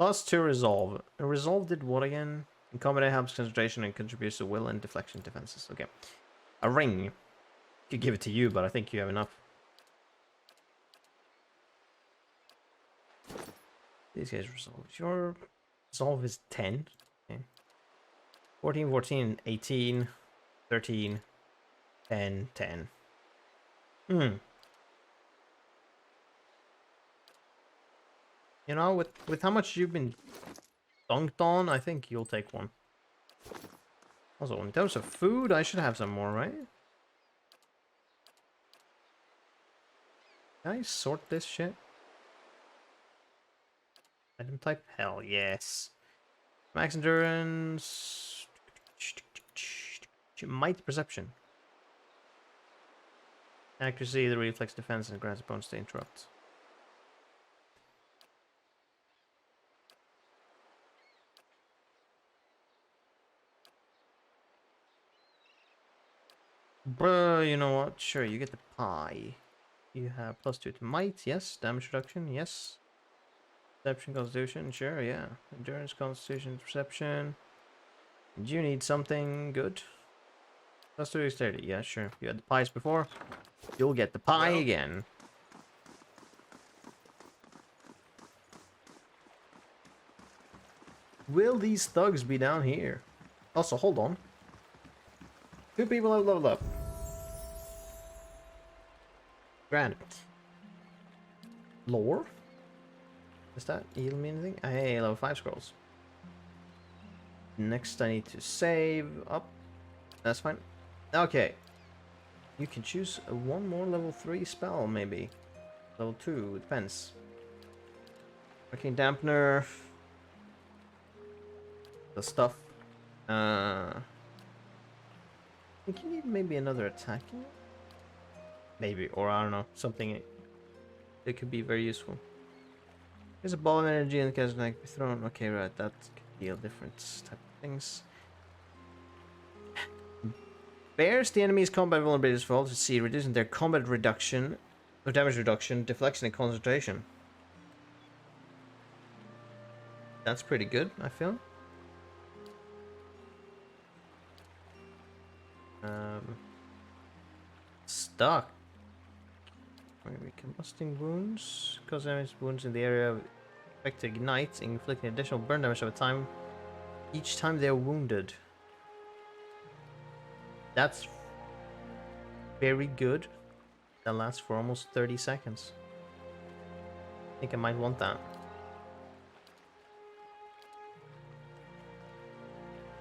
+2 resolve. Resolve did what again? In combat it helps concentration and contributes to will and deflection defenses. Okay. A ring. Could give it to you, but I think you have enough. These guys resolve. Your resolve is 10. Okay. 14, 14, 18, 13, 10, 10. You know, with how much you've been dunked on, I think you'll take one. Also, in terms of food, I should have some more, right? Can I sort this shit? Item type? Hell yes. Max endurance. Might perception. Accuracy, the reflex defense, and grants bonus to interrupt. Bruh, you know what? Sure, you get the pie. You have +2 to might, yes. Damage reduction, yes. Perception, constitution, sure, yeah. Endurance, constitution, perception. Do you need something good? +2 dexterity, yeah, sure. You had the pies before. You'll get the pie again. Will these thugs be down here? Also, hold on. 2 people have leveled up. Grand. Lore? Does that heal me anything? Hey, level 5 scrolls. Next I need to save up. That's fine. Okay. You can choose one more level 3 spell, maybe. Level 2, depends. Arcane Dampener. The stuff. I think you need maybe another attacking? Maybe, or I don't know, something that could be very useful. There's a ball of energy and the cast can be thrown. Okay, right, that could deal different type of things. Bears the enemy's combat vulnerabilities for all to see, reducing their combat reduction, or damage reduction, deflection, and concentration. That's pretty good, I feel. Stuck. Maybe combusting wounds. Cause damage wounds in the area of effect to ignite, inflicting additional burn damage over time. Each time they are wounded. That's very good. That lasts for almost 30 seconds. I think I might want that.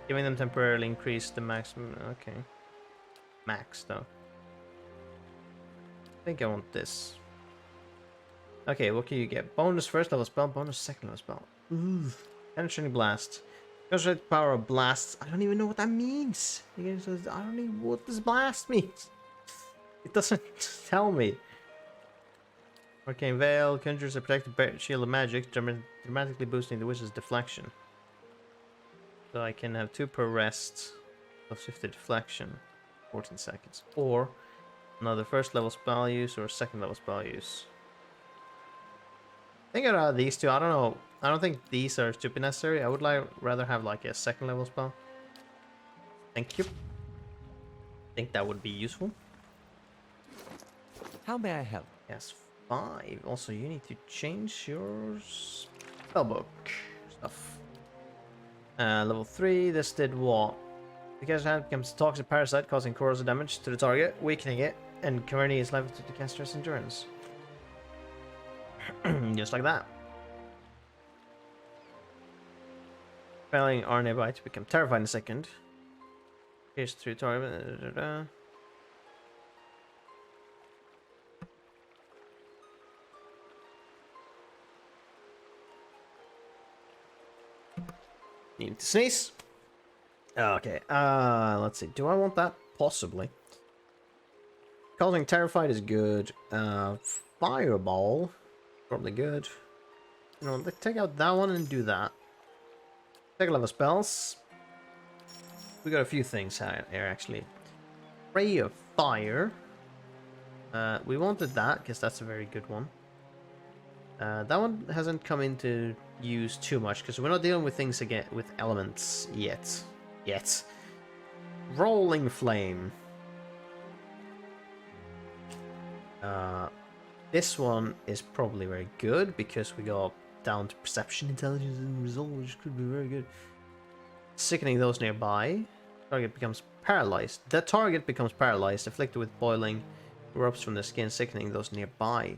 Giving them temporarily increase the maximum. Okay. max though. I think I want this. Okay, what can you get? Bonus first level spell, bonus second level spell. Ooh. Penetrating blast. Concentrate power of blasts. I don't even know what that means. The game says I don't even know what this blast means. It doesn't tell me. Arcane Veil conjures a protective shield of magic, dramatically boosting the wizard's deflection. So I can have 2 per rest of shifted deflection, 14 seconds. Or another first level spell use or second level spell use. I think out of these two, I don't know. I don't think these are super necessary. I would rather have like a second level spell. Thank you. I think that would be useful. How may I help? Yes, 5. Also, you need to change your spellbook stuff. Level 3, this did what? Because it becomes a toxic parasite causing corrosive damage to the target, weakening it, and converting its level to the caster's endurance. Just like that. Failing are nearby to become terrified in a second. Here's 3 target. Need to sneeze. Okay, let's see. Do I want that? Possibly. Causing terrified is good. Fireball, probably good. You know, let's take out that one and do that. Second level spells. We got a few things here actually. Ray of Fire. We wanted that because that's a very good one. That one hasn't come into use too much because we're not dealing with things again with elements yet. Rolling Flame. This one is probably very good because we got down to Perception, Intelligence, and Resolve, which could be very good. Sickening those nearby. Target becomes paralyzed. The target becomes paralyzed, afflicted with boiling, erupts from the skin, sickening those nearby.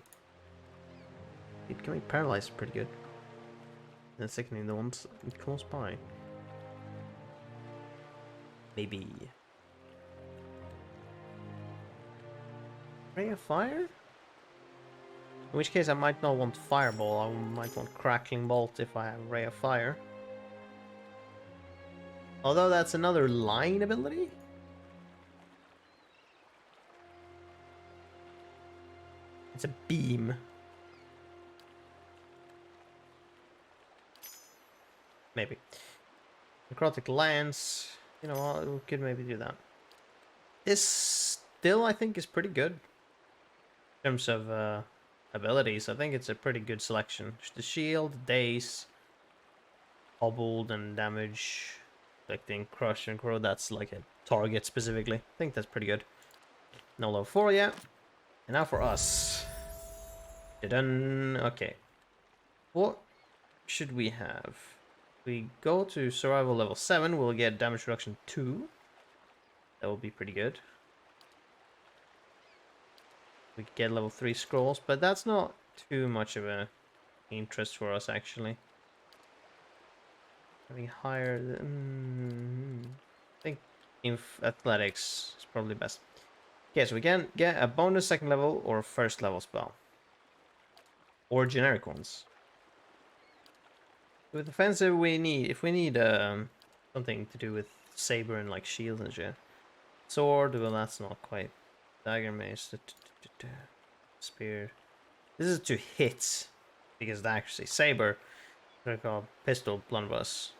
Becoming paralyzed is pretty good. And sickening the ones close by. Maybe. Ray of Fire? In which case I might not want Fireball, I might want Crackling Bolt if I have Ray of Fire. Although that's another line ability? It's a beam. Maybe. Necrotic Lance. You know what, we could maybe do that. This still, I think, is pretty good. In terms of abilities, I think it's a pretty good selection. The shield, daze, hobbled, and damage. Inflicting, crush, and crow, that's like a target specifically. I think that's pretty good. No level 4 yet. And now for us. Done. Okay. What should we have? We go to survival level 7, we'll get damage reduction 2. That will be pretty good. We could get level 3 scrolls, but that's not too much of a interest for us actually. Having higher than, I think athletics is probably best. Okay, so we can get a bonus second level or first level spell. Or generic ones. With offensive, if we need something to do with saber and like shield and shit. Sword, well that's not quite. Dagger, mace, spear. This is to hit because of the accuracy. Saber, pistol, blunderbuss.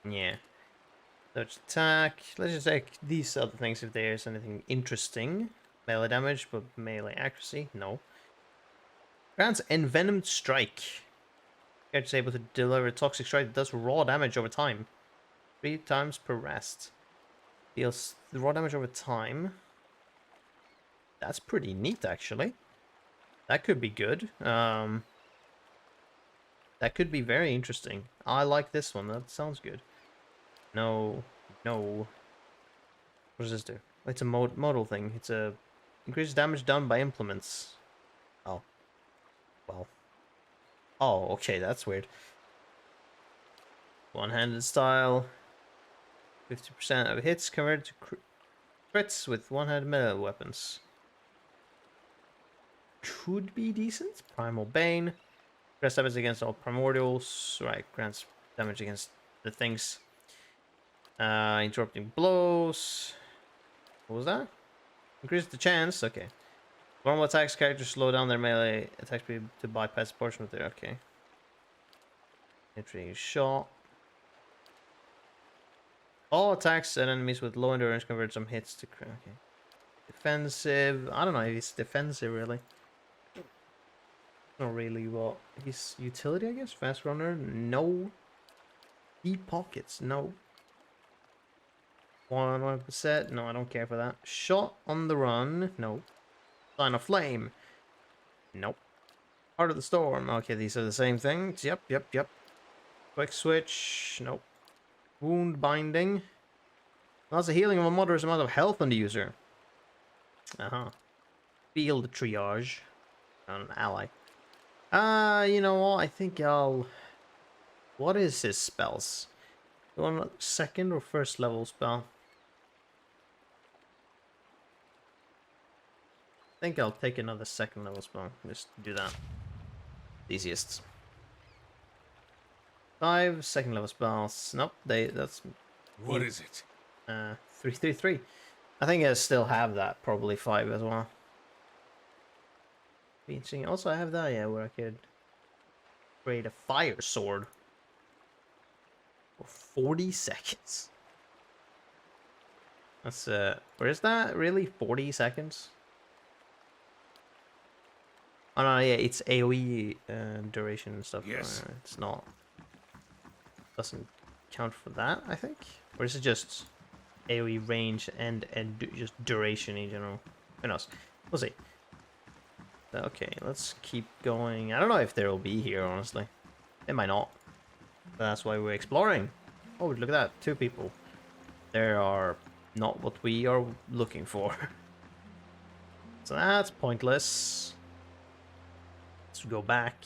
Yeah. Dodge attack. Let's just take these other things if there's anything interesting. Melee damage, but melee accuracy, no. Grants Envenomed Strike. Character is able to deliver a toxic strike that does raw damage over time. 3 times per rest. Deals the raw damage over time. That's pretty neat, actually. That could be good. That could be very interesting. I like this one. That sounds good. No. What does this do? It's a modal thing. It's a increases damage done by implements. Oh. Well. Oh, okay, that's weird. One-handed style. 50% of hits converted to crits with one-handed melee weapons. Could be decent. Primal Bane. Grants damage against all primordials. Right, grants damage against the things. Interrupting blows. What was that? Increase the chance. Okay. Normal attacks characters slow down their melee attack speed to bypass a portion of their. Okay. Entry shot. All attacks and enemies with low endurance convert some hits to crit. Okay. Defensive. I don't know if he's defensive really. Not really what his utility, I guess. Fast runner, no. Deep pockets, no. 100%, no, I don't care for that. Shot on the run, no. Sign of flame, nope. Heart of the storm, okay, these are the same things. Yep. Quick switch, nope. Wound binding. That's a healing of a moderate amount of health on the user. Field triage on an ally. You know what? I think I'll... What is his spells? You want second or first level spell? I think I'll take another second level spell. Just do that. Easiest. 5 second level spells. Nope, that's... What is it? 333. I think I still have that. Probably 5 as well. Be interesting. Also, I have that, yeah, where I could create a fire sword for 40 seconds. That's where is that? Really? 40 seconds? Oh no, yeah, it's AoE duration and stuff. Yes. It's not. Doesn't count for that, I think. Or is it just AoE range and just duration in general? Who knows? We'll see. Okay, let's keep going. I don't know if there will be here, honestly. It might not. That's why we're exploring. Oh, look at that. 2 people. There are not what we are looking for. So that's pointless. Let's go back.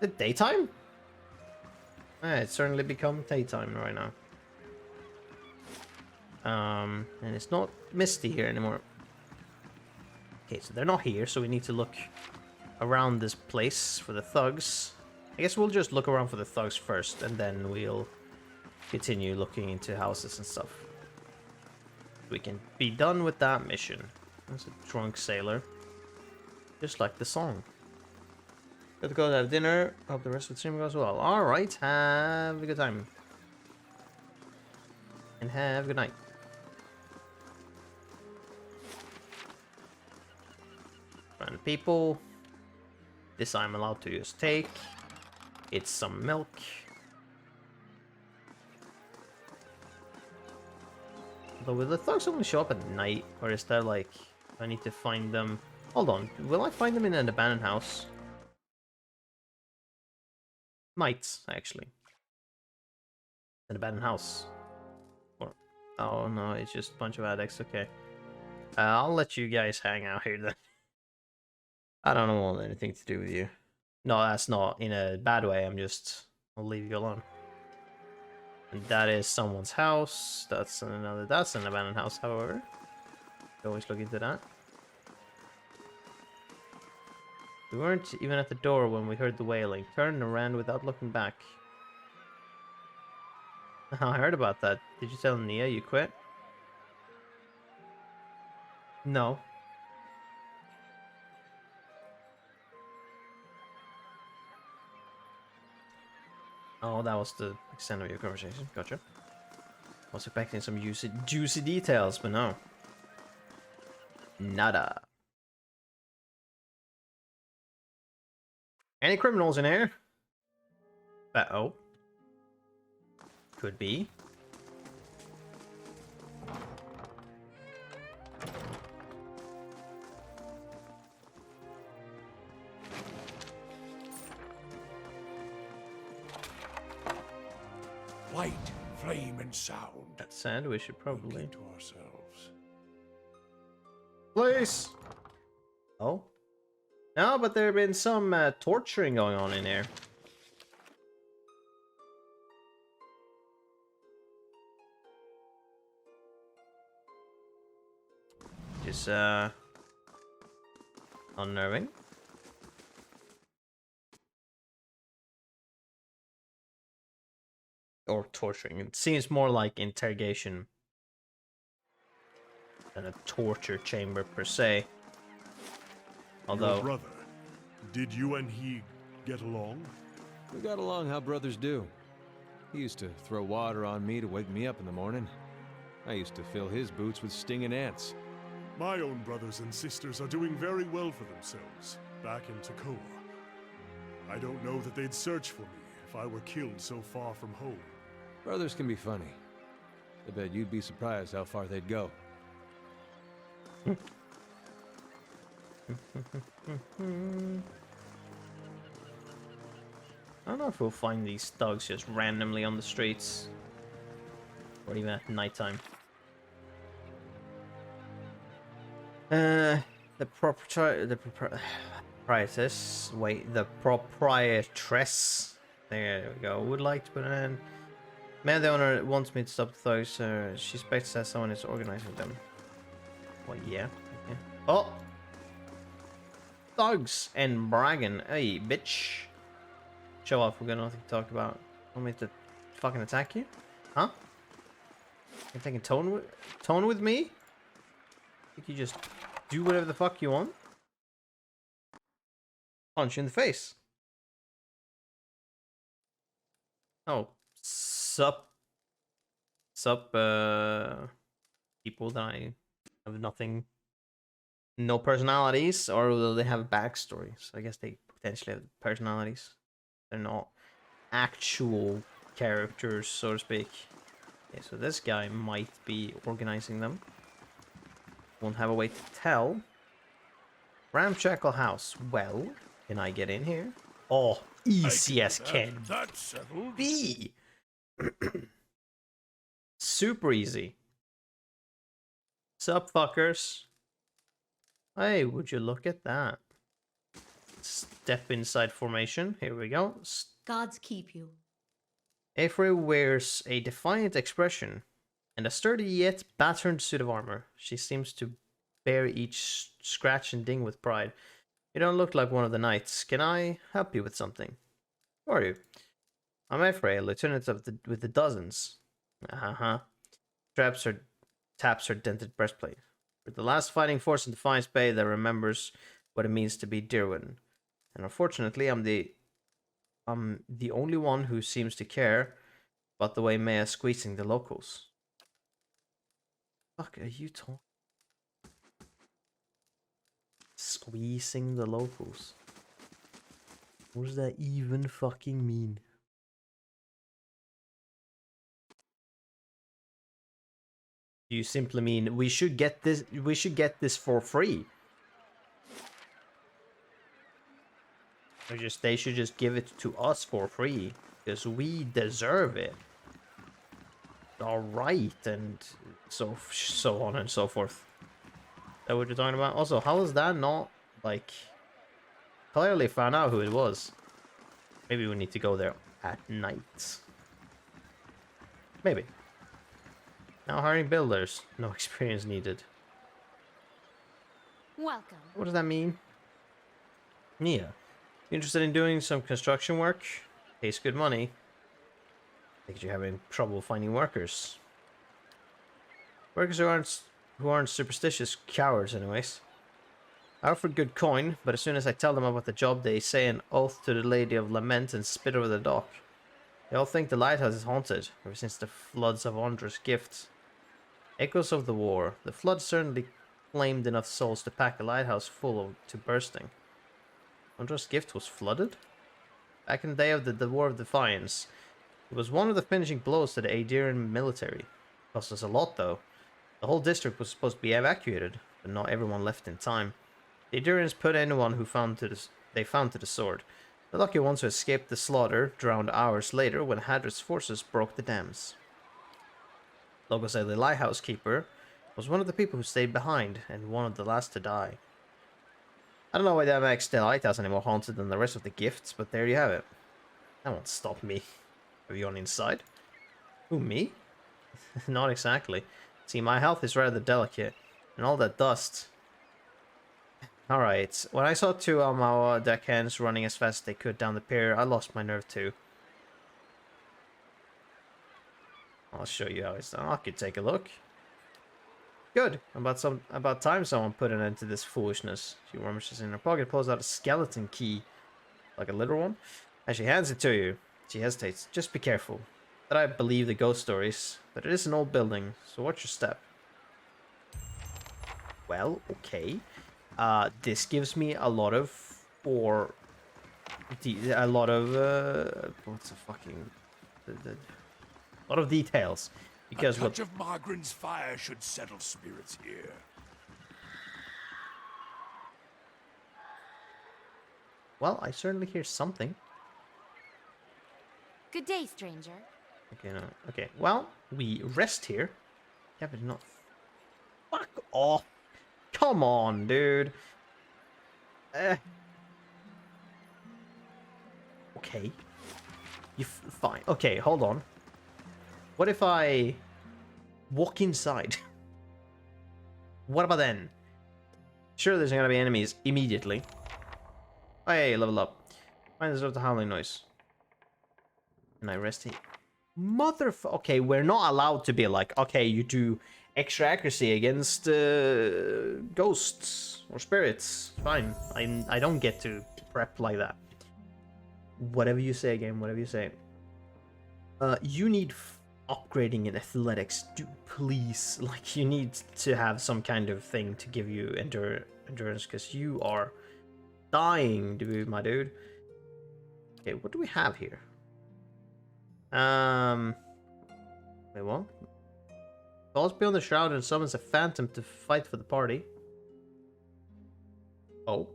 The daytime? It's certainly become daytime right now. And it's not misty here anymore. Okay, so they're not here, so we need to look around this place for the thugs. I guess we'll just look around for the thugs first, and then we'll continue looking into houses and stuff. We can be done with that mission. There's a drunk sailor. Just like the song. Got to go have dinner. Hope the rest of the stream goes well. Alright, have a good time. And have a good night. Random people. This I'm allowed to just take. It's some milk. But will the thugs only show up at night? Or is there like... I need to find them... Hold on. Will I find them in an abandoned house? Might, actually. An abandoned house. Or... Oh no, it's just a bunch of addicts. Okay. I'll let you guys hang out here then. I don't want anything to do with you. No, that's not in a bad way. I'll leave you alone. And that is someone's house. That's an abandoned house, however. Always look into that. We weren't even at the door when we heard the wailing. Turned and ran without looking back. I heard about that. Did you tell Nia you quit? No. Oh, that was the extent of your conversation. Gotcha. I was expecting some juicy details, but no. Nada. Any criminals in here? Oh. Could be. Light, flame, and sound. That said, we should probably... To ourselves. Police! Oh? No, but there have been some torturing going on in here. is unnerving. Or torturing. It seems more like interrogation than a torture chamber per se. Although, Your brother, did you and he get along? We got along how brothers do. He used to throw water on me to wake me up in the morning. I used to fill his boots with stinging ants. My own brothers and sisters are doing very well for themselves, back in Takoa. I don't know that they'd search for me if I were killed so far from home. Brothers can be funny. I bet you'd be surprised how far they'd go. I don't know if we'll find these thugs just randomly on the streets. Or even at nighttime. The proprietress. Wait, the proprietress. There we go. Would like to put an end. Man, the owner wants me to stop the thugs. She expects that someone is organizing them. Well, yeah. Okay. Oh! Thugs and bragging. Hey, bitch. Show off. We got nothing to talk about. Want me to fucking attack you? Huh? You taking tone with me? Think you just do whatever the fuck you want? Punch you in the face. Oh, sup, people that I have no personalities, or will they have backstories? I guess they potentially have personalities. They're not actual characters, so to speak. Okay, so this guy might be organizing them. Won't have a way to tell. Ramshackle house. Well, can I get in here? Oh, easy as can That's settled. be. Super easy. Sup, fuckers? Hey, would you look at that? Step inside formation. Here we go. Gods keep you. Avery wears a defiant expression and a sturdy yet battered suit of armor. She seems to bear each scratch and ding with pride. You don't look like one of the knights. Can I help you with something? Who are you? I'm Avery, lieutenant with the dozens. Taps her dented breastplate. We're the last fighting force in Defiance Bay that remembers what it means to be Dirwin. And unfortunately, I'm the only one who seems to care about the way Maya's squeezing the locals. Fuck are you talking? Squeezing the locals. What does that even fucking mean? You simply mean we should get this for free. Or they should just give it to us for free because we deserve it. All right, and so on and so forth. Is that what you're talking about? Also, how is that not like clearly found out who it was? Maybe we need to go there at night. Maybe. Now hiring builders, no experience needed. Welcome. What does that mean? Yeah. Interested in doing some construction work? Pays good money. Think you're having trouble finding workers. Workers who aren't superstitious cowards anyways. I offer good coin, but as soon as I tell them about the job, they say an oath to the Lady of Lament and spit over the dock. They all think the lighthouse is haunted, ever since the floods of Ondra's gifts. Echoes of the war. The flood certainly claimed enough souls to pack a lighthouse full to bursting. Ondra's gift was flooded? Back in the day of the War of Defiance, it was one of the finishing blows to the Aediran military. Cost us a lot though. The whole district was supposed to be evacuated, but not everyone left in time. The Aedirans put anyone they found to the sword. The lucky ones who escaped the slaughter drowned hours later when Hadra's forces broke the dams. Logos, the lighthouse keeper, was one of the people who stayed behind, and one of the last to die. I don't know why that makes the lighthouse any more haunted than the rest of the gifts, but there you have it. That won't stop me. Have you gone inside? Who, me? Not exactly. See, my health is rather delicate. And all that dust. Alright, when I saw two of our deckhands running as fast as they could down the pier, I lost my nerve too. I'll show you how it's done. I could take a look. Good. About time someone put an end to this foolishness. She rummages in her pocket, pulls out a skeleton key. Like a literal one. And she hands it to you. She hesitates. Just be careful. That I believe the ghost stories. But it is an old building, so watch your step. Well, okay. This gives me a lot of... what's the fucking... a lot of details. Because a touch of Margaren's fire should settle spirits here. Well, I certainly hear something. Good day, stranger. Okay, no. Okay, well, we rest here. Yeah, but not... Fuck off. Come on, dude. Okay. Fine. Okay, hold on. What if I walk inside? What about then? Sure, there's gonna be enemies immediately. Hey, level up. Find the howling noise. And I rest here. Okay, we're not allowed to be like, okay, you do extra accuracy against ghosts or spirits. Fine. I don't get to prep like that. Whatever you say, game, whatever you say. You need upgrading in athletics. Do please, like, you need to have some kind of thing to give you endurance, because you are dying, dude, my dude. Okay, what do we have here? Wait, what? Falls beyond the shroud and summons a phantom to fight for the party. Oh.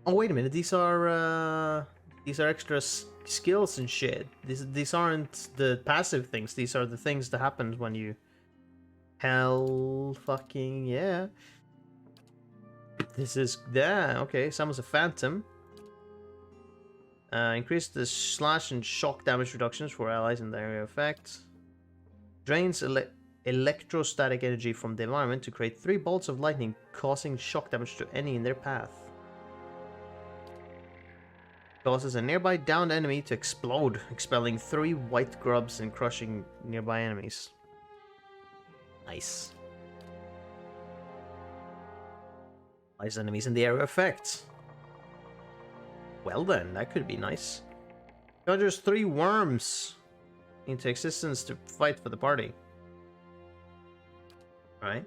Oh, wait a minute. These are extra skills and shit. These aren't the passive things. These are the things that happen when you... Hell fucking yeah. This is... Yeah, okay. Summons a phantom. Increase the slash and shock damage reductions for allies in the area of effect. Drains electrostatic energy from the environment to create 3 bolts of lightning, causing shock damage to any in their path. Causes a nearby downed enemy to explode, expelling 3 white grubs and crushing nearby enemies. Nice. Lies enemies in the area of effect. Well then, that could be nice. Conjures 3 worms into existence to fight for the party. Right.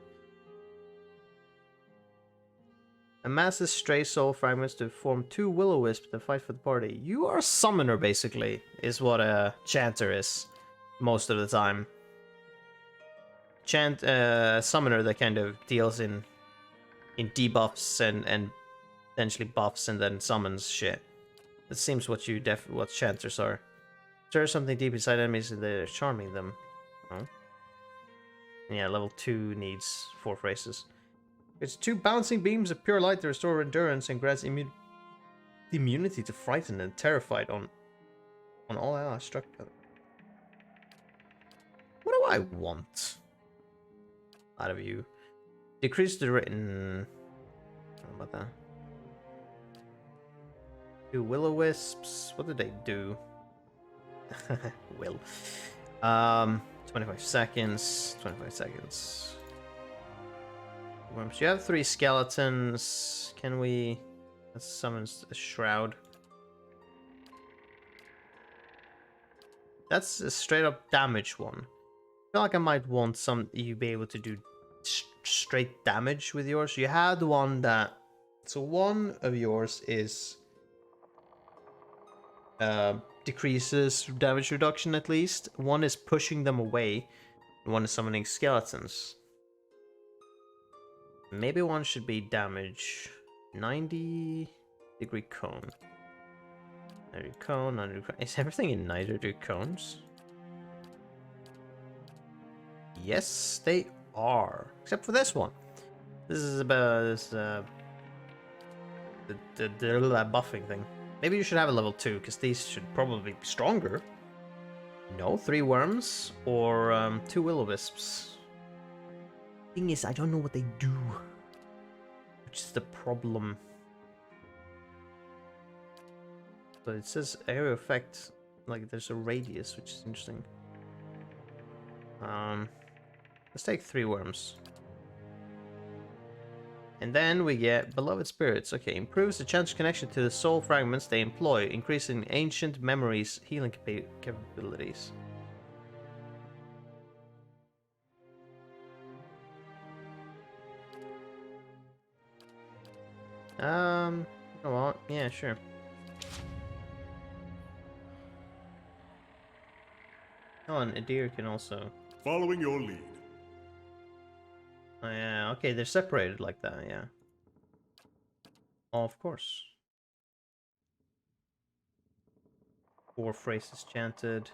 Amasses stray soul fragments to form 2 will-o-wisps to fight for the party. You are a summoner, basically, is what a chanter is most of the time. Summoner that kind of deals in debuffs and potentially buffs and then summons shit. That seems what what chanters are. Stir something deep inside enemies and they're charming them. Oh. Yeah, level 2 needs 4 phrases. It's 2 bouncing beams of pure light to restore endurance and grants immunity to frightened and terrified on all allies struck. What do I want out of you? Decrease the written. How about that? 2 will-o-wisps. What did they do? Will. 25 seconds. 25 seconds. Worms. You have 3 skeletons. Can we... Let's summon a shroud. That's a straight up damage one. I feel like I might want you be able to do straight damage with yours. You had one that... So one of yours is... decreases damage reduction at least. One is pushing them away. And one is summoning skeletons. Maybe one should be damage 90 degree cone. 90 cone, 90 cone. Is everything in 90 degree cones? Yes, they are. Except for this one. This is about this the buffing thing. Maybe you should have a level 2, because these should probably be stronger. No, 3 worms or 2 will-o-wisps. Thing is, I don't know what they do, which is the problem. So it says area effect, like there's a radius, which is interesting. Let's take 3 worms. And then we get Beloved Spirits. Okay, improves the chance connection to the soul fragments they employ, increasing ancient memories healing capabilities. You know what? Yeah, sure. Oh, and a deer can also... Following your lead. Oh, yeah, okay, they're separated like that, yeah. Oh, of course. 4 phrases chanted.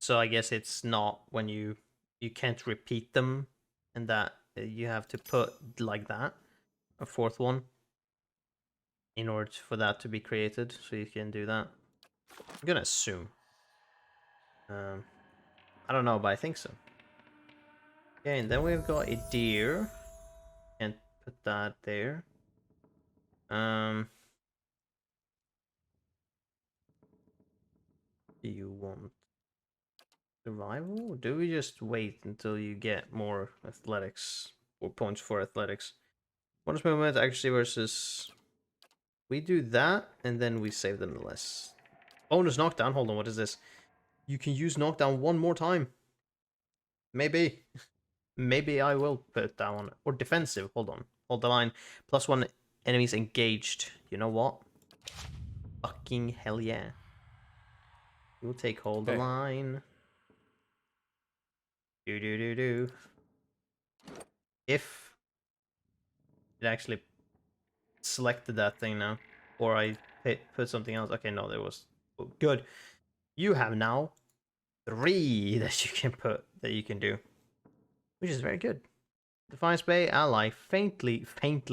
So I guess it's not when you can't repeat them, and that you have to put like that, a 4th one, in order for that to be created, so you can do that. I'm gonna assume. I don't know, but I think so. Okay, and then we've got a deer. Can't put that there. Do you want survival? Or do we just wait until you get more athletics or points for athletics? Bonus movement actually versus. We do that and then we save them less. Bonus knockdown. Hold on, what is this? You can use knockdown 1 more time. Maybe. Maybe I will put that one. Or defensive. Hold on. Hold the line. +1 enemies engaged. You know what? Fucking hell yeah. We'll take hold the line. Do. If it actually selected that thing now, or I put something else. Okay, no, there was good. You have now 3 that you can put that you can do, which is very good. Defiance Bay ally, faintly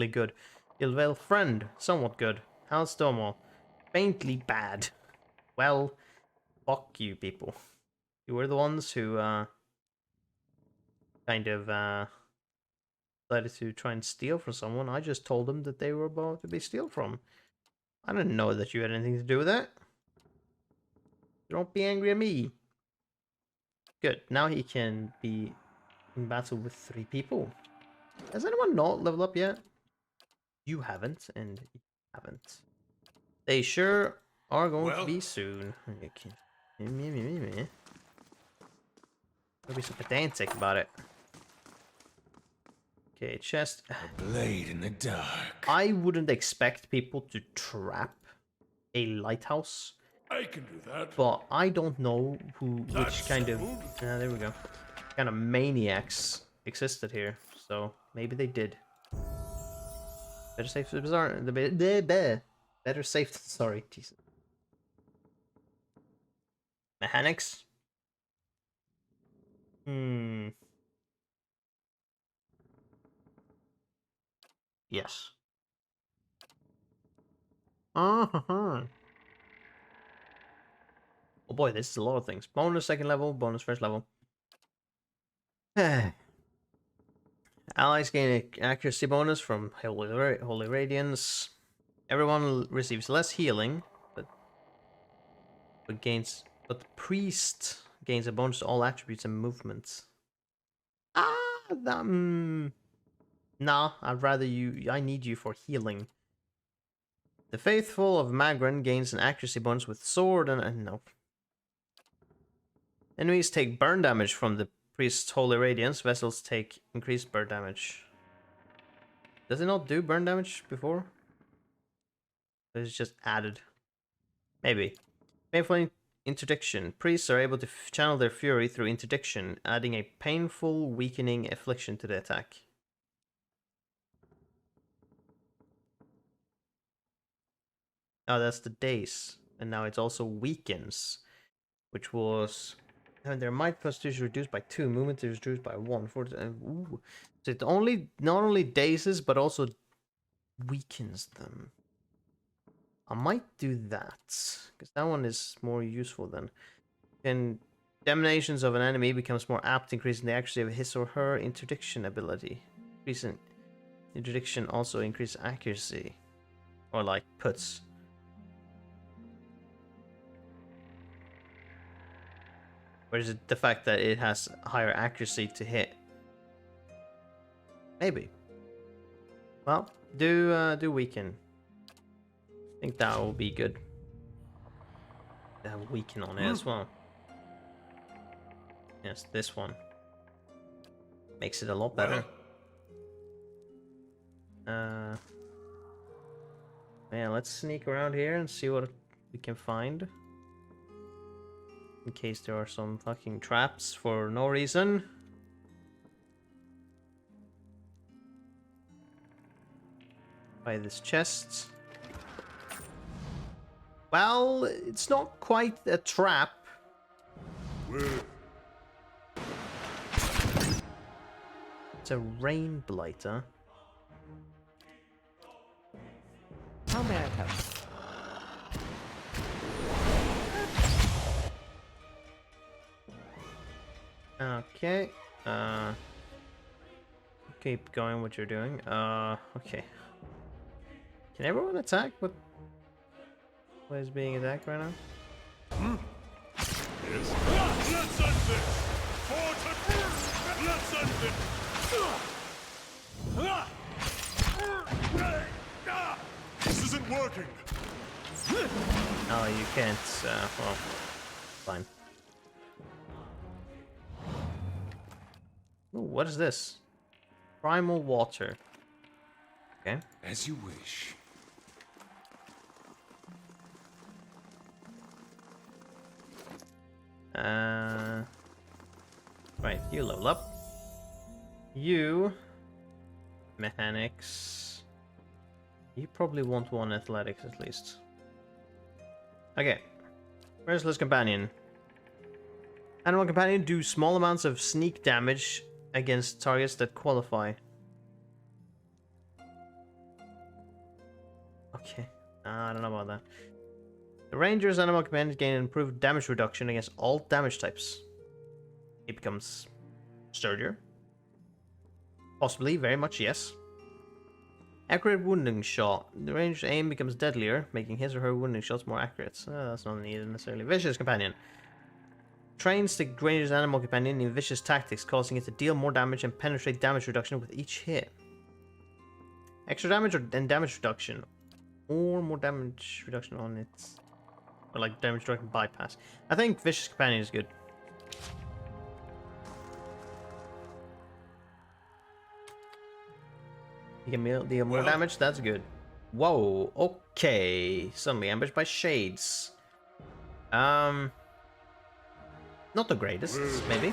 good. Ilvel friend, somewhat good. Hal Stonewall, faintly bad. Well, fuck you people. You were the ones who kind of decided to try and steal from someone. I just told them that they were about to be steal from. I didn't know that you had anything to do with that. Don't be angry at me. Good. Now he can be in battle with 3 people. Has anyone not leveled up yet? You haven't, and you haven't. They sure are going to be soon. Okay. Don't be so pedantic about it. Okay, chest. A blade in the dark. I wouldn't expect people to trap a lighthouse. I can do that. But I don't know which kind of... there we go. Kind of maniacs existed here. So maybe they did. Better safe than bizarre. Better safe than sorry. Jesus. Mechanics? Yes. Oh boy, this is a lot of things. Bonus 2nd level, bonus 1st level. Allies gain an accuracy bonus from Holy Radiance. Everyone receives less healing, but the priest gains a bonus to all attributes and movements. Nah, I'd rather you. I need you for healing. The Faithful of Magran gains an accuracy bonus with sword and no. Enemies take burn damage from the priest's holy radiance. Vessels take increased burn damage. Does it not do burn damage before? Or is it just added? Maybe. Painful interdiction. Priests are able to channel their fury through interdiction, adding a painful, weakening affliction to the attack. Oh, that's the days. And now it also weakens. Which was... their might constitution reduced by 2. Movement is reduced by 1. Ooh. So it not only dazes, but also weakens them. I might do that, because that one is more useful then. And Dominations of an enemy becomes more apt, increasing the accuracy of his or her interdiction ability. Increasing interdiction also increases accuracy. Or like puts. Or is it the fact that it has higher accuracy to hit? Maybe. Well, do weaken. I think that will be good. Have weaken on it as well. Yes, this one makes it a lot better. Yeah, let's sneak around here and see what we can find. In case there are some fucking traps for no reason. By this chest. Well, it's not quite a trap. It's a rain blighter. How may I help? Okay. Keep going what you're doing. Okay. Can everyone attack? What is being attacked right now? Yes. Let's end this! Let's end it! This isn't working! Oh, you can't, well, fine. Ooh, what is this? Primal water. Okay. As you wish. Right, you level up. You... Mechanics... You probably want one athletics at least. Okay. Merciless Companion. Animal Companion do small amounts of sneak damage against targets that qualify. Okay. I don't know about that. The Ranger's Animal Companion gain improved damage reduction against all damage types. It becomes sturdier. Possibly, very much yes. Accurate wounding shot. The ranger's aim becomes deadlier, making his or her wounding shots more accurate. That's not needed necessarily. Vicious Companion. Trains the ranger's animal companion in vicious tactics, causing it to deal more damage and penetrate damage reduction with each hit. Extra damage and damage reduction. Or more damage reduction on its... Or like damage reduction bypass. I think Vicious Companion is good. You can deal more damage, that's good. Whoa, okay. Suddenly ambushed by shades. Not the greatest, maybe.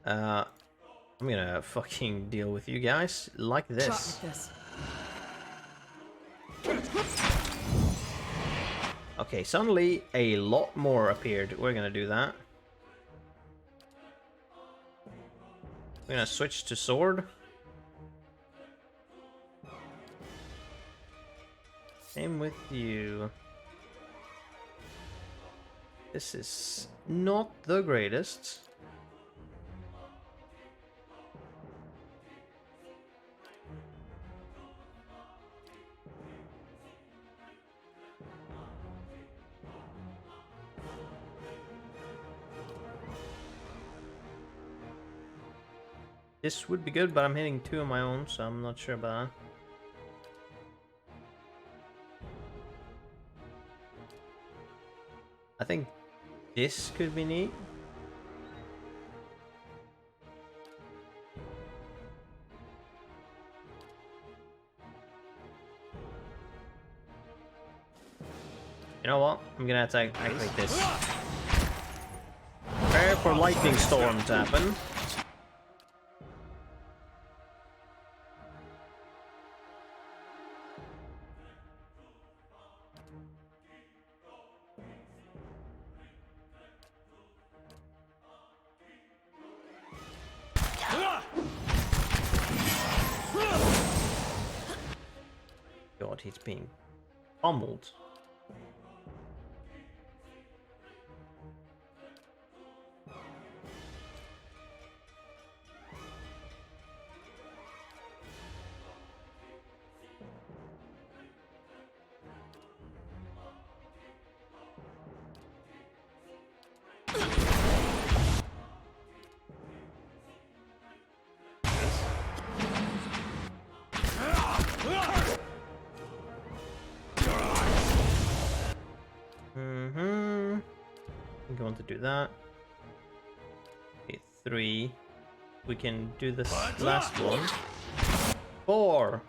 I'm gonna fucking deal with you guys like this. Okay, suddenly a lot more appeared. We're gonna do that. We're gonna switch to sword. Same with you. This is not the greatest. This would be good, but I'm hitting 2 of my own, so I'm not sure about that. I think this could be neat. You know what? I'm gonna activate this. Prepare for lightning storm to happen. god, he's being pummeled. I think I want to do that. Okay, 3. We can do this last one. 4.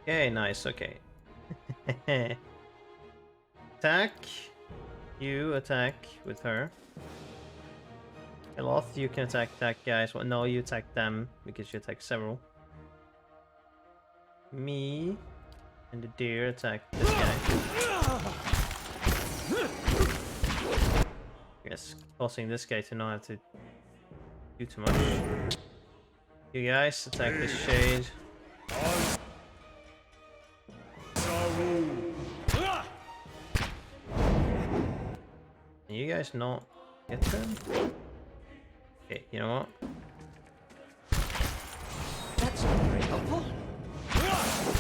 Okay, nice, okay. Attack. You attack with her. Eloth, you can attack that guy. Well, no, you attack them because you attack several. Me and the deer attack this guy. Yes, causing this guy to not have to do too much. You guys attack this shade. Can you guys not get them? Okay, you know what? That's not very helpful.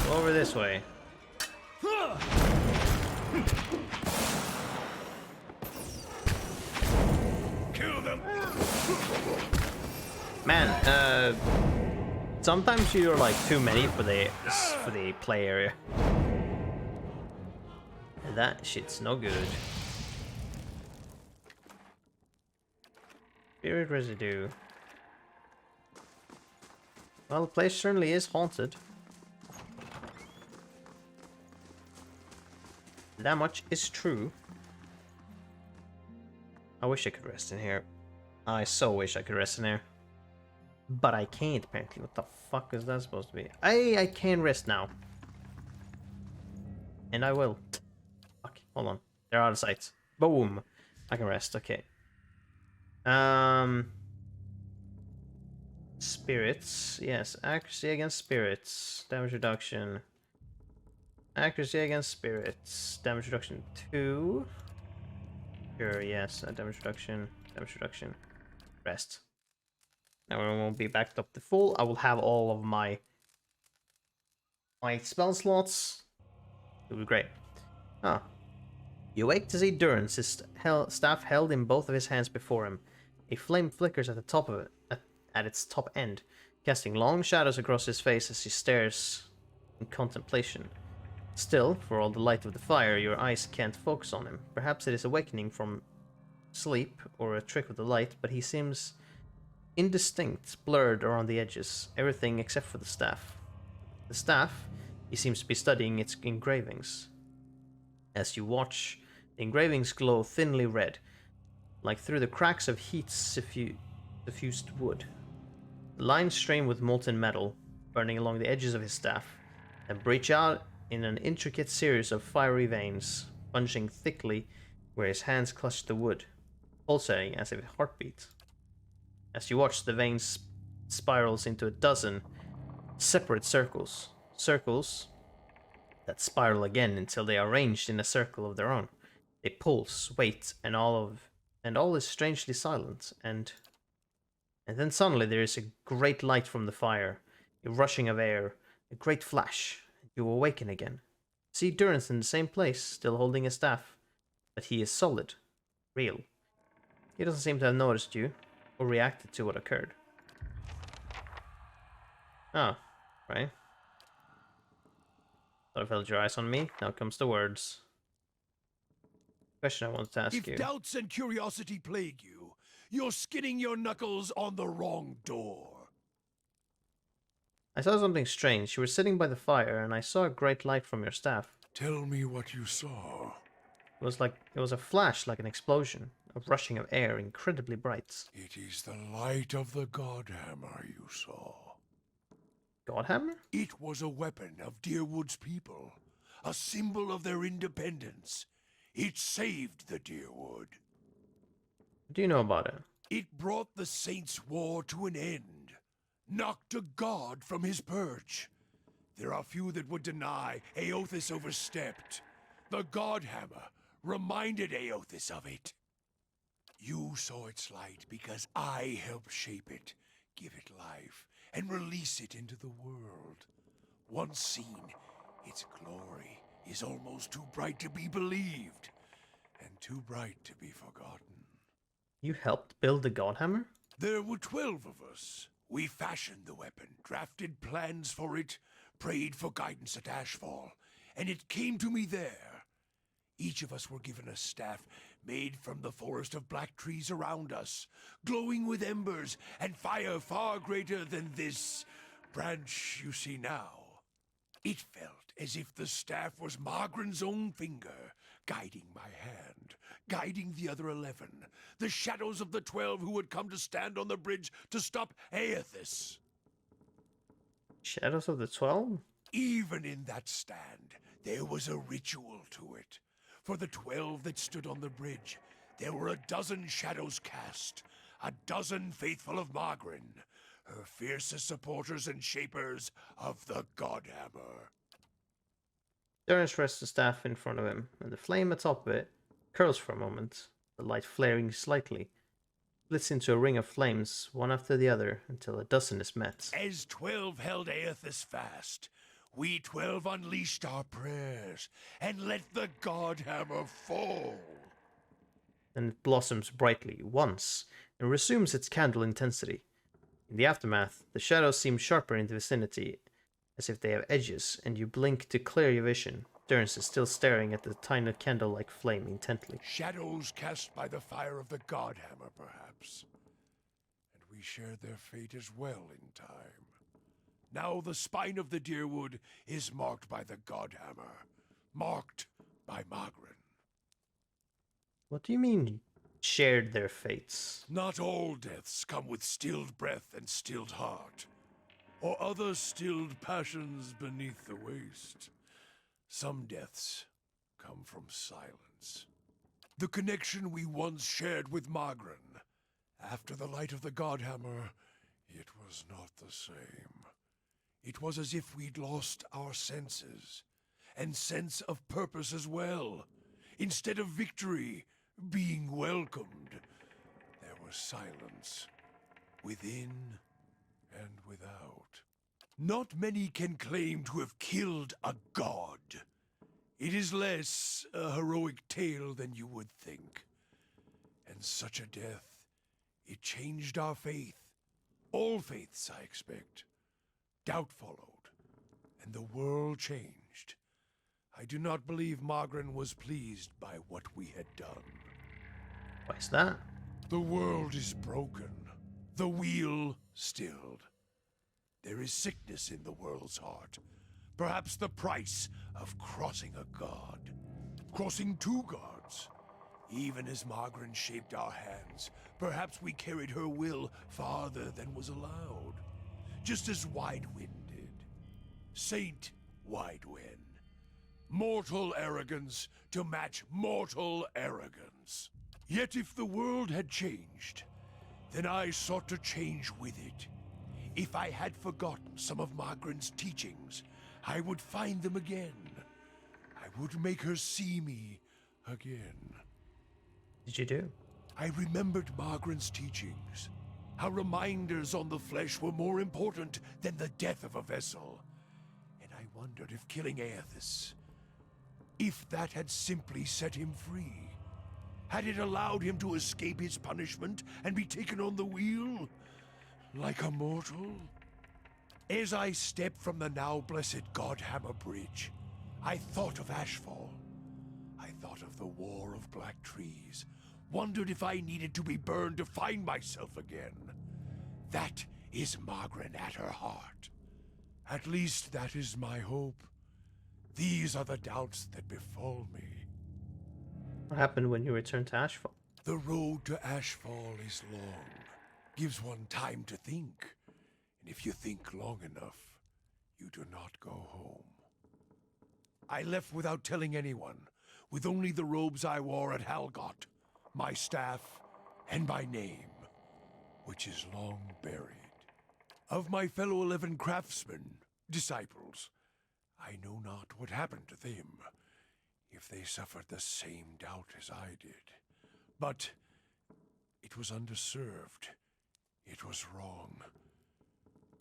Go over this way. Kill them. Man, sometimes you're like too many for the play area. And that shit's no good. Spirit residue. Well, the place certainly is haunted. That much is true. I wish I could rest in here. I so wish I could rest in here. But I can't, apparently. What the fuck is that supposed to be? I can rest now. And I will. Fuck, hold on. They're out of sight. Boom. I can rest, okay. Spirits. Yes, accuracy against spirits. Damage reduction. Accuracy against spirits. Damage reduction 2. Sure, yes. Damage reduction. Damage reduction. Rest. Now when I won't be backed up to full, I will have all of my spell slots. It'll be great. Ah. You wake to see Durance, his staff held in both of his hands before him. A flame flickers at the top of it, at its top end, casting long shadows across his face as he stares in contemplation. Still, for all the light of the fire, your eyes can't focus on him. Perhaps it is awakening from sleep, or a trick of the light, but he seems indistinct, blurred around the edges, everything except for the staff. The staff, he seems to be studying its engravings. As you watch, the engravings glow thinly red, like through the cracks of heat suffused wood. The lines stream with molten metal, burning along the edges of his staff, and breach out in an intricate series of fiery veins, punching thickly where his hands clutch the wood, pulsating as if a heartbeat. As you watch, the veins spirals into a dozen separate circles. Circles that spiral again until they are arranged in a circle of their own. They pulse, wait, and all is strangely silent, and then suddenly there is a great light from the fire, a rushing of air, a great flash. You awaken again. See Durance in the same place, still holding his staff, but he is solid, real. He doesn't seem to have noticed you, or reacted to what occurred. Ah, right. Thought I've held your eyes on me, now comes the words. Question I wanted to ask you. If doubts and curiosity plague you, you're skinning your knuckles on the wrong door. I saw something strange. You were sitting by the fire, and I saw a great light from your staff. Tell me what you saw. It was a flash, like an explosion, a rushing of air, incredibly bright. It is the light of the Godhammer you saw. Godhammer? It was a weapon of Deerwood's people, a symbol of their independence. It saved the Deerwood. What do you know about it? It brought the Saints' War to an end. knocked a god from his perch. There are few that would deny Aothis overstepped. The God Hammer reminded Aothis of it. You saw its light because I helped shape it, give it life, and release it into the world. Once seen, its glory is almost too bright to be believed, and too bright to be forgotten. You helped build the Godhammer? There were 12 of us. We fashioned the weapon, drafted plans for it, prayed for guidance at Ashfall, and it came to me there. Each of us were given a staff made from the forest of black trees around us, glowing with embers and fire far greater than this branch you see now. It felt as if the staff was Margaren's own finger, guiding my hand, guiding the other 11, the shadows of the 12 who would come to stand on the bridge to stop Aothis. Shadows of the 12? Even in that stand, there was a ritual to it. For the 12 that stood on the bridge, there were a dozen shadows cast, a dozen faithful of Margren, her fiercest supporters and shapers of the Godhammer. Durrance rests the staff in front of him, and the flame atop of it curls for a moment, the light flaring slightly, splits into a ring of flames, one after the other, until a dozen is met. As 12 held Aothis fast, we 12 unleashed our prayers and let the Godhammer fall. Then it blossoms brightly once and resumes its candle intensity. In the aftermath, the shadows seem sharper in the vicinity, as if they have edges, and you blink to clear your vision. Durrance is still staring at the tiny candle-like flame intently. Shadows cast by the fire of the Godhammer, perhaps. And we shared their fate as well in time. Now the spine of the Deerwood is marked by the Godhammer, marked by Margren. What do you mean, shared their fates? Not all deaths come with stilled breath and stilled heart, or other stilled passions beneath the waste. Some deaths come from silence. The connection we once shared with Margren, after the light of the Godhammer, it was not the same. It was as if we'd lost our senses, and sense of purpose as well. Instead of victory being welcomed, there was silence, within and without. Not many can claim to have killed a god. It is less a heroic tale than you would think. And such a death, it changed our faith. All faiths, I expect. Doubt followed, and the world changed. I do not believe Margren was pleased by what we had done. Why is that? The world is broken, the wheel stilled. There is sickness in the world's heart. Perhaps the price of crossing a god. Crossing 2 gods. Even as Margren shaped our hands, perhaps we carried her will farther than was allowed. Just as Widewind did. Saint Widewind. Mortal arrogance to match mortal arrogance. Yet if the world had changed, then I sought to change with it. If I had forgotten some of Margren's teachings, I would find them again. I would make her see me again. Did you do? I remembered Margren's teachings. How reminders on the flesh were more important than the death of a vessel. And I wondered if killing Aothis, if that had simply set him free. Had it allowed him to escape his punishment and be taken on the wheel? Like a mortal? As I stepped from the now blessed Godhammer Bridge, I thought of Ashfall. I thought of the War of Black Trees. Wondered if I needed to be burned to find myself again. That is Margren at her heart. At least that is my hope. These are the doubts that befall me. What happened when you returned to Ashfall? The road to Ashfall is long. Gives one time to think. And if you think long enough, you do not go home. I left without telling anyone, with only the robes I wore at Halgot, my staff, and my name, which is long buried. Of my fellow 11 craftsmen, disciples, I know not what happened to them, if they suffered the same doubt as I did. But it was underserved. It was wrong.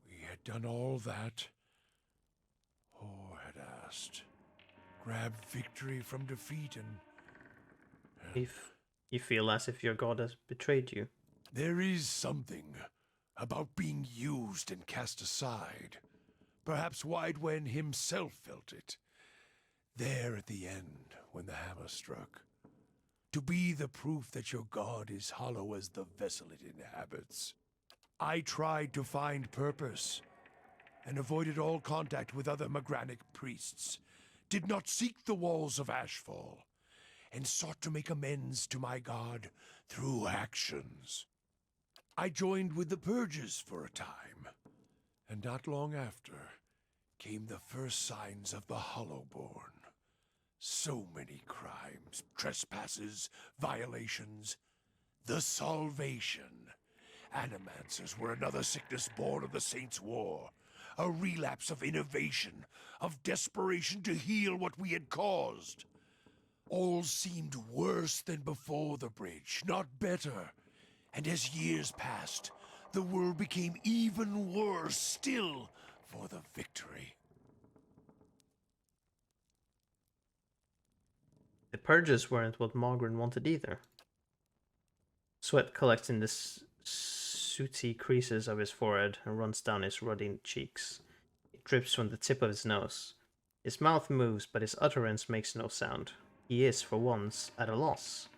We had done all that, or had asked. Grabbed victory from defeat and... If you feel as if your god has betrayed you. There is something about being used and cast aside. Perhaps Widewen himself felt it. There at the end, when the hammer struck. To be the proof that your god is hollow as the vessel it inhabits. I tried to find purpose, and avoided all contact with other Magranic priests. Did not seek the walls of Ashfall, and sought to make amends to my god through actions. I joined with the Purges for a time, and not long after came the first signs of the Hollowborn. So many crimes, trespasses, violations. The Salvation. Animancers were another sickness born of the Saints' War. A relapse of innovation, of desperation to heal what we had caused. All seemed worse than before the bridge, not better. And as years passed, the world became even worse still for the victory. The purges weren't what Margaret wanted either. Sweat collects in the sooty creases of his forehead and runs down his ruddy cheeks. It drips from the tip of his nose. His mouth moves, but his utterance makes no sound. He is, for once, at a loss.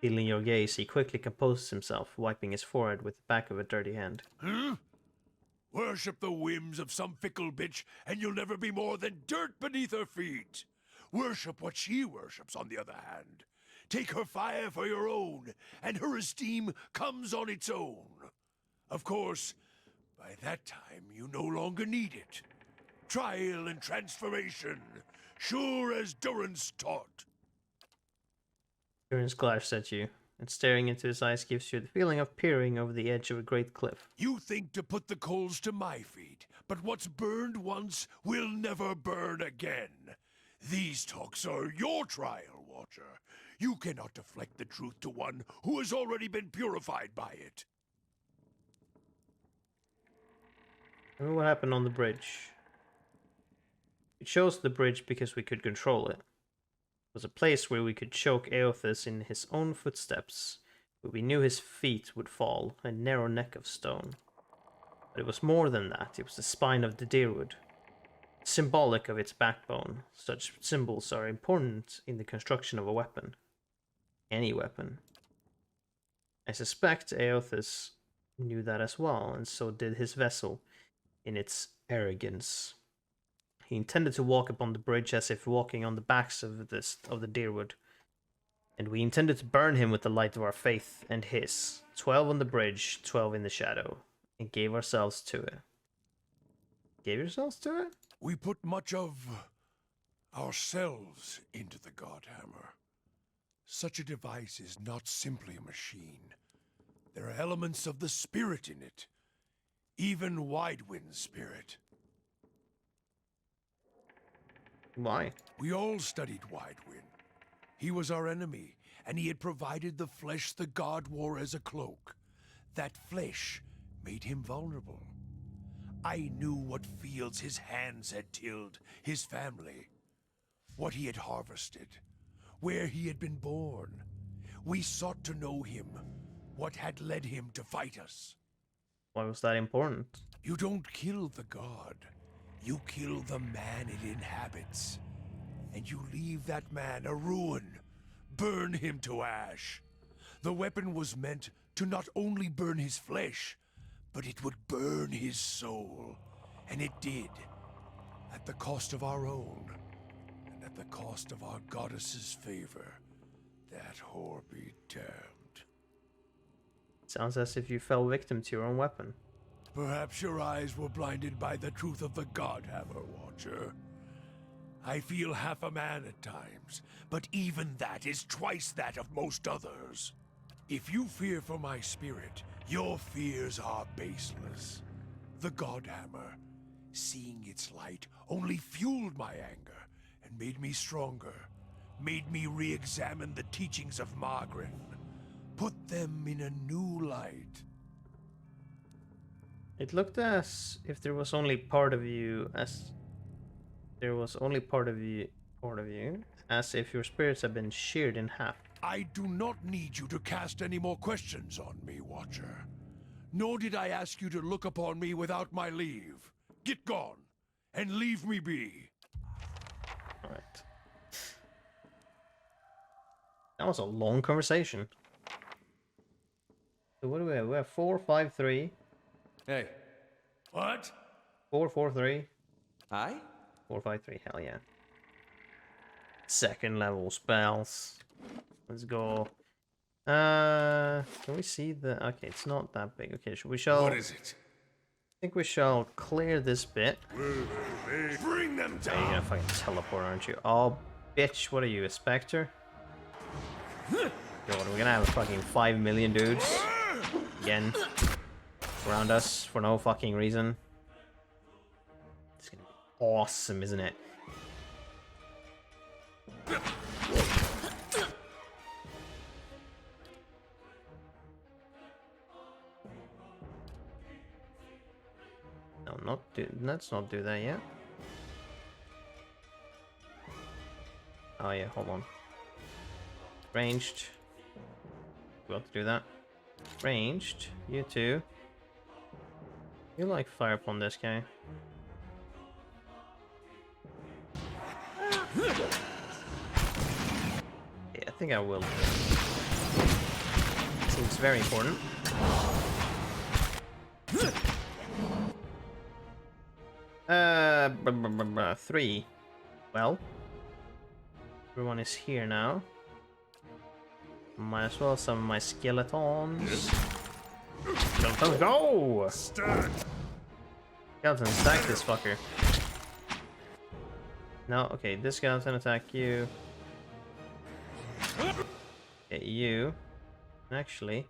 Feeling your gaze, he quickly composes himself, wiping his forehead with the back of a dirty hand. Huh? Worship the whims of some fickle bitch, and you'll never be more than dirt beneath her feet. Worship what she worships, on the other hand. Take her fire for your own, and her esteem comes on its own. Of course, by that time you no longer need it. Trial and transformation, sure as Durance taught. Durance glares at you, and staring into his eyes gives you the feeling of peering over the edge of a great cliff. You think to put the coals to my feet, but what's burned once will never burn again. These talks are your trial, Watcher. You cannot deflect the truth to one who has already been purified by it. Remember what happened on the bridge? We chose the bridge because we could control it. It was a place where we could choke Eothas in his own footsteps, where we knew his feet would fall, a narrow neck of stone. But it was more than that, it was the spine of the deerwood. Symbolic of its backbone, such symbols are important in the construction of a weapon. Any weapon. I suspect Eothas knew that as well, and so did his vessel, in its arrogance. He intended to walk upon the bridge as if walking on the backs of the deerwood, and we intended to burn him with the light of our faith and his. 12 on the bridge, 12 in the shadow, and gave ourselves to it. Gave yourselves to it? We put much of ourselves into the Godhammer. Such a device is not simply a machine. There are elements of the spirit in it. Even Widewind's spirit. Why? We all studied Widewind. He was our enemy, and he had provided the flesh the god wore as a cloak. That flesh made him vulnerable. I knew what fields his hands had tilled, his family, what he had harvested, where he had been born. We sought to know him, what had led him to fight us. Why was that important? You don't kill the god. You kill the man it inhabits. And you leave that man a ruin. Burn him to ash. The weapon was meant to not only burn his flesh, but it would burn his soul. And it did. At the cost of our own. And at the cost of our goddess's favor. That whore be damned. Sounds as if you fell victim to your own weapon. Perhaps your eyes were blinded by the truth of the Godhammer, Watcher. I feel half a man at times, but even that is twice that of most others. If you fear for my spirit, your fears are baseless. the Godhammer. Seeing its light only fueled my anger and made me stronger. Made me re-examine the teachings of Margaret. Put them in a new light. It looked as if there was only part of you, as there was only part of you, as if your spirits had been sheared in half. I do not need you to cast any more questions on me, Watcher. Nor did I ask you to look upon me without my leave. Get gone, and leave me be. Alright. That was a long conversation. So what do we have? We have 4, 5, 3. Hey. What? 4, 4, 3. Aye? 4, 5, 3. Hell yeah. Second level spells. Let's go. Can we see the? Okay, it's not that big. Okay, we shall. What is it? I think we shall clear this bit. Bring them Hey, you're down. gonna fucking teleport, aren't you? Oh, bitch! What are you, a specter? God, we're gonna have fucking 5 million dudes again around us for no fucking reason. It's gonna be awesome, isn't it? No, let's not do that yet. Oh yeah, hold on. Ranged. We have to do that. Ranged. You too. You like fire upon this guy. Yeah, I think I will. Seems very important. Three. Well, everyone is here now. Might as well some of my skeletons. Skeletons, go! Stand. Skeleton, attack this fucker. No, okay, this skeleton attack you. Okay, you. Actually,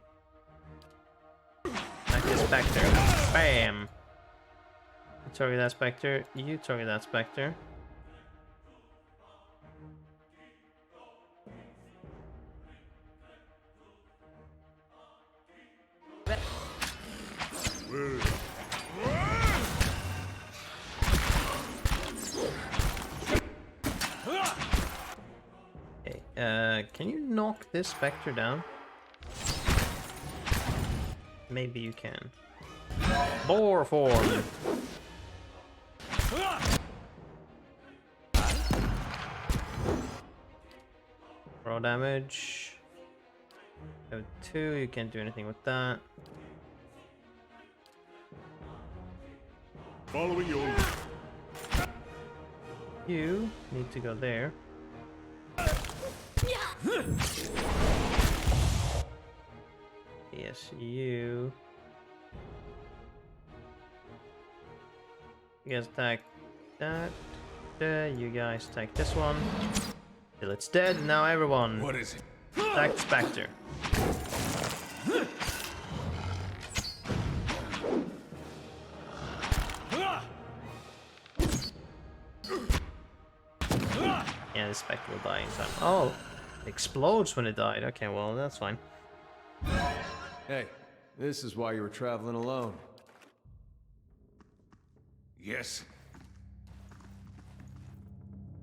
attack this specter. Bam! You target that specter. You target that specter. Okay, can you knock this specter down? Maybe you can. Boar form! Raw damage. Level 2, you can't do anything with that. Following your lead. You need to go there. Yes, you. You guys attack that. You guys attack this one. Till it's dead. Now everyone. What is it? Attack the Spectre. Yeah, the Spectre will die in time. Oh, it explodes when it died. Okay, well, that's fine. Hey, this is why you were traveling alone. Yes.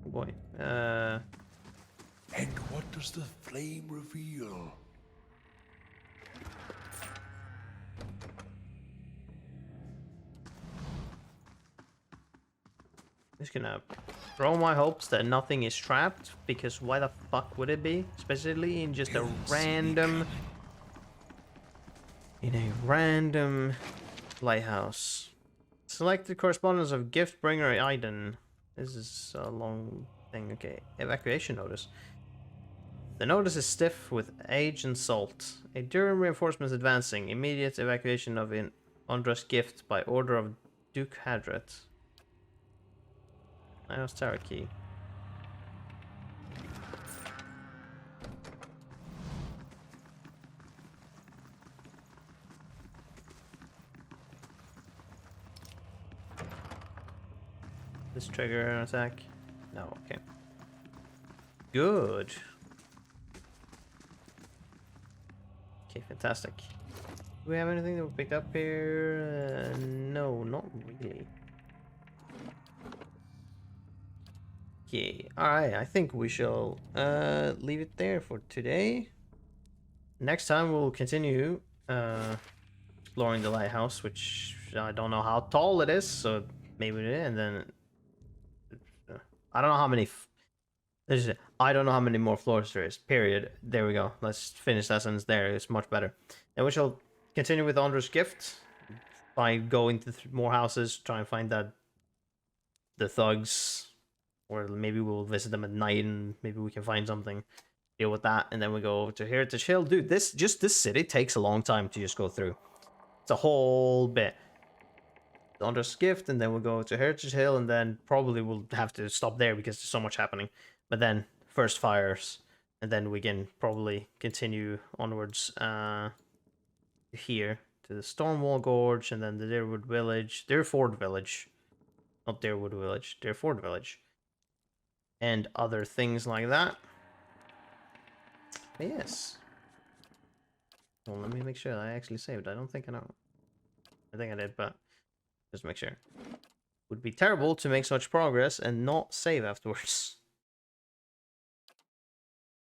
Oh boy. And what does the flame reveal? Just gonna throw my hopes that nothing is trapped, because why the fuck would it be? Especially in just a random... in a random lighthouse. Select the correspondence of Giftbringer Aiden. This is a long thing. Okay, evacuation notice. The notice is stiff with age and salt. A Durham reinforcement advancing. Immediate evacuation of an undressed gift by order of Duke Hadret. Lighthouse Tower Key. This trigger an attack? No, okay. Good. Okay, fantastic. Do we have anything that we picked up here? No, not really. Okay, alright, I think we shall leave it there for today. Next time we'll continue exploring the lighthouse, which I don't know how tall it is, so maybe and then I don't know how many I don't know how many more floors there is. Period. There we go. Let's finish that sentence there. It's much better. Then we shall continue with Andre's gift by going to more houses, try and find the thugs, or maybe we'll visit them at night and maybe we can find something. Deal with that, and then we go to Heritage Hill. Dude, this city takes a long time to just go through. It's a whole bit. Andre's gift, and then we'll go to Heritage Hill, and then probably we'll have to stop there because there's so much happening. But then first fires, and then we can probably continue onwards here to the Stormwall Gorge, and then the Deerwood Village, Deerford Village, not Deerwood Village, Deerford Village, and other things like that. But yes. Well, let me make sure that I actually saved. I don't think I know. I think I did, but just make sure. Would be terrible to make such progress and not save afterwards.